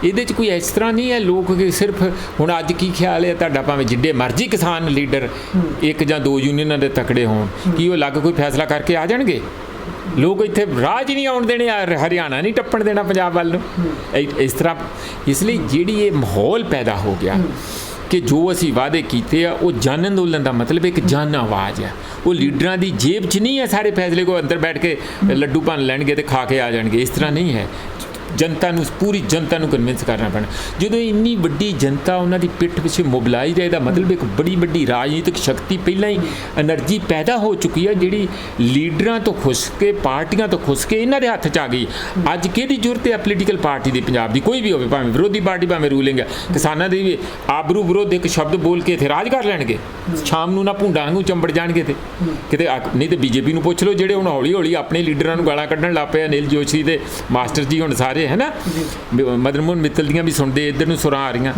ਇਹਦੇ 'ਚ ਕੋਈ ਇਸ ਤਰ੍ਹਾਂ ਨਹੀਂ ਹੈ ਲੋਕ ਕਿ ਸਿਰਫ ਹੁਣ ਅੱਜ ਕੀ ਖਿਆਲ ਹੈ ਤੁਹਾਡਾ, ਭਾਵੇਂ ਜਿੱਡੇ ਮਰਜ਼ੀ ਕਿਸਾਨ ਲੀਡਰ ਇੱਕ ਜਾਂ ਦੋ ਯੂਨੀਅਨਾਂ ਦੇ ਤਕੜੇ ਹੋਣ, ਕੀ ਉਹ ਅਲੱਗ ਕੋਈ ਫੈਸਲਾ ਕਰਕੇ ਆ ਜਾਣਗੇ? ਲੋਕ ਇੱਥੇ ਰਾਜ ਨਹੀਂ ਆਉਣ ਦੇਣੇ, ਹਰਿਆਣਾ ਨਹੀਂ ਟੱਪਣ ਦੇਣਾ ਪੰਜਾਬ ਵੱਲ ਨੂੰ, ਇਸ ਤਰ੍ਹਾਂ। ਇਸ ਲਈ ਜਿਹੜੀ ਇਹ ਮਾਹੌਲ ਪੈਦਾ ਹੋ ਗਿਆ ਕਿ ਜੋ ਅਸੀਂ ਵਾਅਦੇ ਕੀਤੇ ਆ, ਉਹ ਜਨ ਅੰਦੋਲਨ ਦਾ ਮਤਲਬ ਇੱਕ ਜਨ ਆਵਾਜ਼ ਆ। ਉਹ ਲੀਡਰਾਂ ਦੀ ਜੇਬ 'ਚ ਨਹੀਂ ਹੈ ਸਾਰੇ ਫੈਸਲੇ, ਕੋ ਅੰਦਰ ਬੈਠ ਕੇ ਲੱਡੂ ਭੰਨ ਲੈਣਗੇ ਤੇ ਖਾ ਕੇ ਆ ਜਾਣਗੇ, ਇਸ ਤਰ੍ਹਾਂ ਨਹੀਂ ਹੈ। ਜਨਤਾ ਨੂੰ, ਪੂਰੀ ਜਨਤਾ ਨੂੰ ਕਨਵਿੰਸ ਕਰਨਾ ਪੈਣਾ। ਜਦੋਂ ਇੰਨੀ ਵੱਡੀ ਜਨਤਾ ਉਹਨਾਂ ਦੀ ਪਿੱਠ ਪਿੱਛੇ ਮੋਬਿਲਾਈਜ਼ ਹੈ, ਇਹਦਾ ਮਤਲਬ ਇੱਕ ਬੜੀ ਵੱਡੀ ਰਾਜਨੀਤਿਕ ਸ਼ਕਤੀ, ਪਹਿਲਾਂ ਹੀ એનર્ਜੀ ਪੈਦਾ ਹੋ ਚੁੱਕੀ ਹੈ, ਜਿਹੜੀ ਲੀਡਰਾਂ ਤੋਂ ਖੁੱਸ ਕੇ, ਪਾਰਟੀਆਂ ਤੋਂ ਖੁੱਸ ਕੇ ਇਹਨਾਂ ਦੇ ਹੱਥ 'ਚ ਆ ਗਈ। ਅੱਜ ਕਿਹਦੀ ਜ਼ਰੂਰਤ ਹੈ ਪੋਲੀਟੀਕਲ ਪਾਰਟੀ ਦੀ? ਪੰਜਾਬ ਦੀ ਕੋਈ ਵੀ ਹੋਵੇ, ਭਾਵੇਂ ਵਿਰੋਧੀ ਪਾਰਟੀ, ਭਾਵੇਂ ਰੂਲਿੰਗ ਹੈ, ਕਿਸਾਨਾਂ ਦੀ ਵੀ ਆਬਰੂ ਵਿਰੋਧ ਇੱਕ ਸ਼ਬਦ ਬੋਲ ਕੇ ਇੱਥੇ ਰਾਜ ਕਰ ਲੈਣਗੇ, ਸ਼ਾਮ ਨੂੰ ਨਾ ਭੁੰਡਾਂ ਵਾਂਗੂ ਚੰਬੜ ਜਾਣਗੇ ਤੇ ਕਿਤੇ। ਨਹੀਂ ਤੇ ਬੀਜੇਪੀ ਨੂੰ ਪੁੱਛ ਲਓ, ਜਿਹੜੇ ਹੁਣ ਹੌਲੀ ਹੌਲੀ ਆਪਣੇ ਲੀਡਰਾਂ ਨੂੰ ਗਾਲਾਂ ਕੱਢਣ ਲੱਗ ਪਏ, ਅਨਿਲ ਜੋਸ਼ੀ ਦੇ ਮਾਸਟਰ ਜੀ ਹੁਣ ਸਾਰੇ ਹੈ ਨਾ, ਮਦਨ ਮੋਹਨ ਮਿੱਤਲ ਦੀਆਂ ਵੀ ਸੁਣਦੇ, ਇੱਧਰ ਨੂੰ ਸੁਰਾਂ ਆ ਰਹੀਆਂ।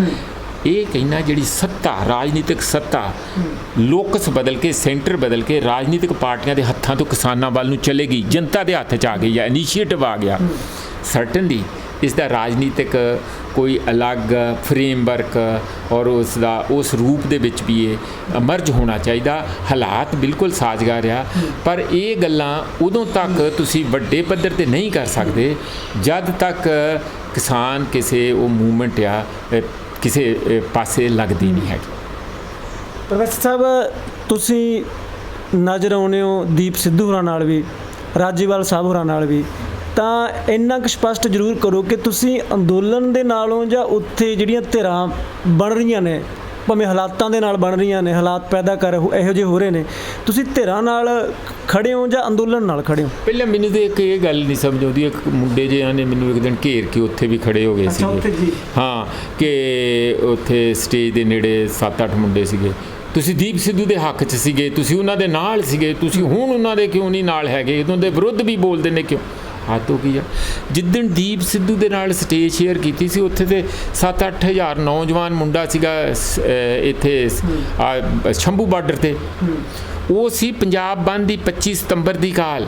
ਇਹ ਕਹਿਣਾ ਜਿਹੜੀ ਸੱਤਾ, ਰਾਜਨੀਤਿਕ ਸੱਤਾ, ਲੋਕਸ ਬਦਲ ਕੇ, ਸੈਂਟਰ ਬਦਲ ਕੇ ਰਾਜਨੀਤਿਕ ਪਾਰਟੀਆਂ ਦੇ ਹੱਥਾਂ ਤੋਂ ਕਿਸਾਨਾਂ ਵੱਲ ਨੂੰ ਚਲੇਗੀ, ਜਨਤਾ ਦੇ ਹੱਥ 'ਚ ਆ ਗਈ ਹੈ, ਇਨੀਸ਼ੀਏਟਿਵ ਆ ਗਿਆ। ਸਰਟਨਲੀ ਇਸ ਦਾ ਰਾਜਨੀਤਿਕ ਕੋਈ ਅਲੱਗ ਫਰੇਮਵਰਕ ਔਰ ਉਸ ਰੂਪ ਦੇ ਵਿੱਚ ਵੀ ਇਹ ਮਰਜ ਹੋਣਾ ਚਾਹੀਦਾ। ਹਾਲਾਤ ਬਿਲਕੁਲ ਸਾਜ਼ਗਾਰ ਆ, ਪਰ ਇਹ ਗੱਲਾਂ ਉਦੋਂ ਤੱਕ ਤੁਸੀਂ ਵੱਡੇ ਪੱਧਰ 'ਤੇ ਨਹੀਂ ਕਰ ਸਕਦੇ ਜਦ ਤੱਕ ਕਿਸਾਨ ਕਿਸੇ ਉਹ ਮੂਵਮੈਂਟ ਆ ਕਿਸੇ ਪਾਸੇ ਲੱਗਦੀ ਨਹੀਂ ਹੈਗੀ। ਪ੍ਰੋਫੈਸਰ ਸਾਹਿਬ, ਤੁਸੀਂ ਨਜ਼ਰ ਆਉਂਦੇ ਹੋ ਦੀਪ ਸਿੱਧੂ ਹੋਰਾਂ ਨਾਲ ਵੀ, ਰਾਜੀਵਾਲ ਸਾਹਿਬ ਹੋਰਾਂ ਨਾਲ ਵੀ, ਤਾਂ ਇੰਨਾ ਕੁ ਸਪਸ਼ਟ ਜ਼ਰੂਰ ਕਰੋ ਕਿ ਤੁਸੀਂ ਅੰਦੋਲਨ ਦੇ ਨਾਲੋਂ ਜਾਂ ਉੱਥੇ ਜਿਹੜੀਆਂ ਧਿਰਾਂ ਬਣ ਰਹੀਆਂ ਨੇ, ਭਾਵੇਂ ਹਾਲਾਤਾਂ ਦੇ ਨਾਲ ਬਣ ਰਹੀਆਂ ਨੇ, ਹਾਲਾਤ ਪੈਦਾ ਕਰ ਇਹੋ ਜਿਹੇ ਹੋ ਰਹੇ ਨੇ, ਤੁਸੀਂ ਧਿਰਾਂ ਨਾਲ ਖੜੇ ਹੋ ਜਾਂ ਅੰਦੋਲਨ ਨਾਲ ਖੜੇ ਹੋ? ਪਹਿਲਾਂ ਮੈਨੂੰ ਤਾਂ ਇੱਕ ਇਹ ਗੱਲ ਨਹੀਂ ਸਮਝ ਆਉਂਦੀ, ਇੱਕ ਮੁੰਡੇ ਜਿਹੇ ਨੇ ਮੈਨੂੰ ਇੱਕ ਦਿਨ ਘੇਰ ਕੇ ਉੱਥੇ ਵੀ ਖੜੇ ਹੋ ਗਏ ਸੀਗੇ, ਹਾਂ, ਕਿ ਉੱਥੇ ਸਟੇਜ ਦੇ ਨੇੜੇ 7-8 ਮੁੰਡੇ ਸੀਗੇ, ਤੁਸੀਂ ਦੀਪ ਸਿੱਧੂ ਦੇ ਹੱਕ 'ਚ ਸੀਗੇ, ਤੁਸੀਂ ਉਹਨਾਂ ਦੇ ਨਾਲ ਸੀਗੇ, ਤੁਸੀਂ ਹੁਣ ਉਹਨਾਂ ਦੇ ਕਿਉਂ ਨਹੀਂ ਨਾਲ ਹੈਗੇ, ਉਹਨਾਂ ਦੇ ਵਿਰੁੱਧ ਵੀ ਬੋਲਦੇ ਨੇ ਕਿਉਂ? ਹੱਦ ਹੋ ਗਈ ਆ। ਜਿੱਦਣ ਦੀਪ ਸਿੱਧੂ ਦੇ ਨਾਲ ਸਟੇਜ ਸ਼ੇਅਰ ਕੀਤੀ ਸੀ ਉੱਥੇ ਤੇ 7-8 ਹਜ਼ਾਰ ਨੌਜਵਾਨ ਮੁੰਡਾ ਸੀਗਾ ਇੱਥੇ ਸ਼ੰਭੂ ਬਾਰਡਰ ਤੇ। ਉਹ ਸੀ ਪੰਜਾਬ ਬੰਦ ਦੀ 25 ਸਤੰਬਰ ਦੀ ਕਾਲ।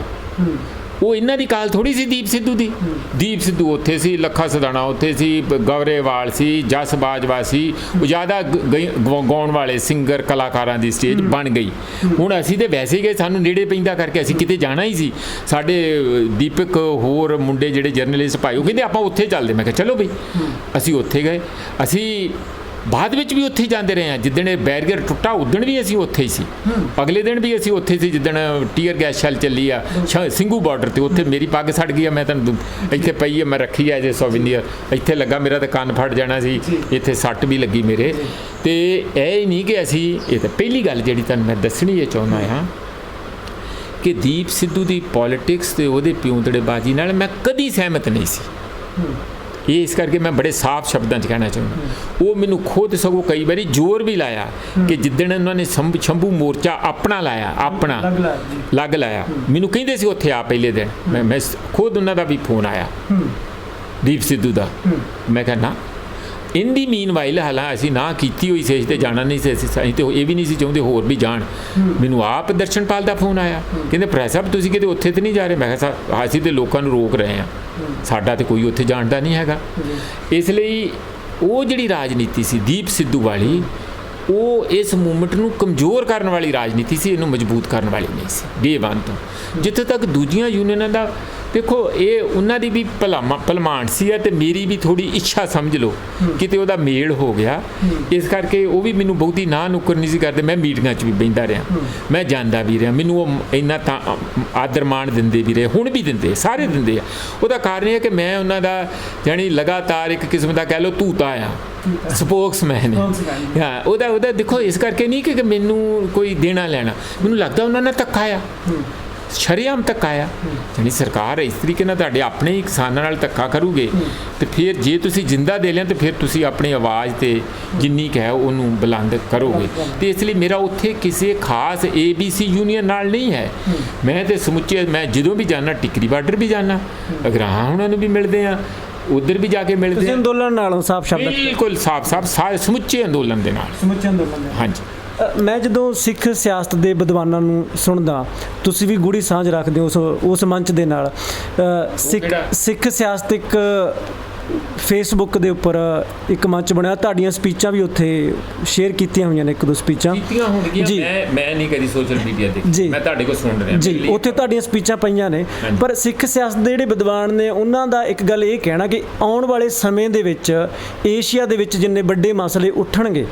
ਉਹ ਇਹਨਾਂ ਦੀ ਕਾਲ ਥੋੜੀ ਸੀ ਦੀਪ ਸਿੱਧੂ ਦੀ। ਦੀਪ ਸਿੱਧੂ ਉੱਥੇ ਸੀ, ਲੱਖਾ ਸਦਾਣਾ ਉੱਥੇ ਸੀ, ਗੌਰੇਵਾਲ ਸੀ, ਜਸ ਬਾਜਵਾ ਸੀ, ਉਹ ਜ਼ਿਆਦਾ ਗਾਉਣ ਵਾਲੇ ਸਿੰਗਰ ਕਲਾਕਾਰਾਂ ਦੀ ਸਟੇਜ ਬਣ ਗਈ। ਹੁਣ ਅਸੀਂ ਤਾਂ ਵੈਸੇ ਹੀ ਗਏ, ਸਾਨੂੰ ਨੇੜੇ ਪੈਂਦਾ ਕਰਕੇ ਅਸੀਂ ਕਿਤੇ ਜਾਣਾ ਹੀ ਸੀ। ਸਾਡੇ ਦੀਪਕ ਹੋਰ ਮੁੰਡੇ ਜਿਹੜੇ ਜਰਨਲਿਸਟ ਭਾਈ ਉਹ ਕਹਿੰਦੇ ਆਪਾਂ ਉੱਥੇ ਚੱਲਦੇ। ਮੈਂ ਕਿਹਾ ਚਲੋ ਬਈ। ਅਸੀਂ ਉੱਥੇ ਗਏ। ਅਸੀਂ ਬਾਅਦ ਵਿੱਚ ਵੀ ਉੱਥੇ ਹੀ ਜਾਂਦੇ ਰਹੇ ਹਾਂ। ਜਿੱਦਣ ਇਹ ਬੈਰੀਅਰ ਟੁੱਟਾ ਉਦਣ ਵੀ ਅਸੀਂ ਉੱਥੇ ਹੀ ਸੀ। ਅਗਲੇ ਦਿਨ ਵੀ ਅਸੀਂ ਉੱਥੇ ਸੀ ਜਿੱਦਣ ਟੀਅਰ ਗੈਸ ਸ਼ੈਲ ਚੱਲੀ ਆ ਸਿੰਘੂ ਬਾਰਡਰ ਤੇ। ਉੱਥੇ ਮੇਰੀ ਪੱਗ ਸੜ ਗਈ ਆ, ਮੈਂ ਤੁਹਾਨੂੰ ਇੱਥੇ ਪਈ ਆ, ਮੈਂ ਰੱਖੀ ਆ ਜੇ ਸੋਵੀਨੀਅਰ। ਇੱਥੇ ਲੱਗਾ ਮੇਰਾ ਤਾਂ ਕੰਨ ਫਟ ਜਾਣਾ ਸੀ, ਇੱਥੇ ਸੱਟ ਵੀ ਲੱਗੀ ਮੇਰੇ। ਤੇ ਇਹ ਨਹੀਂ ਕਿ ਅਸੀਂ, ਇਹ ਤਾਂ ਪਹਿਲੀ ਗੱਲ ਜਿਹੜੀ ਤੁਹਾਨੂੰ ਮੈਂ ਦੱਸਣੀ ਇਹ ਚਾਹੁੰਦਾ ਹਾਂ ਕਿ ਦੀਪ ਸਿੱਧੂ ਦੀ ਪੋਲੀਟਿਕਸ ਤੇ ਉਹਦੇ ਪਿਉਂਤੜੇਬਾਜ਼ੀ ਨਾਲ ਮੈਂ ਕਦੀ ਸਹਿਮਤ ਨਹੀਂ ਸੀ। ਇਹ ਇਸ ਕਰਕੇ ਮੈਂ ਬੜੇ ਸਾਫ਼ ਸ਼ਬਦਾਂ 'ਚ ਕਹਿਣਾ ਚਾਹੁੰਦਾ। ਉਹ ਮੈਨੂੰ ਖੁਦ ਸਗੋਂ ਕਈ ਵਾਰੀ ਜ਼ੋਰ ਵੀ ਲਾਇਆ ਕਿ ਜਿੱਦਣ ਉਹਨਾਂ ਨੇ ਸ਼ੰਭੂ ਮੋਰਚਾ ਆਪਣਾ ਲਾਇਆ, ਆਪਣਾ ਲੱਗ ਲਾਇਆ, ਮੈਨੂੰ ਕਹਿੰਦੇ ਸੀ ਉੱਥੇ ਆ ਪਹਿਲੇ ਦਿਨ। ਮੈਂ ਖੁਦ ਉਹਨਾਂ ਦਾ ਵੀ ਫੋਨ ਆਇਆ ਦੀਪ ਸਿੱਧੂ ਦਾ। ਮੈਂ ਕਿਹਾ ਨਾ, ਇੰਦੀ ਮੀਨਵਾਈਲ ਹਾਲਾਂ ਅਸੀਂ ਨਾ ਕੀਤੀ ਹੋਈ ਸੀ, ਤੇ ਜਾਣਾ ਨਹੀਂ ਸੀ। ਅਸੀਂ ਤੇ ਇਹ ਵੀ ਨਹੀਂ ਸੀ ਚਾਹੁੰਦੇ ਹੋਰ ਵੀ ਜਾਣ। ਮੈਨੂੰ ਆਪ ਦਰਸ਼ਨਪਾਲ ਦਾ ਫੋਨ ਆਇਆ, ਕਹਿੰਦੇ ਪ੍ਰੈ ਸਾਹਿਬ ਤੁਸੀਂ ਕਿਤੇ ਉੱਥੇ ਤਾਂ ਨਹੀਂ ਜਾ ਰਹੇ? ਮੈਂ ਕਿਹਾ ਅਸੀਂ ਤੇ ਲੋਕਾਂ ਨੂੰ ਰੋਕ ਰਹੇ ਹਾਂ, ਸਾਡਾ ਤੇ ਕੋਈ ਉੱਥੇ ਜਾਣ ਦਾ ਨਹੀਂ ਹੈਗਾ। ਇਸ ਲਈ ਉਹ ਜਿਹੜੀ ਰਾਜਨੀਤੀ ਸੀ ਦੀਪ ਸਿੱਧੂ ਵਾਲੀ, ਉਹ ਇਸ ਮੂਵਮੈਂਟ ਨੂੰ ਕਮਜ਼ੋਰ ਕਰਨ ਵਾਲੀ ਰਾਜਨੀਤੀ ਸੀ, ਇਹਨੂੰ ਮਜ਼ਬੂਤ ਕਰਨ ਵਾਲੀ ਨਹੀਂ ਸੀ ਡੇ ਵਨ ਤੋਂ। ਜਿੱਥੇ ਤੱਕ ਦੂਜੀਆਂ ਯੂਨੀਅਨਾਂ ਦਾ ਦੇਖੋ, ਇਹ ਉਹਨਾਂ ਦੀ ਵੀ ਭਲਮਾਨ ਸੀ ਤੇ ਮੇਰੀ ਵੀ ਥੋੜੀ ਇੱਛਾ ਸਮਝ ਲਓ ਕਿਤੇ ਉਹਦਾ ਮੇਲ ਹੋ ਗਿਆ। ਇਸ ਕਰਕੇ ਉਹ ਵੀ ਮੈਨੂੰ ਬਹੁਤੀ ਨਾ ਨੁੱਕਰ ਨਹੀਂ ਸੀ ਕਰਦੇ। ਮੈਂ ਮੀਟਿੰਗਾਂ 'ਚ ਵੀ ਬਹਿੰਦਾ ਰਿਹਾ, ਮੈਂ ਜਾਂਦਾ ਵੀ ਰਿਹਾ, ਮੈਨੂੰ ਉਹ ਇੰਨਾ ਤਾਂ ਆਦਰ ਮਾਣ ਦਿੰਦੇ ਵੀ ਰਹੇ, ਹੁਣ ਵੀ ਦਿੰਦੇ, ਸਾਰੇ ਦਿੰਦੇ ਆ। ਉਹਦਾ ਕਾਰਨ ਇਹ ਹੈ ਕਿ ਮੈਂ ਉਹਨਾਂ ਦਾ ਜਾਣੀ ਲਗਾਤਾਰ ਇੱਕ ਕਿਸਮ ਦਾ ਕਹਿ ਲਓ ਧੂਤਾ ਆ, ਸਪੋਕਸਮੈਨ ਹੈ। ਹਾਂ, ਉਹਦਾ ਦੇਖੋ ਇਸ ਕਰਕੇ ਨਹੀਂ ਕਿ ਮੈਨੂੰ ਕੋਈ ਦੇਣਾ ਲੈਣਾ, ਮੈਨੂੰ ਲੱਗਦਾ ਉਹਨਾਂ ਨੇ ਧੱਕਾ ਆ, ਸ਼ਰੇਆਮ ਧੱਕਾ ਆ। ਜਾਣੀ ਸਰਕਾਰ ਇਸ ਤਰੀਕੇ ਨਾਲ ਤੁਹਾਡੇ ਆਪਣੇ ਹੀ ਕਿਸਾਨਾਂ ਨਾਲ ਧੱਕਾ ਕਰੂਗੇ ਤੇ ਫਿਰ ਜੇ ਤੁਸੀਂ ਜਿੰਦਾ ਦੇ ਲਿਆ ਤੇ ਫਿਰ ਤੁਸੀਂ ਆਪਣੀ ਆਵਾਜ਼ ਤੇ ਜਿੰਨੀ ਕੁ ਹੈ ਉਹਨੂੰ ਬੁਲੰਦ ਕਰੋਗੇ। ਤੇ ਇਸ ਲਈ ਮੇਰਾ ਉੱਥੇ ਕਿਸੇ ਖਾਸ ABC ਯੂਨੀਅਨ ਨਾਲ ਨਹੀਂ ਹੈ। ਮੈਂ ਤੇ ਸਮੁੱਚੇ, ਮੈਂ ਜਦੋਂ ਵੀ ਜਾਣਾ ਟਿਕਰੀ ਬਾਰਡਰ ਵੀ ਜਾਣਾ, ਅਗਰਾਹਾਂ ਉਹਨਾਂ ਨੂੰ ਵੀ ਮਿਲਦੇ ਆ, ਉਧਰ ਵੀ ਜਾ ਕੇ ਮਿਲਦੇ ਆ। ਅੰਦੋਲਨ ਨਾਲੋਂ ਸਾਫ਼ ਸ਼ਬਦ, ਬਿਲਕੁਲ ਸਾਫ਼ ਸਾਰੇ ਸਮੁੱਚੇ ਅੰਦੋਲਨ ਦੇ ਨਾਲ। ਸਮੁੱਚੇ ਅੰਦੋਲਨ ਦੇ, ਹਾਂਜੀ। ਮੈਂ ਜਦੋਂ ਸਿੱਖ ਸਿਆਸਤ ਦੇ ਵਿਦਵਾਨਾਂ ਨੂੰ ਸੁਣਦਾ, ਤੁਸੀਂ ਵੀ ਗੂੜੀ ਸਾਂਝ ਰੱਖਦੇ ਹੋ ਉਸ ਮੰਚ ਦੇ ਨਾਲ। ਸਿੱਖ ਸਿਆਸਤ ਇੱਕ ਫੇਸਬੁੱਕ ਦੇ ਉੱਪਰ ਇੱਕ ਮੰਚ ਬਣਿਆ, ਤੁਹਾਡੀਆਂ ਸਪੀਚਾਂ ਵੀ ਉੱਥੇ ਸ਼ੇਅਰ ਕੀਤੀਆਂ ਹੋਈਆਂ ਨੇ, 1-2 ਸਪੀਚਾਂ ਕੀਤੀਆਂ ਹੋਣਗੀਆਂ। ਮੈਂ ਨਹੀਂ ਕਦੀ ਸੋਸ਼ਲ ਮੀਡੀਆ ਤੇ, ਮੈਂ ਤੁਹਾਡੇ ਕੋਲ ਸੁਣ ਰਿਹਾ ਜੀ, ਉੱਥੇ ਤੁਹਾਡੀਆਂ ਸਪੀਚਾਂ ਪਈਆਂ ਨੇ। ਪਰ ਸਿੱਖ ਸਿਆਸਤ ਦੇ ਜਿਹੜੇ ਵਿਦਵਾਨ ਨੇ ਉਹਨਾਂ ਦਾ ਇੱਕ ਗੱਲ ਇਹ ਕਹਿਣਾ ਕਿ ਆਉਣ ਵਾਲੇ ਸਮੇਂ ਦੇ ਵਿੱਚ ਏਸ਼ੀਆ ਦੇ ਵਿੱਚ ਜਿੰਨੇ ਵੱਡੇ ਮਸਲੇ ਉੱਠਣਗੇ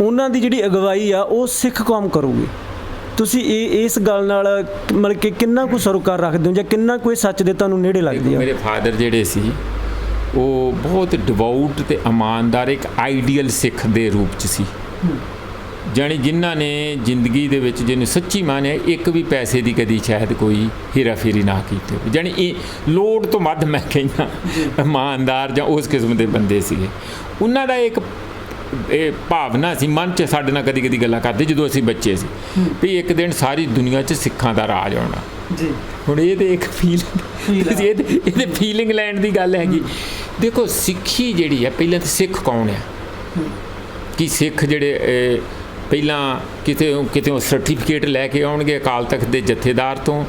ਉਹਨਾਂ ਦੀ ਜਿਹੜੀ ਅਗਵਾਈ ਆ ਉਹ ਸਿੱਖ ਕੌਮ ਕਰੂਗੀ। ਤੁਸੀਂ ਇਸ ਗੱਲ ਨਾਲ ਮਤਲਬ ਕਿ ਕਿੰਨਾ ਕੁ ਸਰੋਕਾਰ ਰੱਖਦੇ ਹੋ ਜਾਂ ਕਿੰਨਾ ਕੋਈ ਸੱਚ ਦੇ ਤੁਹਾਨੂੰ ਨੇੜੇ ਲੱਗਦੀ ਆ? ਮੇਰੇ ਫਾਦਰ ਜਿਹੜੇ ਸੀ ਉਹ ਬਹੁਤ ਡਿਵੋਟ ਤੇ ਇਮਾਨਦਾਰ ਇੱਕ ਆਈਡੀਅਲ ਸਿੱਖ ਦੇ ਰੂਪ 'ਚ ਸੀ। ਜਾਣੀ ਜਿਨ੍ਹਾਂ ਨੇ ਜ਼ਿੰਦਗੀ ਦੇ ਵਿੱਚ ਜਿਹਨੂੰ ਸੱਚੀ ਮੰਨਿਆ, ਇੱਕ ਵੀ ਪੈਸੇ ਦੀ ਕਦੀ ਸ਼ਾਇਦ ਕੋਈ ਹੇਰਾਫੇਰੀ ਨਾ ਕੀਤੀ ਹੋਵੇ। ਜਾਣੀ ਇਹ ਲੋੜ ਤੋਂ ਵੱਧ ਮੈਂ ਕਹਿੰਦਾ ਇਮਾਨਦਾਰ ਜਾਂ ਉਸ ਕਿਸਮ ਦੇ ਬੰਦੇ ਸੀਗੇ। ਉਹਨਾਂ ਦਾ ਇੱਕ ਇਹ ਭਾਵਨਾ ਸੀ ਮਨ 'ਚ, ਸਾਡੇ ਨਾਲ ਕਦੀ ਕਦੀ ਗੱਲਾਂ ਕਰਦੇ ਜਦੋਂ ਅਸੀਂ ਬੱਚੇ ਸੀ ਵੀ ਇੱਕ ਦਿਨ ਸਾਰੀ ਦੁਨੀਆ 'ਚ ਸਿੱਖਾਂ ਦਾ ਰਾਜ ਆਉਣਾ ਜੀ। ਹੁਣ ਇਹ ਤੇ ਇੱਕ ਇਹਦੇ ਫੀਲਿੰਗ ਲੈਣ ਦੀ ਗੱਲ ਹੈਗੀ। ਦੇਖੋ ਸਿੱਖੀ ਜਿਹੜੀ ਹੈ, ਪਹਿਲਾਂ ਤਾਂ ਸਿੱਖ ਕੌਣ ਆ? ਕਿ ਸਿੱਖ ਜਿਹੜੇ ਪਹਿਲਾਂ ਕਿਤੇ ਸਰਟੀਫਿਕੇਟ ਲੈ ਕੇ ਆਉਣਗੇ ਅਕਾਲ ਤਖਤ ਦੇ ਜਥੇਦਾਰ ਤੋਂ,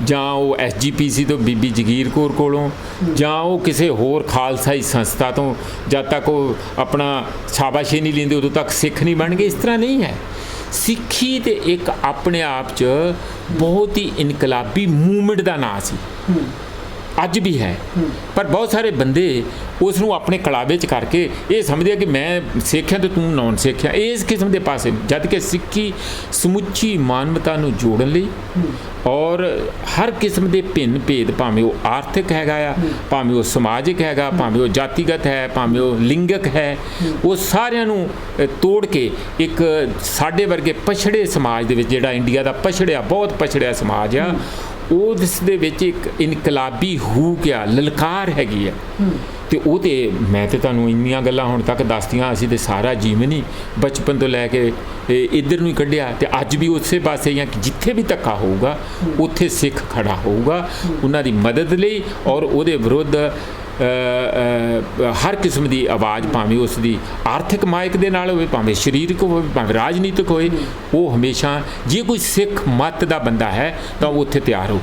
ਜਾਂ ਉਹ SGPC ਤੋਂ ਬੀਬੀ ਜਗੀਰ ਕੌਰ ਕੋਲੋਂ, ਜਾਂ ਉਹ ਕਿਸੇ ਹੋਰ ਖਾਲਸਾਈ ਸੰਸਥਾ ਤੋਂ। ਜਦ ਤੱਕ ਉਹ ਆਪਣਾ ਸ਼ਾਬਾਸ਼ੀ ਨਹੀਂ ਲੈਂਦੇ ਉਦੋਂ ਤੱਕ ਸਿੱਖ ਨਹੀਂ ਬਣਗੇ। ਇਸ ਤਰ੍ਹਾਂ ਨਹੀਂ ਹੈ। ਸਿੱਖੀ ਤੇ ਇੱਕ ਆਪਣੇ ਆਪ 'ਚ ਬਹੁਤ ਹੀ ਇਨਕਲਾਬੀ ਮੂਵਮੈਂਟ ਦਾ ਨਾਂ ਸੀ, ਅੱਜ ਵੀ ਹੈ। ਪਰ ਬਹੁਤ ਸਾਰੇ ਬੰਦੇ ਉਸ ਨੂੰ ਆਪਣੇ ਕਲਾਵੇ 'ਚ ਕਰਕੇ ਇਹ ਸਮਝਦੇ ਆ ਕਿ ਮੈਂ ਸਿੱਖ ਹਾਂ ਤੇ ਤੂੰ ਨੌਨ ਸਿੱਖ ਹੈ, ਇਸ ਕਿਸਮ ਦੇ ਪਾਸੇ। ਜਦ ਕਿ ਸਿੱਖੀ ਸਮੁੱਚੀ ਮਾਨਵਤਾ ਨੂੰ ਜੋੜਨ ਲਈ ਔਰ ਹਰ ਕਿਸਮ ਦੇ ਭਿੰਨ ਭੇਦ, ਭਾਵੇਂ ਉਹ ਆਰਥਿਕ ਹੈਗਾ ਆ, ਭਾਵੇਂ ਉਹ ਸਮਾਜਿਕ ਹੈਗਾ, ਭਾਵੇਂ ਉਹ ਜਾਤੀਗਤ ਹੈ, ਭਾਵੇਂ ਉਹ ਲਿੰਗਕ ਹੈ, ਉਹ ਸਾਰਿਆਂ ਨੂੰ ਤੋੜ ਕੇ ਇੱਕ ਸਾਡੇ ਵਰਗੇ ਪਛੜੇ ਸਮਾਜ ਦੇ ਵਿੱਚ, ਜਿਹੜਾ ਇੰਡੀਆ ਦਾ ਪਛੜਿਆ ਬਹੁਤ ਪਛੜਿਆ ਸਮਾਜ ਆ, ਉਸ ਦੇ ਵਿੱਚ ਇੱਕ ਇਨਕਲਾਬੀ ਹੂਕ ਆ, ਲਲਕਾਰ ਹੈਗੀ ਆ। ਤੇ ਉਹ ਤੇ ਮੈਂ ਤੇ ਤੁਹਾਨੂੰ ਇੰਨੀਆਂ ਗੱਲਾਂ ਹੁਣ ਤੱਕ ਦੱਸਤੀਆਂ, ਅਸੀਂ ਤੇ ਸਾਰਾ ਜੀਵਨ ਹੀ ਬਚਪਨ ਤੋਂ ਲੈ ਕੇ ਇੱਧਰ ਨੂੰ ਹੀ ਕੱਢਿਆ, ਤੇ ਅੱਜ ਵੀ ਉਸੇ ਪਾਸੇ ਹੀ ਆ ਕਿ ਜਿੱਥੇ ਵੀ ਧੱਕਾ ਹੋਊਗਾ ਉੱਥੇ ਸਿੱਖ ਖੜਾ ਹੋਊਗਾ ਉਹਨਾਂ ਦੀ ਮਦਦ ਲਈ, ਔਰ ਉਹਦੇ ਵਿਰੁੱਧ ਹਰ ਕਿਸਮ ਦੀ ਆਵਾਜ਼, ਭਾਵੇਂ ਉਸ ਦੀ ਆਰਥਿਕ ਮਾਇਕ ਦੇ ਨਾਲ ਹੋਵੇ, ਭਾਵੇਂ ਸਰੀਰਕ ਹੋਵੇ, ਭਾਵੇਂ ਰਾਜਨੀਤਿਕ ਹੋਏ, ਉਹ ਹਮੇਸ਼ਾ ਜੇ ਕੋਈ ਸਿੱਖ ਮੱਤ ਦਾ ਬੰਦਾ ਹੈ ਤਾਂ ਉਹ ਉੱਥੇ ਤਿਆਰ ਹੋ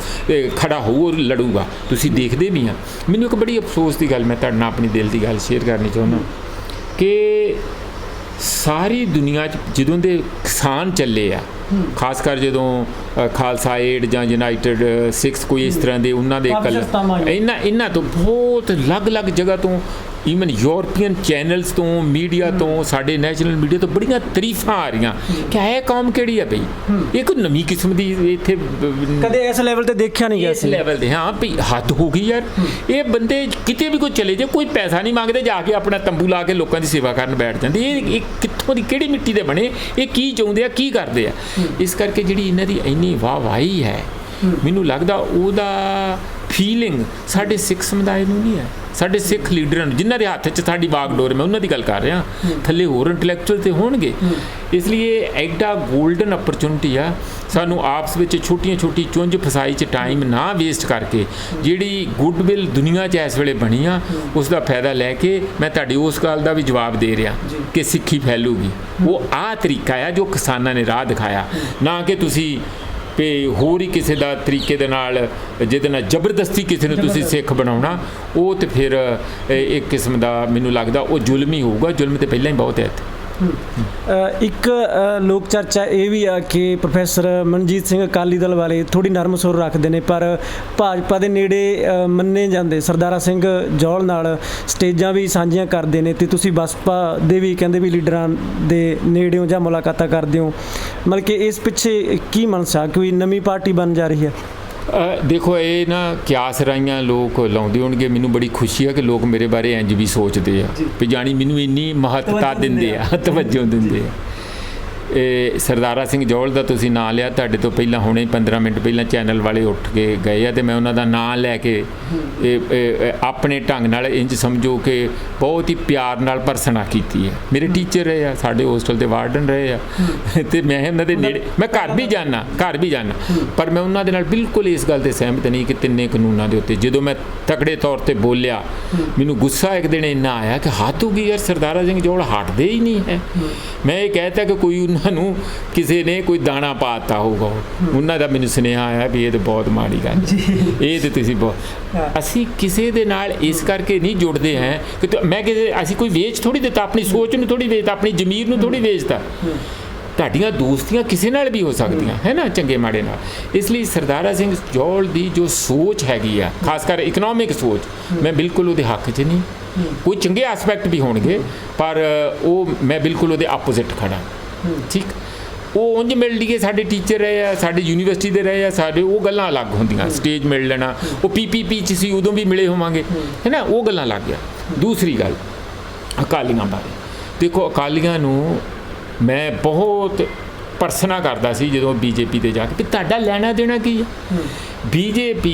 ਖੜਾ ਹੋਊ ਔਰ ਲੜੂਗਾ। ਤੁਸੀਂ ਦੇਖਦੇ ਵੀ ਆ। ਮੈਨੂੰ ਇੱਕ ਬੜੀ ਅਫਸੋਸ ਦੀ ਗੱਲ, ਮੈਂ ਤੁਹਾਡੇ ਨਾਲ ਆਪਣੀ ਦਿਲ ਦੀ ਗੱਲ ਸ਼ੇਅਰ ਕਰਨੀ ਚਾਹੁੰਦਾ ਕਿ ਸਾਰੀ ਦੁਨੀਆ 'ਚ ਜਦੋਂ ਦੇ ਕਿਸਾਨ ਚੱਲੇ ਆ, ਖਾਸ ਕਰ ਜਦੋਂ ਖਾਲਸਾ ਏਡ ਜਾਂ ਯੂਨਾਈਟਿਡ ਸਿੱਖਸ ਕੋਈ ਇਸ ਤਰ੍ਹਾਂ ਦੇ ਉਹਨਾਂ ਦੇ ਇਹਨਾਂ ਤੋਂ ਬਹੁਤ ਅਲੱਗ-ਅਲੱਗ ਜਗ੍ਹਾ ਤੋਂ, ਈਵਨ ਯੂਰਪੀਅਨ ਚੈਨਲਸ ਤੋਂ, ਮੀਡੀਆ ਤੋਂ, ਸਾਡੇ ਨੈਸ਼ਨਲ ਮੀਡੀਆ ਤੋਂ ਬੜੀਆਂ ਤਾਰੀਫਾਂ ਆ ਰਹੀਆਂ ਕਿ ਇਹ ਕੌਮ ਕਿਹੜੀ ਹੈ ਬਈ, ਇੱਕ ਨਵੀਂ ਕਿਸਮ ਦੀ ਇੱਥੇ ਕਦੇ ਇਸ ਲੈਵਲ ਤੇ ਦੇਖਿਆ ਨਹੀਂ ਗਿਆ ਇਸ ਲੈਵਲ ਤੇ। ਹਾਂ ਵੀ ਹੱਦ ਹੋ ਗਈ ਯਾਰ, ਇਹ ਬੰਦੇ ਕਿਤੇ ਵੀ ਕੋਈ ਚਲੇ ਜਾਏ, ਕੋਈ ਪੈਸਾ ਨਹੀਂ ਮੰਗਦੇ, ਜਾ ਕੇ ਆਪਣਾ ਤੰਬੂ ਲਾ ਕੇ ਲੋਕਾਂ ਦੀ ਸੇਵਾ ਕਰਨ ਬੈਠ ਜਾਂਦੇ। ਇਹ ਕਿੱਥੋਂ ਦੀ ਕਿਹੜੀ ਮਿੱਟੀ ਦੇ ਬਣੇ, ਇਹ ਕੀ ਚਾਹੁੰਦੇ ਆ, ਕੀ ਕਰਦੇ ਆ? ਇਸ ਕਰਕੇ ਜਿਹੜੀ ਇਹਨਾਂ ਦੀ ਇੰਨੀ ਵਾਹਵਾਹੀ ਹੈ, ਮੈਨੂੰ ਲੱਗਦਾ ਉਹਦਾ ਫੀਲਿੰਗ ਸਾਡੇ ਸਿੱਖ ਸਮੁਦਾਇ ਨੂੰ ਨਹੀਂ ਹੈ, ਸਾਡੇ ਸਿੱਖ ਲੀਡਰਾਂ ਨੂੰ, ਜਿਨ੍ਹਾਂ ਦੇ ਹੱਥ 'ਚ ਸਾਡੀ ਬਾਗਡੋਰ, ਮੈਂ ਉਹਨਾਂ ਦੀ ਗੱਲ ਕਰ ਰਿਹਾ। ਥੱਲੇ ਹੋਰ ਇੰਟੈਲੈਕਚੁਅਲ ਤੇ ਹੋਣਗੇ। ਇਸ ਲਈ ਇਹ ਐਡਾ ਗੋਲਡਨ ਅਪਰਚੁਨਿਟੀ ਆ, ਸਾਨੂੰ ਆਪਸ ਵਿੱਚ ਛੋਟੀ ਚੁੰਝ ਫਸਾਈ 'ਚ ਟਾਈਮ ਨਾ ਵੇਸਟ ਕਰਕੇ, ਜਿਹੜੀ ਗੁੱਡਵਿਲ ਦੁਨੀਆ 'ਚ ਇਸ ਵੇਲੇ ਬਣੀ ਆ, ਉਸ ਦਾ ਫਾਇਦਾ ਲੈ ਕੇ ਮੈਂ ਤੁਹਾਡੀ ਉਸ ਗੱਲ ਦਾ ਵੀ ਜਵਾਬ ਦੇ ਰਿਹਾ ਕਿ ਸਿੱਖੀ ਫੈਲੂਗੀ। ਉਹ ਆਹ ਤਰੀਕਾ ਆ ਜੋ ਕਿਸਾਨਾਂ ਨੇ ਰਾਹ ਦਿਖਾਇਆ, ਨਾ ਕਿ ਤੁਸੀਂ ਤੇ ਹੋਰ ਹੀ ਕਿਸੇ ਦਾ ਤਰੀਕੇ ਦੇ ਨਾਲ, ਜਿਹਦੇ ਨਾਲ ਜ਼ਬਰਦਸਤੀ ਕਿਸੇ ਨੂੰ ਤੁਸੀਂ ਸਿੱਖ ਬਣਾਉਣਾ, ਉਹ ਤੇ ਫਿਰ ਇੱਕ ਕਿਸਮ ਦਾ ਮੈਨੂੰ ਲੱਗਦਾ ਉਹ ਜ਼ੁਲਮ ਹੀ ਹੋਊਗਾ। ਜ਼ੁਲਮ ਤੇ ਪਹਿਲਾਂ ਹੀ ਬਹੁਤ ਹੈ ਇੱਥੇ। ਇੱਕ ਲੋਕ ਚਰਚਾ ਇਹ ਵੀ ਆ ਕਿ ਪ੍ਰੋਫੈਸਰ ਮਨਜੀਤ ਸਿੰਘ ਅਕਾਲੀ ਦਲ ਵਾਲੇ ਥੋੜੀ ਨਰਮ ਸੁਰ ਰੱਖਦੇ ਨੇ, ਪਰ ਭਾਜਪਾ ਦੇ ਨੇੜੇ ਮੰਨੇ ਜਾਂਦੇ ਸਰਦਾਰਾ ਸਿੰਘ ਜੌਹਲ ਨਾਲ ਸਟੇਜਾਂ ਵੀ ਸਾਂਝੀਆਂ ਕਰਦੇ ਨੇ, ਤੇ ਤੁਸੀਂ ਬਸਪਾ ਦੇ ਵੀ ਕਹਿੰਦੇ ਵੀ ਲੀਡਰਾਂ ਦੇ ਨੇੜਿਓਂ ਜਾਂ ਮੁਲਾਕਾਤਾਂ ਕਰਦੇ ਹੋ। ਮਤਲਬ ਕਿ ਇਸ ਪਿੱਛੇ ਕੀ ਮਨਸਾ, ਕੋਈ ਨਵੀਂ ਪਾਰਟੀ ਬਣ ਜਾ ਰਹੀ ਹੈ? ਦੇਖੋ, ਇਹ ਨਾ ਕਿਆਸ ਰਾਈਆਂ ਲੋਕ ਲਾਉਂਦੇ ਹੋਣਗੇ। ਮੈਨੂੰ ਬੜੀ ਖੁਸ਼ੀ ਆ ਕਿ ਲੋਕ ਮੇਰੇ ਬਾਰੇ ਇੰਜ ਵੀ ਸੋਚਦੇ ਆ, ਵੀ ਜਾਣੀ ਮੈਨੂੰ ਇੰਨੀ ਮਹੱਤਤਾ ਦਿੰਦੇ ਆ, ਤਵੱਜੋ ਦਿੰਦੇ ਆ। ਇਹ ਸਰਦਾਰਾ ਸਿੰਘ ਜੌਹਲ ਦਾ ਤੁਸੀਂ ਨਾਂ ਲਿਆ, ਤੁਹਾਡੇ ਤੋਂ ਪਹਿਲਾਂ ਹੁਣੇ 15 ਮਿੰਟ ਪਹਿਲਾਂ ਚੈਨਲ ਵਾਲੇ ਉੱਠ ਕੇ ਗਏ ਆ, ਤੇ ਮੈਂ ਉਹਨਾਂ ਦਾ ਨਾਂ ਲੈ ਕੇ ਆਪਣੇ ਢੰਗ ਨਾਲ ਇੰਜ ਸਮਝੋ ਕਿ ਬਹੁਤ ਹੀ ਪਿਆਰ ਨਾਲ ਭਰਸਨਾ ਕੀਤੀ ਹੈ। ਮੇਰੇ ਟੀਚਰ ਰਹੇ ਆ, ਸਾਡੇ ਹੋਸਟਲ ਦੇ ਵਾਰਡਨ ਰਹੇ ਆ, ਤੇ ਮੈਂ ਉਹਨਾਂ ਦੇ ਨੇੜੇ, ਮੈਂ ਘਰ ਵੀ ਜਾਣਾ, ਪਰ ਮੈਂ ਉਹਨਾਂ ਦੇ ਨਾਲ ਬਿਲਕੁਲ ਇਸ ਗੱਲ 'ਤੇ ਸਹਿਮਤ ਨਹੀਂ ਕਿ ਤਿੰਨੇ ਕਾਨੂੰਨਾਂ ਦੇ ਉੱਤੇ ਜਦੋਂ ਮੈਂ ਤਕੜੇ ਤੌਰ 'ਤੇ ਬੋਲਿਆ, ਮੈਨੂੰ ਗੁੱਸਾ ਇੱਕ ਦਿਨ ਇੰਨਾ ਆਇਆ ਕਿ ਹੱਦ ਹੋ ਗਈ ਯਾਰ, ਸਰਦਾਰਾ ਸਿੰਘ ਜੌਹਲ ਹਟਦੇ ਹੀ ਨਹੀਂ ਹੈ। ਮੈਂ ਇਹ ਕਹਿਤਾ ਕਿ ਕੋਈ ਉਹਨਾਂ ਨੂੰ ਕਿਸੇ ਨੇ ਕੋਈ ਦਾਣਾ ਪਾ ਦਿੱਤਾ ਹੋਊਗਾ, ਉਹਨਾਂ ਦਾ ਮੈਨੂੰ ਸੁਨੇਹਾ ਆਇਆ ਵੀ ਇਹ ਤਾਂ ਬਹੁਤ ਮਾੜੀ ਗੱਲ, ਇਹ ਤਾਂ ਤੁਸੀਂ ਬਹੁਤ, ਅਸੀਂ ਕਿਸੇ ਦੇ ਨਾਲ ਇਸ ਕਰਕੇ ਨਹੀਂ ਜੁੜਦੇ ਹੈ ਕਿ ਮੈਂ ਕਿਸੇ, ਅਸੀਂ ਕੋਈ ਵੇਚ ਥੋੜੀ ਦਿੱਤਾ, ਆਪਣੀ ਸੋਚ ਨੂੰ ਥੋੜੀ ਵੇਚਦਾ, ਆਪਣੀ ਜ਼ਮੀਰ ਨੂੰ ਥੋੜੀ ਵੇਚਦਾ। ਤੁਹਾਡੀਆਂ ਦੋਸਤੀਆਂ ਕਿਸੇ ਨਾਲ ਵੀ ਹੋ ਸਕਦੀਆਂ ਹੈ ਨਾ, ਚੰਗੇ ਮਾੜੇ ਨਾਲ। ਇਸ ਲਈ ਸਰਦਾਰਾ ਸਿੰਘ ਜੌਹਲ ਦੀ ਜੋ ਸੋਚ ਹੈਗੀ ਆ, ਖਾਸ ਕਰ ਇਕਨੋਮਿਕ ਸੋਚ, ਮੈਂ ਬਿਲਕੁਲ ਉਹਦੇ ਹੱਕ 'ਚ ਨਹੀਂ। ਕੋਈ ਚੰਗੇ ਐਸਪੈਕਟ ਵੀ ਹੋਣਗੇ, ਪਰ ਉਹ ਮੈਂ ਬਿਲਕੁਲ ਉਹਦੇ ਆਪੋਜ਼ਿਟ ਖੜਾ। ਠੀਕ, ਉਹ ਉਂਝ ਮਿਲ ਲਈਏ, ਸਾਡੇ ਟੀਚਰ ਰਹੇ ਆ, ਸਾਡੇ ਯੂਨੀਵਰਸਿਟੀ ਦੇ ਰਹੇ ਆ, ਸਾਡੇ ਉਹ ਗੱਲਾਂ ਅਲੱਗ ਹੁੰਦੀਆਂ। ਸਟੇਜ ਮਿਲ ਲੈਣਾ, ਉਹ PPP 'ਚ ਸੀ ਉਦੋਂ ਵੀ ਮਿਲੇ ਹੋਵਾਂਗੇ, ਹੈ ਨਾ, ਉਹ ਗੱਲਾਂ ਅਲੱਗ ਆ। ਦੂਸਰੀ ਗੱਲ ਅਕਾਲੀਆਂ ਬਾਰੇ, ਦੇਖੋ ਅਕਾਲੀਆਂ ਨੂੰ ਮੈਂ ਬਹੁਤ ਪਰਸਨਾ ਕਰਦਾ ਸੀ ਜਦੋਂ BJP ਤੇ ਜਾ ਕੇ, ਵੀ ਤੁਹਾਡਾ ਲੈਣਾ ਦੇਣਾ ਕੀ ਹੈ? BJP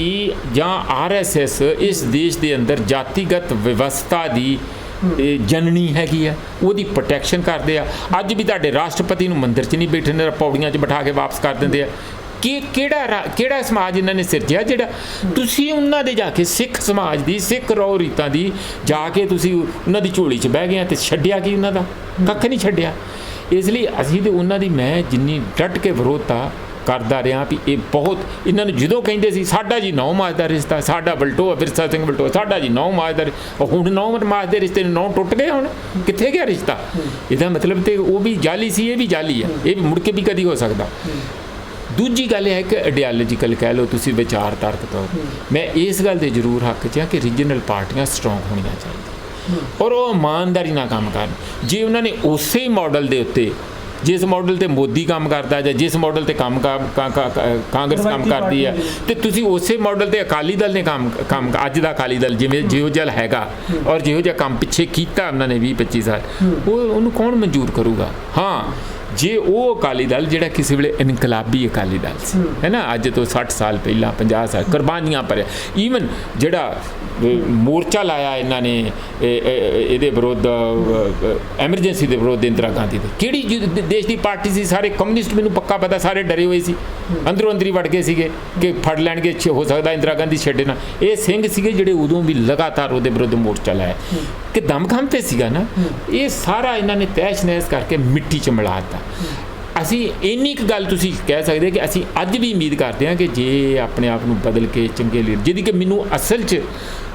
ਜਾਂ RSS ਇਸ ਦੇਸ਼ ਦੇ ਅੰਦਰ ਜਾਤੀਗਤ ਵਿਵਸਥਾ ਦੀ ਜਨਨੀ ਹੈਗੀ ਆ, ਉਹਦੀ ਪ੍ਰੋਟੈਕਸ਼ਨ ਕਰਦੇ ਆ। ਅੱਜ ਵੀ ਤੁਹਾਡੇ ਰਾਸ਼ਟਰਪਤੀ ਨੂੰ ਮੰਦਿਰ 'ਚ ਨਹੀਂ ਬੈਠਣ ਦਿੰਦੇ, ਪੌੜੀਆਂ 'ਚ ਬਿਠਾ ਕੇ ਵਾਪਸ ਕਰ ਦਿੰਦੇ ਆ। ਕਿ ਕਿਹੜਾ ਸਮਾਜ ਇਹਨਾਂ ਨੇ ਸਿਰਜਿਆ ਜਿਹੜਾ ਤੁਸੀਂ ਉਹਨਾਂ ਦੇ ਜਾ ਕੇ ਸਿੱਖ ਸਮਾਜ ਦੀ, ਸਿੱਖ ਰਹੁ ਰੀਤਾਂ ਦੀ ਜਾ ਕੇ ਤੁਸੀਂ ਉਹਨਾਂ ਦੀ ਝੋਲੀ 'ਚ ਬਹਿ ਗਏ, ਤੇ ਛੱਡਿਆ ਕੀ ਉਹਨਾਂ ਦਾ? ਕੱਖ ਨਹੀਂ ਛੱਡਿਆ। ਇਸ ਲਈ ਅਸੀਂ ਤੇ ਉਹਨਾਂ ਦੀ, ਮੈਂ ਜਿੰਨੀ ਡਟ ਕੇ ਵਿਰੋਧਤਾ ਕਰਦਾ ਰਿਹਾ ਵੀ ਇਹ ਬਹੁਤ, ਇਹਨਾਂ ਨੂੰ ਜਦੋਂ ਕਹਿੰਦੇ ਸੀ ਸਾਡਾ ਜੀ 9 ਮਾਸ ਦਾ ਰਿਸ਼ਤਾ, ਸਾਡਾ ਬਲਟੋਆ, ਵਿਰਸਾ ਸਿੰਘ ਬਲਟੋਆ, ਸਾਡਾ ਜੀ 9 ਮਾਸ ਦਾ, ਹੁਣ 9 ਮਾਸ ਦੇ ਰਿਸ਼ਤੇ ਨੂੰ 9 ਟੁੱਟ ਗਏ, ਹੁਣ ਕਿੱਥੇ ਗਿਆ ਰਿਸ਼ਤਾ? ਇਹਦਾ ਮਤਲਬ ਤੇ ਉਹ ਵੀ ਜਾਲੀ ਸੀ, ਇਹ ਵੀ ਜਾਲੀ ਆ, ਇਹ ਵੀ ਮੁੜ ਕੇ ਵੀ ਕਦੀ ਹੋ ਸਕਦਾ। ਦੂਜੀ ਗੱਲ ਇਹ ਹੈ ਕਿ ਆਈਡੀਆਲੋਜੀਕਲ ਕਹਿ ਲਓ ਤੁਸੀਂ, ਵਿਚਾਰਧਾਰਕ ਤੌਰ, ਮੈਂ ਇਸ ਗੱਲ ਦੇ ਜ਼ਰੂਰ ਹੱਕ 'ਚ ਹਾਂ ਕਿ ਰੀਜਨਲ ਪਾਰਟੀਆਂ ਸਟਰੋਂਗ ਹੋਣੀਆਂ ਚਾਹੀਦੀਆਂ, ਔਰ ਉਹ ਇਮਾਨਦਾਰੀ ਨਾਲ ਕੰਮ ਕਰਨ। ਜੇ ਉਹਨਾਂ ਨੇ ਉਸੇ ਮਾਡਲ ਦੇ ਉੱਤੇ, ਜਿਸ ਮਾਡਲ ਤੇ ਮੋਦੀ ਕੰਮ ਕਰਦਾ ਜਾਂ ਜਿਸ ਮਾਡਲ ਤੇ ਕਾਂਗਰਸ ਕੰਮ ਕਰਦੀ ਹੈ, ਤੇ ਤੁਸੀਂ ਉਸੇ ਮਾਡਲ ਤੇ ਅਕਾਲੀ ਦਲ ਨੇ ਕੰਮ ਅੱਜ ਦਾ ਅਕਾਲੀ ਦਲ ਜਿਵੇਂ ਜਿਹੋ ਜਿਹਾ ਹੈਗਾ, ਔਰ ਜਿਹੋ ਜਿਹਾ ਕੰਮ ਪਿੱਛੇ ਕੀਤਾ ਉਹਨਾਂ ਨੇ 20-25 ਸਾਲ, ਉਹਨੂੰ ਕੌਣ ਮਨਜ਼ੂਰ ਕਰੂਗਾ? ਹਾਂ, ਜੇ ਉਹ ਅਕਾਲੀ ਦਲ ਜਿਹੜਾ ਕਿਸੇ ਵੇਲੇ ਇਨਕਲਾਬੀ ਅਕਾਲੀ ਦਲ ਸੀ ਹੈ ਨਾ, ਅੱਜ ਤੋਂ 60 ਸਾਲ ਪਹਿਲਾਂ 50 ਸਾਲ ਕੁਰਬਾਨੀਆਂ ਭਰਿਆ, ਈਵਨ ਜਿਹੜਾ ਮੋਰਚਾ ਲਾਇਆ ਇਹਨਾਂ ਨੇ ਇਹਦੇ ਵਿਰੁੱਧ ਐਮਰਜੈਂਸੀ ਦੇ ਵਿਰੁੱਧ ਇੰਦਰਾ ਗਾਂਧੀ ਦੇ, ਕਿਹੜੀ ਦੇਸ਼ ਦੀ ਪਾਰਟੀ ਸੀ? ਸਾਰੇ ਕਮਿਊਨਿਸਟ, ਮੈਨੂੰ ਪੱਕਾ ਪਤਾ, ਸਾਰੇ ਡਰੇ ਹੋਏ ਸੀ, ਅੰਦਰੋਂ ਅੰਦਰੀ ਵੜ ਗਏ ਸੀਗੇ ਕਿ ਫੜ ਲੈਣਗੇ, ਹੋ ਸਕਦਾ ਇੰਦਰਾ ਗਾਂਧੀ ਛੱਡੇ ਨਾ। ਇਹ ਸਿੰਘ ਸੀਗੇ ਜਿਹੜੇ ਉਦੋਂ ਵੀ ਲਗਾਤਾਰ ਉਹਦੇ ਵਿਰੁੱਧ ਮੋਰਚਾ ਲਾਇਆ ਕਿ ਦਮਖਮ ਤੇ ਸੀਗਾ ਨਾ। ਇਹ ਸਾਰਾ ਇਹਨਾਂ ਨੇ ਤਹਿਸ਼ ਨਹਿਸ਼ ਕਰਕੇ ਮਿੱਟੀ 'ਚ ਮਿਲਾ ਦਿੱਤਾ। ਅਸੀਂ ਇੰਨੀ ਕੁ ਗੱਲ ਤੁਸੀਂ ਕਹਿ ਸਕਦੇ ਕਿ ਅਸੀਂ ਅੱਜ ਵੀ ਉਮੀਦ ਕਰਦੇ ਹਾਂ ਕਿ ਜੇ ਆਪਣੇ ਆਪ ਨੂੰ ਬਦਲ ਕੇ ਚੰਗੇ ਲੀਡਰ, ਜਿਹਦੀ ਕਿ ਮੈਨੂੰ ਅਸਲ 'ਚ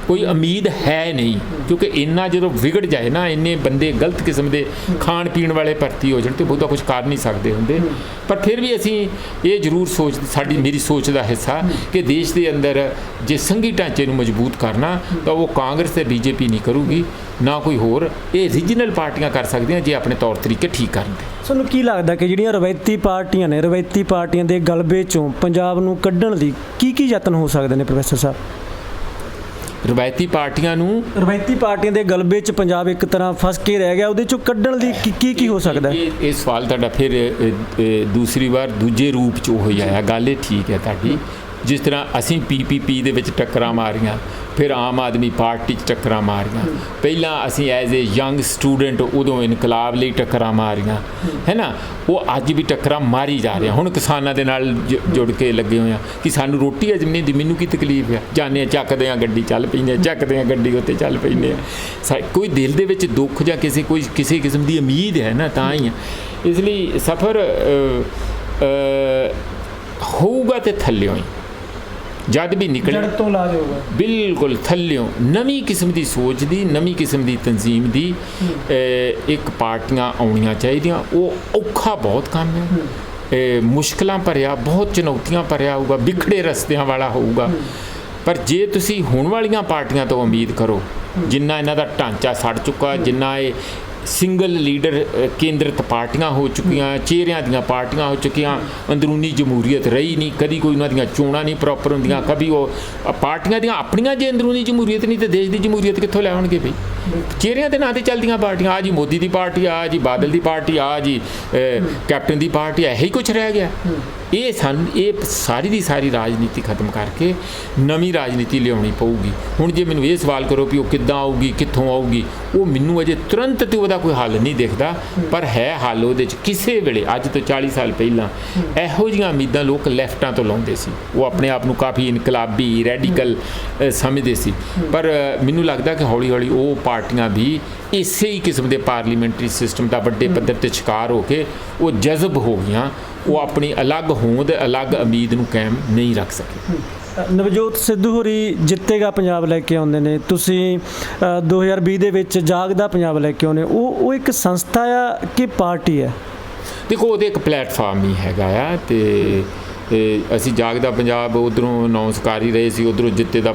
ਕੋਈ ਉਮੀਦ ਹੈ ਨਹੀਂ, ਕਿਉਂਕਿ ਇੰਨਾ ਜਦੋਂ ਵਿਗੜ ਜਾਏ ਨਾ, ਇੰਨੇ ਬੰਦੇ ਗਲਤ ਕਿਸਮ ਦੇ ਖਾਣ ਪੀਣ ਵਾਲੇ ਭਰਤੀ ਹੋ ਜਾਣ ਤੇ ਬਹੁਤਾ ਕੁਝ ਕਰ ਨਹੀਂ ਸਕਦੇ ਹੁੰਦੇ। ਪਰ ਫਿਰ ਵੀ ਅਸੀਂ ਇਹ ਜ਼ਰੂਰ ਮੇਰੀ ਸੋਚ ਦਾ ਹਿੱਸਾ ਕਿ ਦੇਸ਼ ਦੇ ਅੰਦਰ ਜੇ ਸੰਘੀ ਢਾਂਚੇ ਨੂੰ ਮਜ਼ਬੂਤ ਕਰਨਾ ਤਾਂ ਉਹ ਕਾਂਗਰਸ ਤੇ ਬੀਜੇਪੀ ਨਹੀਂ ਕਰੂਗੀ, ਨਾ ਕੋਈ ਹੋਰ, ਇਹ ਰੀਜਨਲ ਪਾਰਟੀਆਂ ਕਰ ਸਕਦੀਆਂ ਜੇ ਆਪਣੇ ਤੌਰ ਤਰੀਕੇ ਠੀਕ ਕਰਨ। ਤੁਹਾਨੂੰ ਕੀ ਲੱਗਦਾ ਕਿ ਜਿਹੜੀਆਂ ਰਵਾਇਤੀ ਪਾਰਟੀਆਂ ਨੇ, ਰਵਾਇਤੀ ਪਾਰਟੀਆਂ ਦੇ ਗਲਬੇ 'ਚੋਂ ਪੰਜਾਬ ਨੂੰ ਕੱਢਣ ਲਈ ਕੀ ਯਤਨ ਹੋ ਸਕਦੇ ਨੇ ਪ੍ਰੋਫੈਸਰ ਸਾਹਿਬ? ਰਵਾਇਤੀ ਪਾਰਟੀਆਂ ਦੇ ਗਲਬੇ 'ਚ ਪੰਜਾਬ ਇੱਕ ਤਰ੍ਹਾਂ ਫਸ ਕੇ ਰਹਿ ਗਿਆ, ਉਹਦੇ 'ਚੋਂ ਕੱਢਣ ਲਈ ਕੀ ਹੋ ਸਕਦਾ? ਇਹ ਸਵਾਲ ਤੁਹਾਡਾ ਫਿਰ ਦੂਸਰੀ ਵਾਰ ਦੂਜੇ ਰੂਪ 'ਚ ਉਹ ਹੀ ਆਇਆ। ਗੱਲ ਇਹ ਠੀਕ ਹੈ ਤੁਹਾਡੀ, ਜਿਸ ਤਰ੍ਹਾਂ ਅਸੀਂ PPP ਦੇ ਵਿੱਚ ਟੱਕਰਾਂ ਮਾਰੀਆਂ, ਫਿਰ ਆਮ ਆਦਮੀ ਪਾਰਟੀ 'ਚ ਟੱਕਰਾਂ ਮਾਰੀਆਂ, ਪਹਿਲਾਂ ਅਸੀਂ ਐਜ਼ ਏ ਯੰਗ ਸਟੂਡੈਂਟ ਉਦੋਂ ਇਨਕਲਾਬ ਲਈ ਟੱਕਰਾਂ ਮਾਰੀਆਂ ਹੈ ਨਾ, ਉਹ ਅੱਜ ਵੀ ਟੱਕਰਾਂ ਮਾਰੀ ਜਾ ਰਹੇ। ਹੁਣ ਕਿਸਾਨਾਂ ਦੇ ਨਾਲ ਜੁੜ ਕੇ ਲੱਗੇ ਹੋਏ ਆ ਕਿ ਸਾਨੂੰ ਰੋਟੀ ਹਜਮ ਨਹੀਂ ਦੀ, ਮੈਨੂੰ ਕੀ ਤਕਲੀਫ ਆ, ਜਾਂਦੇ ਆ ਚੱਕਦੇ ਆ ਗੱਡੀ ਚੱਲ ਪੈਂਦੇ, ਚੱਕਦੇ ਆ ਗੱਡੀ ਉੱਤੇ ਚੱਲ ਪੈਂਦੇ ਆ। ਕੋਈ ਦਿਲ ਦੇ ਵਿੱਚ ਦੁੱਖ ਜਾਂ ਕਿਸੇ ਕਿਸਮ ਦੀ ਉਮੀਦ ਹੈ ਨਾ, ਤਾਂ ਹੀ ਆ। ਇਸ ਲਈ ਸਫ਼ਰ ਹੋਊਗਾ ਤੇ ਥੱਲਿਓਂ ਹੀ, ਜਦ ਵੀ ਨਿਕਲੇ ਜੜ ਤੋਂ ਲਾ ਜਾਊਗਾ, ਬਿਲਕੁਲ ਥੱਲਿਓਂ ਨਵੀਂ ਕਿਸਮ ਦੀ ਸੋਚ ਦੀ, ਨਵੀਂ ਕਿਸਮ ਦੀ ਤਨਜ਼ੀਮ ਦੀ ਇੱਕ ਪਾਰਟੀਆਂ ਆਉਣੀਆਂ ਚਾਹੀਦੀਆਂ। ਉਹ ਔਖਾ ਬਹੁਤ ਕੰਮ ਹੈ, ਮੁਸ਼ਕਲਾਂ ਭਰਿਆ, ਬਹੁਤ ਚੁਣੌਤੀਆਂ ਭਰਿਆ ਹੋਊਗਾ, ਵਿਖੜੇ ਰਸਤਿਆਂ ਵਾਲਾ ਹੋਊਗਾ। ਪਰ ਜੇ ਤੁਸੀਂ ਹੁਣ ਵਾਲੀਆਂ ਪਾਰਟੀਆਂ ਤੋਂ ਉਮੀਦ ਕਰੋ, ਜਿੰਨਾ ਇਹਨਾਂ ਦਾ ਢਾਂਚਾ ਸੜ ਚੁੱਕਾ, ਜਿੰਨਾ ਇਹ ਸਿੰਗਲ ਲੀਡਰ ਕੇਂਦਰਿਤ ਪਾਰਟੀਆਂ ਹੋ ਚੁੱਕੀਆਂ, ਚਿਹਰਿਆਂ ਦੀਆਂ ਪਾਰਟੀਆਂ ਹੋ ਚੁੱਕੀਆਂ, ਅੰਦਰੂਨੀ ਜਮਹੂਰੀਅਤ ਰਹੀ ਨਹੀਂ, ਕਦੀ ਕੋਈ ਉਹਨਾਂ ਦੀਆਂ ਚੋਣਾਂ ਨਹੀਂ ਪ੍ਰੋਪਰ ਹੁੰਦੀਆਂ, ਕਦੀ ਉਹ ਪਾਰਟੀਆਂ ਦੀਆਂ ਆਪਣੀਆਂ ਜੇ ਅੰਦਰੂਨੀ ਜਮਹੂਰੀਅਤ ਨਹੀਂ ਤੇ ਦੇਸ਼ ਦੀ ਜਮਹੂਰੀਅਤ ਕਿੱਥੋਂ ਲੈ ਆਉਣਗੇ ਬਈ? ਚਿਹਰਿਆਂ ਦੇ ਨਾਂ ਤੇ ਚੱਲਦੀਆਂ ਪਾਰਟੀਆਂ, ਆ ਜੀ ਮੋਦੀ ਦੀ ਪਾਰਟੀ, ਆ ਜੀ ਬਾਦਲ ਦੀ ਪਾਰਟੀ, ਆ ਜੀ ਕੈਪਟਨ ਦੀ ਪਾਰਟੀ, ਇਹੋ ਹੀ ਕੁਛ ਰਹਿ ਗਿਆ। ਇਹ ਸਾਰੀ ਦੀ ਸਾਰੀ ਰਾਜਨੀਤੀ ਖਤਮ ਕਰਕੇ ਨਵੀਂ ਰਾਜਨੀਤੀ ਲਿਆਉਣੀ ਪਊਗੀ। ਹੁਣ ਜੇ ਮੈਨੂੰ ਇਹ ਸਵਾਲ ਕਰੋ ਵੀ ਉਹ ਕਿੱਦਾਂ ਆਊਗੀ, ਕਿੱਥੋਂ ਆਊਗੀ, ਉਹ ਮੈਨੂੰ ਅਜੇ ਤੁਰੰਤ ਤੇ ਉਹਦਾ ਕੋਈ ਹੱਲ ਨਹੀਂ ਦਿਖਦਾ, ਪਰ ਹੈ ਹੱਲ ਉਹਦੇ 'ਚ। ਕਿਸੇ ਵੇਲੇ ਅੱਜ ਤੋਂ 40 ਸਾਲ ਪਹਿਲਾਂ ਇਹੋ ਜਿਹੀਆਂ ਉਮੀਦਾਂ ਲੋਕ ਲੈਫਟਾਂ ਤੋਂ ਲਾਉਂਦੇ ਸੀ, ਉਹ ਆਪਣੇ ਆਪ ਨੂੰ ਕਾਫੀ ਇਨਕਲਾਬੀ ਰੈਡੀਕਲ ਸਮਝਦੇ ਸੀ, ਪਰ ਮੈਨੂੰ ਲੱਗਦਾ ਕਿ ਹੌਲੀ ਹੌਲੀ ਉਹ ਪਾਰਟੀਆਂ ਵੀ ਇਸੇ ਹੀ ਕਿਸਮ ਦੇ ਪਾਰਲੀਮੈਂਟਰੀ ਸਿਸਟਮ ਦਾ ਵੱਡੇ ਪੱਧਰ 'ਤੇ ਸ਼ਿਕਾਰ ਹੋ ਕੇ ਉਹ ਜਜ਼ਬ ਹੋ ਗਈਆਂ, ਉਹ ਆਪਣੀ ਅਲੱਗ ਹੋਂਦ, ਅਲੱਗ ਉਮੀਦ ਨੂੰ ਕਾਇਮ ਨਹੀਂ ਰੱਖ ਸਕੇ। ਨਵਜੋਤ ਸਿੱਧੂ ਹੋਰੀ ਜਿੱਤੇਗਾ ਪੰਜਾਬ ਲੈ ਕੇ ਆਉਂਦੇ ਨੇ, ਤੁਸੀਂ 2020 ਦੇ ਵਿੱਚ ਜਾਗਦਾ ਪੰਜਾਬ ਲੈ ਕੇ ਆਉਂਦੇ, ਉਹ ਇੱਕ ਸੰਸਥਾ ਆ ਕਿ ਪਾਰਟੀ ਹੈ? ਦੇਖੋ, ਉਹਦੇ ਇੱਕ ਪਲੇਟਫਾਰਮ ਹੀ ਹੈਗਾ ਆ, ਤੇ ਅਸੀਂ ਜਾਗਦਾ ਪੰਜਾਬ ਉੱਧਰੋਂ ਅਨਾਊਂਸ ਕਰ ਹੀ ਰਹੇ ਸੀ, ਉੱਧਰੋਂ ਜਿੱਤੇਗਾ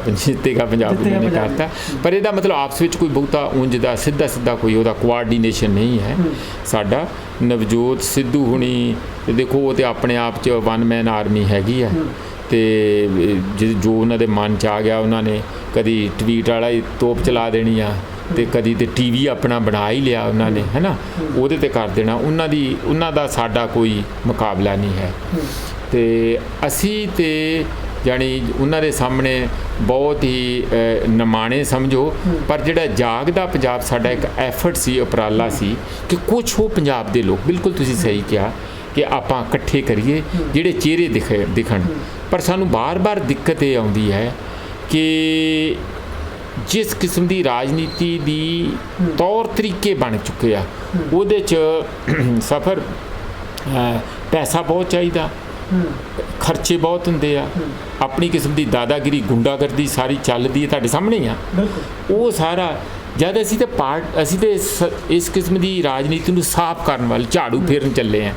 ਪੰਜਾਬ ਉਹਨਾਂ ਨੇ ਕਰਤਾ, ਪਰ ਇਹਦਾ ਮਤਲਬ ਆਪਸ ਵਿੱਚ ਕੋਈ ਬਹੁਤਾ ਉਂਝ ਦਾ ਸਿੱਧਾ ਕੋਈ ਉਹਦਾ ਕੋਆਰਡੀਨੇਸ਼ਨ ਨਹੀਂ ਹੈ ਸਾਡਾ। ਨਵਜੋਤ ਸਿੱਧੂ ਹੁਣੀ ਦੇਖੋ, ਉਹ ਤੇ ਆਪਣੇ ਆਪ 'ਚ ਵਨ ਮੈਨ ਆਰਮੀ ਹੈਗੀ ਆ, ਤੇ ਜੋ ਉਹਨਾਂ ਦੇ ਮਨ 'ਚ ਆ ਗਿਆ, ਉਹਨਾਂ ਨੇ ਕਦੀ ਟਵੀਟ ਵਾਲਾ ਹੀ ਤੋਪ ਚਲਾ ਦੇਣੀ ਆ, ਤੇ ਕਦੀ ਤੇ TV ਆਪਣਾ ਬਣਾ ਹੀ ਲਿਆ ਉਹਨਾਂ ਨੇ, ਹੈ ਨਾ, ਉਹਦੇ 'ਤੇ ਕਰ ਦੇਣਾ। ਉਹਨਾਂ ਦਾ ਸਾਡਾ ਕੋਈ ਮੁਕਾਬਲਾ ਨਹੀਂ ਹੈ, ਤੇ ਅਸੀਂ ਤੇ ਜਾਣੀ ਉਹਨਾਂ ਦੇ ਸਾਹਮਣੇ ਬਹੁਤ ਹੀ ਨਿਮਾਣੇ ਸਮਝੋ, ਪਰ ਜਿਹੜਾ ਜਾਗਦਾ ਪੰਜਾਬ ਸਾਡਾ ਇੱਕ ਐਫਰਟ ਸੀ, ਉਪਰਾਲਾ ਸੀ ਕਿ ਕੁਛ ਉਹ ਪੰਜਾਬ ਦੇ ਲੋਕ, ਬਿਲਕੁਲ ਤੁਸੀਂ ਸਹੀ ਕਿਹਾ, ਕਿ ਆਪਾਂ ਇਕੱਠੇ ਕਰੀਏ ਜਿਹੜੇ ਚਿਹਰੇ ਦਿਖਣ। ਪਰ ਸਾਨੂੰ ਬਾਰ-ਬਾਰ ਦਿੱਕਤ ਇਹ ਆਉਂਦੀ ਹੈ ਕਿ ਜਿਸ ਕਿਸਮ ਦੀ ਰਾਜਨੀਤੀ ਦੀ ਤੌਰ ਤਰੀਕੇ ਬਣ ਚੁੱਕੇ ਆ, ਉਹਦੇ 'ਚ ਸਫ਼ਰ ਪੈਸਾ ਬਹੁਤ ਚਾਹੀਦਾ, ਖਰਚੇ ਬਹੁਤ ਹੁੰਦੇ ਆ, ਆਪਣੀ ਕਿਸਮ ਦੀ ਦਾਦਾਗਿਰੀ, ਗੁੰਡਾਗਰਦੀ ਸਾਰੀ ਚੱਲਦੀ ਹੈ, ਤੁਹਾਡੇ ਸਾਹਮਣੇ ਹੀ ਆ ਉਹ ਸਾਰਾ। ਜਦ ਅਸੀਂ ਤੇ ਇਸ ਕਿਸਮ ਦੀ ਰਾਜਨੀਤੀ ਨੂੰ ਸਾਫ਼ ਕਰਨ ਵੱਲ ਝਾੜੂ ਫੇਰਨ ਚੱਲੇ ਆ,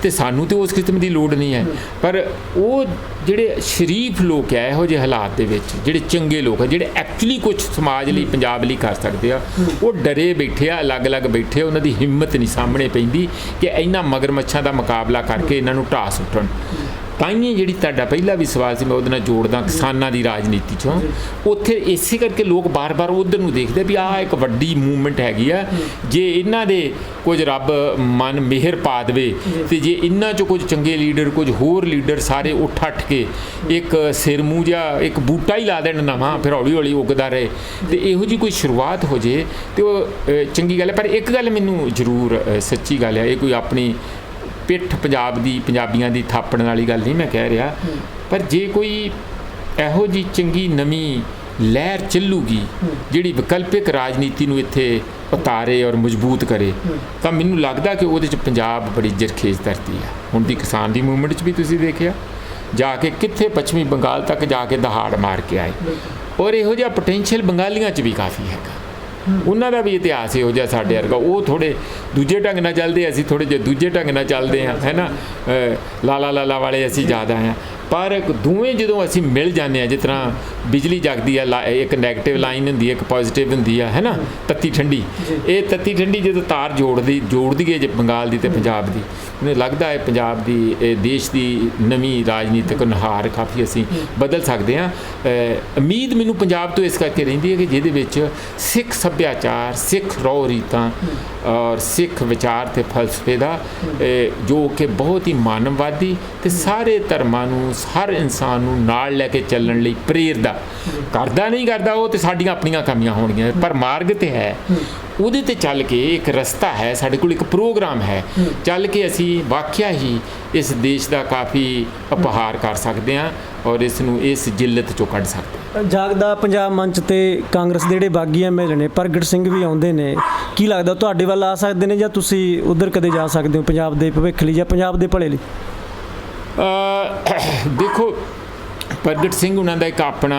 ਤੇ ਸਾਨੂੰ ਤੇ ਉਸ ਕਿਸਮ ਦੀ ਲੋੜ ਨਹੀਂ ਹੈ। ਪਰ ਉਹ ਜਿਹੜੇ ਸ਼ਰੀਫ ਲੋਕ ਆ ਇਹੋ ਜਿਹੇ ਹਾਲਾਤ ਦੇ ਵਿੱਚ, ਜਿਹੜੇ ਚੰਗੇ ਲੋਕ ਆ, ਜਿਹੜੇ ਐਕਚੁਅਲੀ ਕੁਝ ਸਮਾਜ ਲਈ, ਪੰਜਾਬ ਲਈ ਕਰ ਸਕਦੇ ਆ, ਉਹ ਡਰੇ ਬੈਠੇ ਆ, ਅਲੱਗ-ਅਲੱਗ ਬੈਠੇ, ਉਹਨਾਂ ਦੀ ਹਿੰਮਤ ਨਹੀਂ ਸਾਹਮਣੇ ਪੈਂਦੀ ਕਿ ਇਹਨਾਂ ਮਗਰਮੱਛਾਂ ਦਾ ਮੁਕਾਬਲਾ ਕਰਕੇ ਇਹਨਾਂ ਨੂੰ ਢਾਹ ਸੁੱਟਣ। ਤਾਈਂ ਜਿਹੜੀ ਤੁਹਾਡਾ ਪਹਿਲਾ ਵੀ ਸਵਾਲ ਸੀ, ਮੈਂ ਉਹਦੇ ਨਾਲ ਜੋੜਦਾ ਕਿਸਾਨਾਂ ਦੀ ਰਾਜਨੀਤੀ 'ਚੋਂ। ਉੱਥੇ ਇਸੇ ਕਰਕੇ ਲੋਕ ਬਾਰ-ਬਾਰ ਉਧਰ ਨੂੰ ਦੇਖਦੇ ਵੀ ਆਹ ਇੱਕ ਵੱਡੀ ਮੂਵਮੈਂਟ ਹੈਗੀ ਆ, ਜੇ ਇਹਨਾਂ ਦੇ ਕੁਝ ਰੱਬ ਮਨ ਮਿਹਰ ਪਾ ਦੇਵੇ ਤੇ ਜੇ ਇਹਨਾਂ 'ਚੋਂ ਕੁਝ ਚੰਗੇ ਲੀਡਰ, ਕੁਝ ਹੋਰ ਲੀਡਰ ਸਾਰੇ ਉੱਠ ਕੇ ਇੱਕ ਸਿਰ ਮੂੰਹ ਜਿਹਾ ਇੱਕ ਬੂਟਾ ਹੀ ਲਾ ਦੇਣ ਨਵਾਂ, ਫਿਰ ਹੌਲੀ ਹੌਲੀ ਉੱਗਦਾ ਰਹੇ, ਤੇ ਇਹੋ ਜਿਹੀ ਕੋਈ ਸ਼ੁਰੂਆਤ ਹੋ ਜੇ ਤੇ ਉਹ ਚੰਗੀ ਗੱਲ ਹੈ। ਪਰ ਇੱਕ ਗੱਲ ਮੈਨੂੰ ਜ਼ਰੂਰ ਸੱਚੀ ਗੱਲ ਹੈ, ਇਹ ਕੋਈ ਆਪਣੀ ਪਿੱਠ ਪੰਜਾਬੀਆਂ ਦੀ ਥਾਪਣ ਵਾਲੀ ਗੱਲ ਨਹੀਂ ਮੈਂ ਕਹਿ ਰਿਹਾ, ਪਰ ਜੇ ਕੋਈ ਇਹੋ ਜਿਹੀ ਚੰਗੀ ਨਵੀਂ ਲਹਿਰ ਚੱਲੂਗੀ ਜਿਹੜੀ ਵਿਕਲਪਿਕ ਰਾਜਨੀਤੀ ਨੂੰ ਇੱਥੇ ਉਤਾਰੇ ਔਰ ਮਜ਼ਬੂਤ ਕਰੇ, ਤਾਂ ਮੈਨੂੰ ਲੱਗਦਾ ਕਿ ਉਹਦੇ 'ਚ ਪੰਜਾਬ ਬੜੀ ਜ਼ਰਖੇਜ਼ ਧਰਤੀ ਆ। ਹੁਣ ਦੀ ਕਿਸਾਨ ਦੀ ਮੂਵਮੈਂਟ 'ਚ ਵੀ ਤੁਸੀਂ ਦੇਖਿਆ, ਜਾ ਕੇ ਕਿੱਥੇ ਪੱਛਮੀ ਬੰਗਾਲ ਤੱਕ ਜਾ ਕੇ ਦਹਾੜ ਮਾਰ ਕੇ ਆਏ, ਔਰ ਇਹੋ ਜਿਹਾ ਪੋਟੈਂਸ਼ੀਅਲ ਬੰਗਾਲੀਆਂ 'ਚ ਵੀ ਕਾਫੀ ਹੈਗਾ। ਉਹਨਾਂ ਦਾ ਵੀ ਇਤਿਹਾਸ ਇਹੋ ਜਿਹਾ ਸਾਡੇ ਵਰਗਾ, ਉਹ ਥੋੜ੍ਹੇ ਦੂਜੇ ਢੰਗ ਨਾਲ ਚੱਲਦੇ, ਅਸੀਂ ਥੋੜ੍ਹੇ ਜਿਹੇ ਦੂਜੇ ਢੰਗ ਨਾਲ ਚੱਲਦੇ ਹਾਂ, ਹੈ ਨਾ। ਲਾਲਾ ਵਾਲੇ ਅਸੀਂ ਜ਼ਿਆਦਾ ਹਾਂ, ਪਰ ਦੋਵੇਂ ਜਦੋਂ ਅਸੀਂ ਮਿਲ ਜਾਂਦੇ ਹਾਂ, ਜਿਸ ਤਰ੍ਹਾਂ ਬਿਜਲੀ ਜਗਦੀ ਆ, ਇੱਕ ਨੈਗੇਟਿਵ ਲਾਈਨ ਹੁੰਦੀ ਹੈ, ਇੱਕ ਪੋਜ਼ੀਟਿਵ ਹੁੰਦੀ ਆ, ਹੈ ਨਾ, ਤੱਤੀ ਠੰਡੀ। ਇਹ ਤੱਤੀ ਠੰਡੀ ਜਦੋਂ ਤਾਰ ਜੋੜਦੀ ਹੈ ਜੇ ਬੰਗਾਲ ਦੀ ਅਤੇ ਪੰਜਾਬ ਦੀ, ਮੈਨੂੰ ਲੱਗਦਾ ਹੈ ਪੰਜਾਬ ਦੀ ਦੇਸ਼ ਦੀ ਨਵੀਂ ਰਾਜਨੀਤਿਕ ਨੁਹਾਰ ਕਾਫੀ ਅਸੀਂ ਬਦਲ ਸਕਦੇ ਹਾਂ। ਉਮੀਦ ਮੈਨੂੰ ਪੰਜਾਬ ਤੋਂ ਇਸ ਕਰਕੇ ਰਹਿੰਦੀ ਹੈ ਕਿ ਜਿਹਦੇ ਵਿੱਚ ਸਿੱਖ ਸੱਭਿਆਚਾਰ, ਸਿੱਖ ਰਹੁ ਰੀਤਾਂ ਔਰ ਸਿੱਖ ਵਿਚਾਰ ਅਤੇ ਫਲਸਫੇ ਦਾ ਜੋ ਕਿ ਬਹੁਤ ਹੀ ਮਾਨਵਵਾਦੀ ਅਤੇ ਸਾਰੇ ਧਰਮਾਂ ਨੂੰ, ਹਰ ਇਨਸਾਨ ਨੂੰ ਨਾਲ ਲੈ ਕੇ ਚੱਲਣ ਲਈ ਪ੍ਰੇਰਦਾ ਕਰਦਾ, ਨਹੀਂ ਕਰਦਾ ਉਹ ਤੇ ਸਾਡੀਆਂ ਆਪਣੀਆਂ ਕਮੀਆਂ ਹੋਣਗੀਆਂ, ਪਰ ਮਾਰਗ ਤੇ ਹੈ, ਉਹਦੇ ਤੇ ਚੱਲ ਕੇ ਇੱਕ ਰਸਤਾ ਹੈ, ਸਾਡੇ ਕੋਲ ਇੱਕ ਪ੍ਰੋਗਰਾਮ ਹੈ, ਚੱਲ ਕੇ ਅਸੀਂ ਵਾਕਿਆ ਹੀ ਇਸ ਦੇਸ਼ ਦਾ ਕਾਫੀ ਉਪਹਾਰ ਕਰ ਸਕਦੇ ਹਾਂ ਔਰ ਇਸ ਨੂੰ ਇਸ ਜਿੱਲਤ 'ਚੋਂ ਕੱਢ ਸਕਦੇ ਹਾਂ। ਜਾਗਦਾ ਪੰਜਾਬ ਮੰਚ ਤੇ ਕਾਂਗਰਸ ਦੇ ਜਿਹੜੇ ਬਾਗੀ ਐਮਐਲਏ ਨੇ, ਪ੍ਰਗਟ ਸਿੰਘ ਵੀ ਆਉਂਦੇ ਨੇ, ਕੀ ਲੱਗਦਾ ਤੁਹਾਡੇ ਵੱਲ ਆ ਸਕਦੇ ਨੇ ਜਾਂ ਤੁਸੀਂ ਉਧਰ ਕਦੇ ਜਾ ਸਕਦੇ ਹੋ ਪੰਜਾਬ ਦੇ ਭਵਿੱਖ ਲਈ ਜਾਂ ਪੰਜਾਬ ਦੇ ਭਲੇ ਲਈ? ਦੇਖੋ, ਪ੍ਰਗਟ ਸਿੰਘ ਉਹਨਾਂ ਦਾ ਇੱਕ ਆਪਣਾ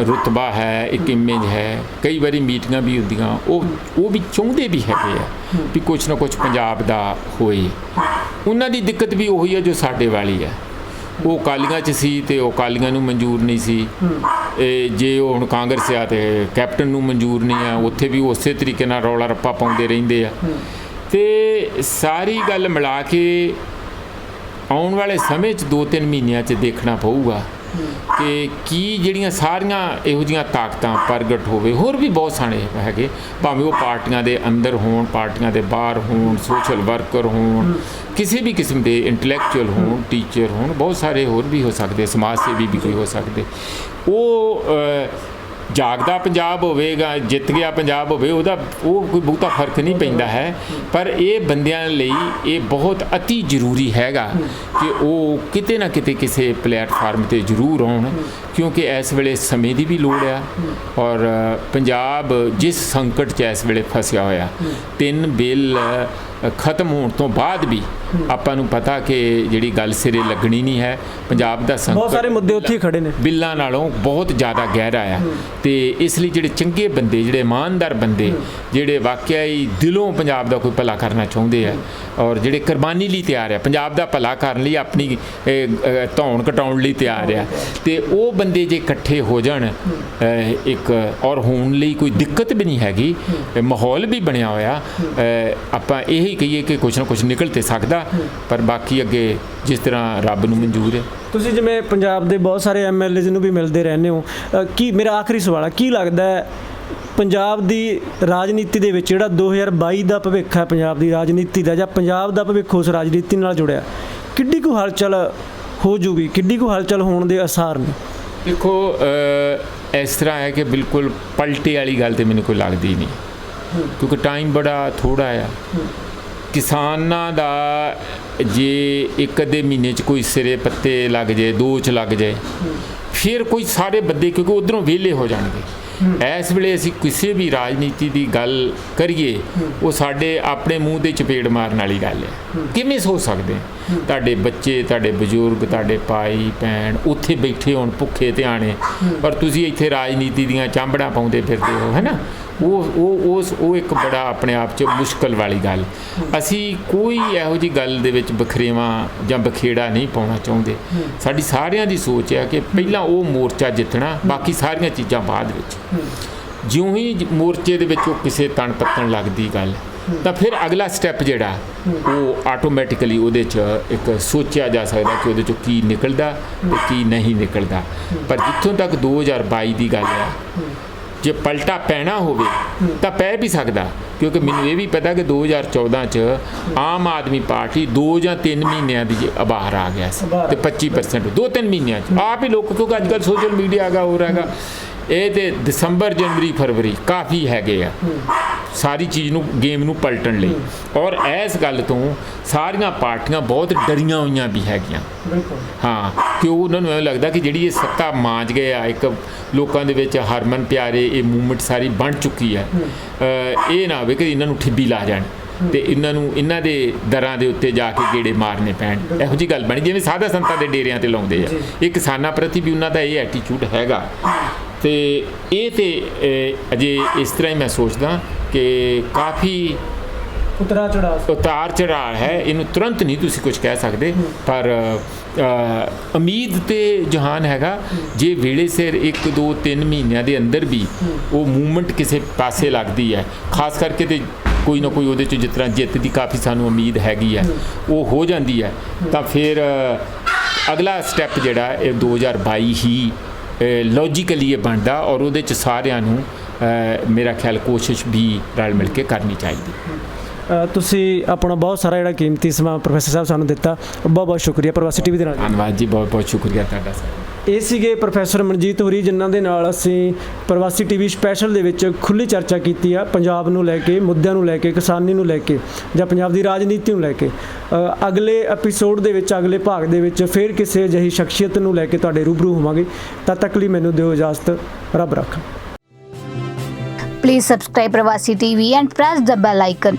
ਰੁਤਬਾ ਹੈ, ਇੱਕ ਇਮੇਜ ਹੈ, ਕਈ ਵਾਰੀ ਮੀਟਿੰਗਾਂ ਵੀ ਹੁੰਦੀਆਂ, ਉਹ ਵੀ ਚਾਹੁੰਦੇ ਵੀ ਹੈਗੇ ਆ ਵੀ ਕੁਛ ਨਾ ਕੁਛ ਪੰਜਾਬ ਦਾ ਹੋਏ। ਉਹਨਾਂ ਦੀ ਦਿੱਕਤ ਵੀ ਉਹੀ ਹੈ ਜੋ ਸਾਡੇ ਵਾਲੀ ਹੈ, ਉਹ ਅਕਾਲੀਆਂ 'ਚ ਸੀ ਤੇ ਉਹ ਅਕਾਲੀਆਂ ਨੂੰ ਮਨਜ਼ੂਰ ਨਹੀਂ ਸੀ, ਜੇ ਉਹ ਹੁਣ ਕਾਂਗਰਸ ਆ ਤੇ ਕੈਪਟਨ ਨੂੰ ਮਨਜ਼ੂਰ ਨਹੀਂ ਆ, ਉੱਥੇ ਵੀ ਉਸੇ ਤਰੀਕੇ ਨਾਲ ਰੌਲਾ ਰੱਪਾ ਪਾਉਂਦੇ ਰਹਿੰਦੇ ਆ। ਤੇ ਸਾਰੀ ਗੱਲ ਮਿਲਾ ਕੇ ਆਉਣ ਵਾਲੇ ਸਮੇਂ 'ਚ 2-3 ਮਹੀਨਿਆਂ 'ਚ ਦੇਖਣਾ ਪਊਗਾ ਕਿ ਕੀ ਜਿਹੜੀਆਂ ਸਾਰੀਆਂ ਇਹੋ ਜਿਹੀਆਂ ਤਾਕਤਾਂ ਪ੍ਰਗਟ ਹੋਵੇ, ਹੋਰ ਵੀ ਬਹੁਤ ਸਾਰੇ ਹੈਗੇ, ਭਾਵੇਂ ਉਹ ਪਾਰਟੀਆਂ ਦੇ ਅੰਦਰ ਹੋਣ, ਪਾਰਟੀਆਂ ਦੇ ਬਾਹਰ ਹੋਣ, ਸੋਸ਼ਲ ਵਰਕਰ ਹੋਣ, ਕਿਸੇ ਵੀ ਕਿਸਮ ਦੇ ਇੰਟਲੈਕਚੁਅਲ ਹੋਣ, ਟੀਚਰ ਹੋਣ, ਬਹੁਤ ਸਾਰੇ ਹੋਰ ਵੀ ਹੋ ਸਕਦੇ, ਸਮਾਜ ਸੇਵੀ ਵੀ ਕੋਈ ਹੋ ਸਕਦੇ। ਉਹ ਜਾਗਦਾ ਪੰਜਾਬ ਹੋਵੇਗਾ, ਜਿੱਤ ਗਿਆ ਪੰਜਾਬ ਹੋਵੇ, ਉਹ ਕੋਈ ਬਹੁਤਾ ਫਰਕ ਨਹੀਂ ਪੈਂਦਾ ਹੈ, ਪਰ ਇਹ ਬੰਦਿਆਂ ਲਈ ਇਹ ਬਹੁਤ ਅਤੀ ਜ਼ਰੂਰੀ ਹੈਗਾ ਕਿ ਉਹ ਕਿਤੇ ਨਾ ਕਿਤੇ ਕਿਸੇ ਪਲੇਟਫਾਰਮ 'ਤੇ ਜ਼ਰੂਰ ਆਉਣ, ਕਿਉਂਕਿ ਇਸ ਵੇਲੇ ਸਮੇਂ ਦੀ ਵੀ ਲੋੜ ਆ ਔਰ ਪੰਜਾਬ ਜਿਸ ਸੰਕਟ 'ਚ ਇਸ ਵੇਲੇ ਫਸਿਆ ਹੋਇਆ, 3 ਬਿੱਲ ਖਤਮ ਹੋਣ ਤੋਂ ਬਾਅਦ ਵੀ ਆਪਾਂ ਨੂੰ ਪਤਾ ਕਿ ਜਿਹੜੀ ਗੱਲ ਸਿਰੇ ਲੱਗਣੀ ਨਹੀਂ ਹੈ। ਪੰਜਾਬ ਦਾ ਸੰਕਟ ਬਹੁਤ ਸਾਰੇ ਮੁੱਦੇ ਉੱਥੇ ਖੜੇ ਨੇ, ਬਿੱਲਾਂ ਨਾਲੋਂ ਬਹੁਤ ਜ਼ਿਆਦਾ ਗਹਿਰਾ ਆ, ਤੇ ਇਸ ਲਈ ਜਿਹੜੇ ਚੰਗੇ ਬੰਦੇ, ਜਿਹੜੇ ਇਮਾਨਦਾਰ ਬੰਦੇ, ਜਿਹੜੇ ਵਾਕਿਆ ਹੀ ਦਿਲੋਂ ਪੰਜਾਬ ਦਾ ਕੋਈ ਭਲਾ ਕਰਨਾ ਚਾਹੁੰਦੇ ਆ ਔਰ ਜਿਹੜੇ ਕੁਰਬਾਨੀ ਲਈ ਤਿਆਰ ਆ, ਪੰਜਾਬ ਦਾ ਭਲਾ ਕਰਨ ਲਈ, ਆਪਣੀ ਧੌਣ ਘਟਾਉਣ ਲਈ ਤਿਆਰ ਆ, ਤੇ ਉਹ ਬੰਦੇ ਜੇ ਇਕੱਠੇ ਹੋ ਜਾਣ ਇੱਕ ਔਰ ਹੋਣ ਲਈ ਕੋਈ ਦਿੱਕਤ ਵੀ ਨਹੀਂ ਹੈਗੀ, ਮਾਹੌਲ ਵੀ ਬਣਿਆ ਹੋਇਆ, ਆਪਾਂ ਇਹੀ ਕਹੀਏ ਕਿ ਕੁਛ ਨਾ ਕੁਛ ਨਿਕਲ ਤੇ ਸਕਦਾ, ਪਰ ਬਾਕੀ ਅੱਗੇ ਜਿਸ ਤਰ੍ਹਾਂ ਰੱਬ ਨੂੰ ਮਨਜ਼ੂਰ ਹੈ। ਤੁਸੀਂ ਜਿਵੇਂ ਪੰਜਾਬ ਦੇ ਬਹੁਤ ਸਾਰੇ ਐਮਐਲਏਜ਼ ਨੂੰ ਵੀ ਮਿਲਦੇ ਰਹਿੰਦੇ ਹੋ, ਕੀ ਮੇਰਾ ਆਖਰੀ ਸਵਾਲ ਹੈ, ਕੀ ਲੱਗਦਾ ਹੈ ਪੰਜਾਬ ਦੀ ਰਾਜਨੀਤੀ ਦੇ ਵਿੱਚ ਜਿਹੜਾ 2022 ਦਾ ਭਵਿੱਖ ਹੈ ਪੰਜਾਬ ਦੀ ਰਾਜਨੀਤੀ ਦਾ, ਜਾਂ ਪੰਜਾਬ ਦਾ ਭਵਿੱਖ ਉਸ ਰਾਜਨੀਤੀ ਨਾਲ ਜੁੜਿਆ, ਕਿੱਡੀ ਕੁ ਹਲਚਲ ਹੋ ਜੂਗੀ, ਕਿੱਡੀ ਕੁ ਹਲਚਲ ਹੋਣ ਦੇ ਆਸਾਰ ਨੇ? ਦੇਖੋ, ਇਸ ਤਰ੍ਹਾਂ ਹੈ ਕਿ ਬਿਲਕੁਲ ਪਲਟੇ ਵਾਲੀ ਗੱਲ ਤਾਂ ਮੈਨੂੰ ਕੋਈ ਲੱਗਦੀ ਨਹੀਂ, ਕਿਉਂਕਿ ਟਾਈਮ ਬੜਾ ਥੋੜ੍ਹਾ ਆ। ਕਿਸਾਨਾਂ ਦਾ ਜੇ ਇੱਕ ਅੱਧੇ ਮਹੀਨੇ 'ਚ ਕੋਈ ਸਿਰੇ ਪੱਤੇ ਲੱਗ ਜਾਏ, 2 'ਚ ਲੱਗ ਜਾਏ, ਫਿਰ ਕੋਈ ਸਾਰੇ ਬੰਦੇ ਕਿਉਂਕਿ ਉੱਧਰੋਂ ਵਿਹਲੇ ਹੋ ਜਾਣਗੇ। ਇਸ ਵੇਲੇ ਅਸੀਂ ਕਿਸੇ ਵੀ ਰਾਜਨੀਤੀ ਦੀ ਗੱਲ ਕਰੀਏ, ਉਹ ਸਾਡੇ ਆਪਣੇ ਮੂੰਹ ਦੇ ਚਪੇੜ ਮਾਰਨ ਵਾਲੀ ਗੱਲ ਹੈ। ਕਿਵੇਂ ਸੋਚ ਸਕਦੇ? ਤੁਹਾਡੇ ਬੱਚੇ, ਤੁਹਾਡੇ ਬਜ਼ੁਰਗ, ਤੁਹਾਡੇ ਭਾਈ ਭੈਣ ਉੱਥੇ ਬੈਠੇ ਹੋਣ ਭੁੱਖੇ ਧਿਆਣੇ, ਪਰ ਤੁਸੀਂ ਇੱਥੇ ਰਾਜਨੀਤੀ ਦੀਆਂ ਚਾਂਬੜਾਂ ਪਾਉਂਦੇ ਫਿਰਦੇ ਹੋ, ਹੈ ਨਾ। ਉਹ ਇੱਕ ਬੜਾ ਆਪਣੇ ਆਪ 'ਚ ਮੁਸ਼ਕਲ ਵਾਲੀ ਗੱਲ। ਅਸੀਂ ਕੋਈ ਇਹੋ ਜਿਹੀ ਗੱਲ ਦੇ ਵਿੱਚ ਬਖਰੇਵਾਂ ਜਾਂ ਬਖੇੜਾ ਨਹੀਂ ਪਾਉਣਾ ਚਾਹੁੰਦੇ। ਸਾਡੀ ਸਾਰਿਆਂ ਦੀ ਸੋਚ ਹੈ ਕਿ ਪਹਿਲਾਂ ਉਹ ਮੋਰਚਾ ਜਿੱਤਣਾ, ਬਾਕੀ ਸਾਰੀਆਂ ਚੀਜ਼ਾਂ ਬਾਅਦ ਵਿੱਚ। ਜਿਉਂ ਹੀ ਮੋਰਚੇ ਦੇ ਵਿੱਚ ਉਹ ਕਿਸੇ ਤਣ ਪੱਤਣ ਲੱਗਦੀ ਗੱਲ, ਤਾਂ ਫਿਰ ਅਗਲਾ ਸਟੈਪ ਜਿਹੜਾ ਉਹ ਆਟੋਮੈਟਿਕਲੀ ਉਹਦੇ 'ਚ ਇੱਕ ਸੋਚਿਆ ਜਾ ਸਕਦਾ ਕਿ ਉਹਦੇ 'ਚੋਂ ਕੀ ਨਿਕਲਦਾ ਤੇ ਕੀ ਨਹੀਂ ਨਿਕਲਦਾ। ਪਰ ਜਿੱਥੋਂ ਤੱਕ 2022 ਦੀ ਗੱਲ ਹੈ, ਜੇ ਪਲਟਾ ਪੈਣਾ ਹੋਵੇ ਤਾਂ ਪੈ ਵੀ ਸਕਦਾ, ਕਿਉਂਕਿ ਮੈਨੂੰ ਇਹ ਵੀ ਪਤਾ ਕਿ 2014 'ਚ ਆਮ ਆਦਮੀ ਪਾਰਟੀ 2 ਜਾਂ 3 ਮਹੀਨਿਆਂ ਦੀ ਬਾਹਰ ਆ ਗਿਆ ਸੀ ਤੇ 25% 2-3 ਮਹੀਨਿਆਂ 'ਚ ਆਪ ਹੀ ਲੋਕ, ਕਿਉਂਕਿ ਅੱਜ ਕੱਲ੍ਹ ਸੋਸ਼ਲ ਮੀਡੀਆ ਹੈਗਾ, ਹੋਰ ਹੈਗਾ, ਇਹ ਤੇ ਦਸੰਬਰ, ਜਨਵਰੀ, ਫਰਵਰੀ ਕਾਫੀ ਹੈਗੇ ਆ ਸਾਰੀ ਚੀਜ਼ ਨੂੰ, ਗੇਮ ਨੂੰ ਪਲਟਣ ਲਈ। ਔਰ ਇਸ ਗੱਲ ਤੋਂ ਸਾਰੀਆਂ ਪਾਰਟੀਆਂ ਬਹੁਤ ਡਰੀਆਂ ਹੋਈਆਂ ਵੀ ਹੈਗੀਆਂ। ਹਾਂ, ਕਿਉਂ ਉਹਨਾਂ ਨੂੰ ਐਵੇਂ ਲੱਗਦਾ ਕਿ ਜਿਹੜੀ ਇਹ ਸੱਤਾ ਮਾਂਜ ਗਏ ਆ, ਇੱਕ ਲੋਕਾਂ ਦੇ ਵਿੱਚ ਹਰਮਨ ਪਿਆਰੇ ਇਹ ਮੂਵਮੈਂਟ ਸਾਰੀ ਬਣ ਚੁੱਕੀ ਹੈ, ਇਹ ਨਾ ਹੋਵੇ ਕਿ ਇਹਨਾਂ ਨੂੰ ਠਿੱਬੀ ਲਾ ਜਾਣ ਤੇ ਇਹਨਾਂ ਨੂੰ ਇਹਨਾਂ ਦੇ ਦਰਾਂ ਦੇ ਉੱਤੇ ਜਾ ਕੇ ਗੇੜੇ ਮਾਰਨੇ ਪੈਣ। ਇਹੋ ਜਿਹੀ ਗੱਲ ਬਣੀ ਜਿਵੇਂ ਸਾਧਾ ਸੰਤਾਂ ਦੇ ਡੇਰਿਆਂ ਤੇ ਲਾਉਂਦੇ ਆ। ਇਹ ਕਿਸਾਨਾਂ ਪ੍ਰਤੀ ਵੀ ਉਹਨਾਂ ਦਾ ਇਹ ਐਟੀਟਿਊਡ ਹੈਗਾ। ਤੇ ਇਹ ਤੇ ਅਜੇ ਇਸ ਤਰ੍ਹਾਂ ਹੀ ਮੈਂ ਸੋਚਦਾ ਕਿ ਕਾਫੀ ਉਤਾਰ ਚੜਾਅ ਹੈ, ਇਹਨੂੰ ਤੁਰੰਤ ਨਹੀਂ ਤੁਸੀਂ ਕੁਝ ਕਹਿ ਸਕਦੇ, ਪਰ ਉਮੀਦ ਤੇ ਜਹਾਨ ਹੈਗਾ। ਜੇ ਵੇਲੇ ਸਿਰ 1, 2, 3 ਮਹੀਨਿਆਂ ਦੇ ਅੰਦਰ ਵੀ ਉਹ ਮੂਵਮੈਂਟ ਕਿਸੇ ਪਾਸੇ ਲੱਗਦੀ ਹੈ, ਖਾਸ ਕਰਕੇ ਤੇ ਕੋਈ ਨਾ ਕੋਈ ਉਹਦੇ 'ਚ ਜਿਸ ਤਰ੍ਹਾਂ ਜਿੱਤ ਦੀ ਕਾਫੀ ਸਾਨੂੰ ਉਮੀਦ ਹੈਗੀ ਹੈ, ਉਹ ਹੋ ਜਾਂਦੀ ਹੈ, ਤਾਂ ਫਿਰ ਅਗਲਾ ਸਟੈਪ ਜਿਹੜਾ ਇਹ 2022 ਹੀ ਲੌਜੀਕਲੀ ਇਹ ਬਣਦਾ। ਔਰ ਉਹਦੇ 'ਚ ਸਾਰਿਆਂ ਨੂੰ ਮੇਰਾ ਖਿਆਲ ਕੋਸ਼ਿਸ਼ ਵੀ ਰਲ ਮਿਲ ਕੇ ਕਰਨੀ ਚਾਹੀਦੀ। ਤੁਸੀਂ ਆਪਣਾ ਬਹੁਤ ਸਾਰਾ ਜਿਹੜਾ ਕੀਮਤੀ ਸਮਾਂ ਪ੍ਰੋਫੈਸਰ ਸਾਹਿਬ ਸਾਨੂੰ ਦਿੱਤਾ, ਬਹੁਤ ਬਹੁਤ ਸ਼ੁਕਰੀਆ ਪ੍ਰਵਾਸੀ ਟੀਵੀ ਦੇ ਨਾਲ। ਧੰਨਵਾਦ ਜੀ, ਬਹੁਤ ਬਹੁਤ ਸ਼ੁਕਰੀਆ ਤੁਹਾਡਾ ਸਰ। ਇਹ ਸੀਗੇ ਪ੍ਰੋਫੈਸਰ ਮਨਜੀਤ ਹੋਰੀ, ਜਿਨ੍ਹਾਂ ਦੇ ਨਾਲ ਅਸੀਂ ਪ੍ਰਵਾਸੀ ਟੀਵੀ ਸਪੈਸ਼ਲ ਦੇ ਵਿੱਚ ਖੁੱਲ੍ਹੀ ਚਰਚਾ ਕੀਤੀ ਆ ਪੰਜਾਬ ਨੂੰ ਲੈ ਕੇ, ਮੁੱਦਿਆਂ ਨੂੰ ਲੈ ਕੇ, ਕਿਸਾਨੀ ਨੂੰ ਲੈ ਕੇ ਜਾਂ ਪੰਜਾਬ ਦੀ ਰਾਜਨੀਤੀ ਨੂੰ ਲੈ ਕੇ। ਅਗਲੇ ਐਪੀਸੋਡ ਦੇ ਵਿੱਚ, ਅਗਲੇ ਭਾਗ ਦੇ ਵਿੱਚ ਫਿਰ ਕਿਸੇ ਅਜਿਹੀ ਸ਼ਖਸੀਅਤ ਨੂੰ ਲੈ ਕੇ ਤੁਹਾਡੇ ਰੂਬਰੂ ਹੋਵਾਂਗੇ। ਤਦ ਤੱਕ ਲਈ ਮੈਨੂੰ ਦਿਓ ਇਜਾਜ਼ਤ, ਰੱਬ ਰੱਖਾ। Please subscribe Pravasi TV and press the bell icon.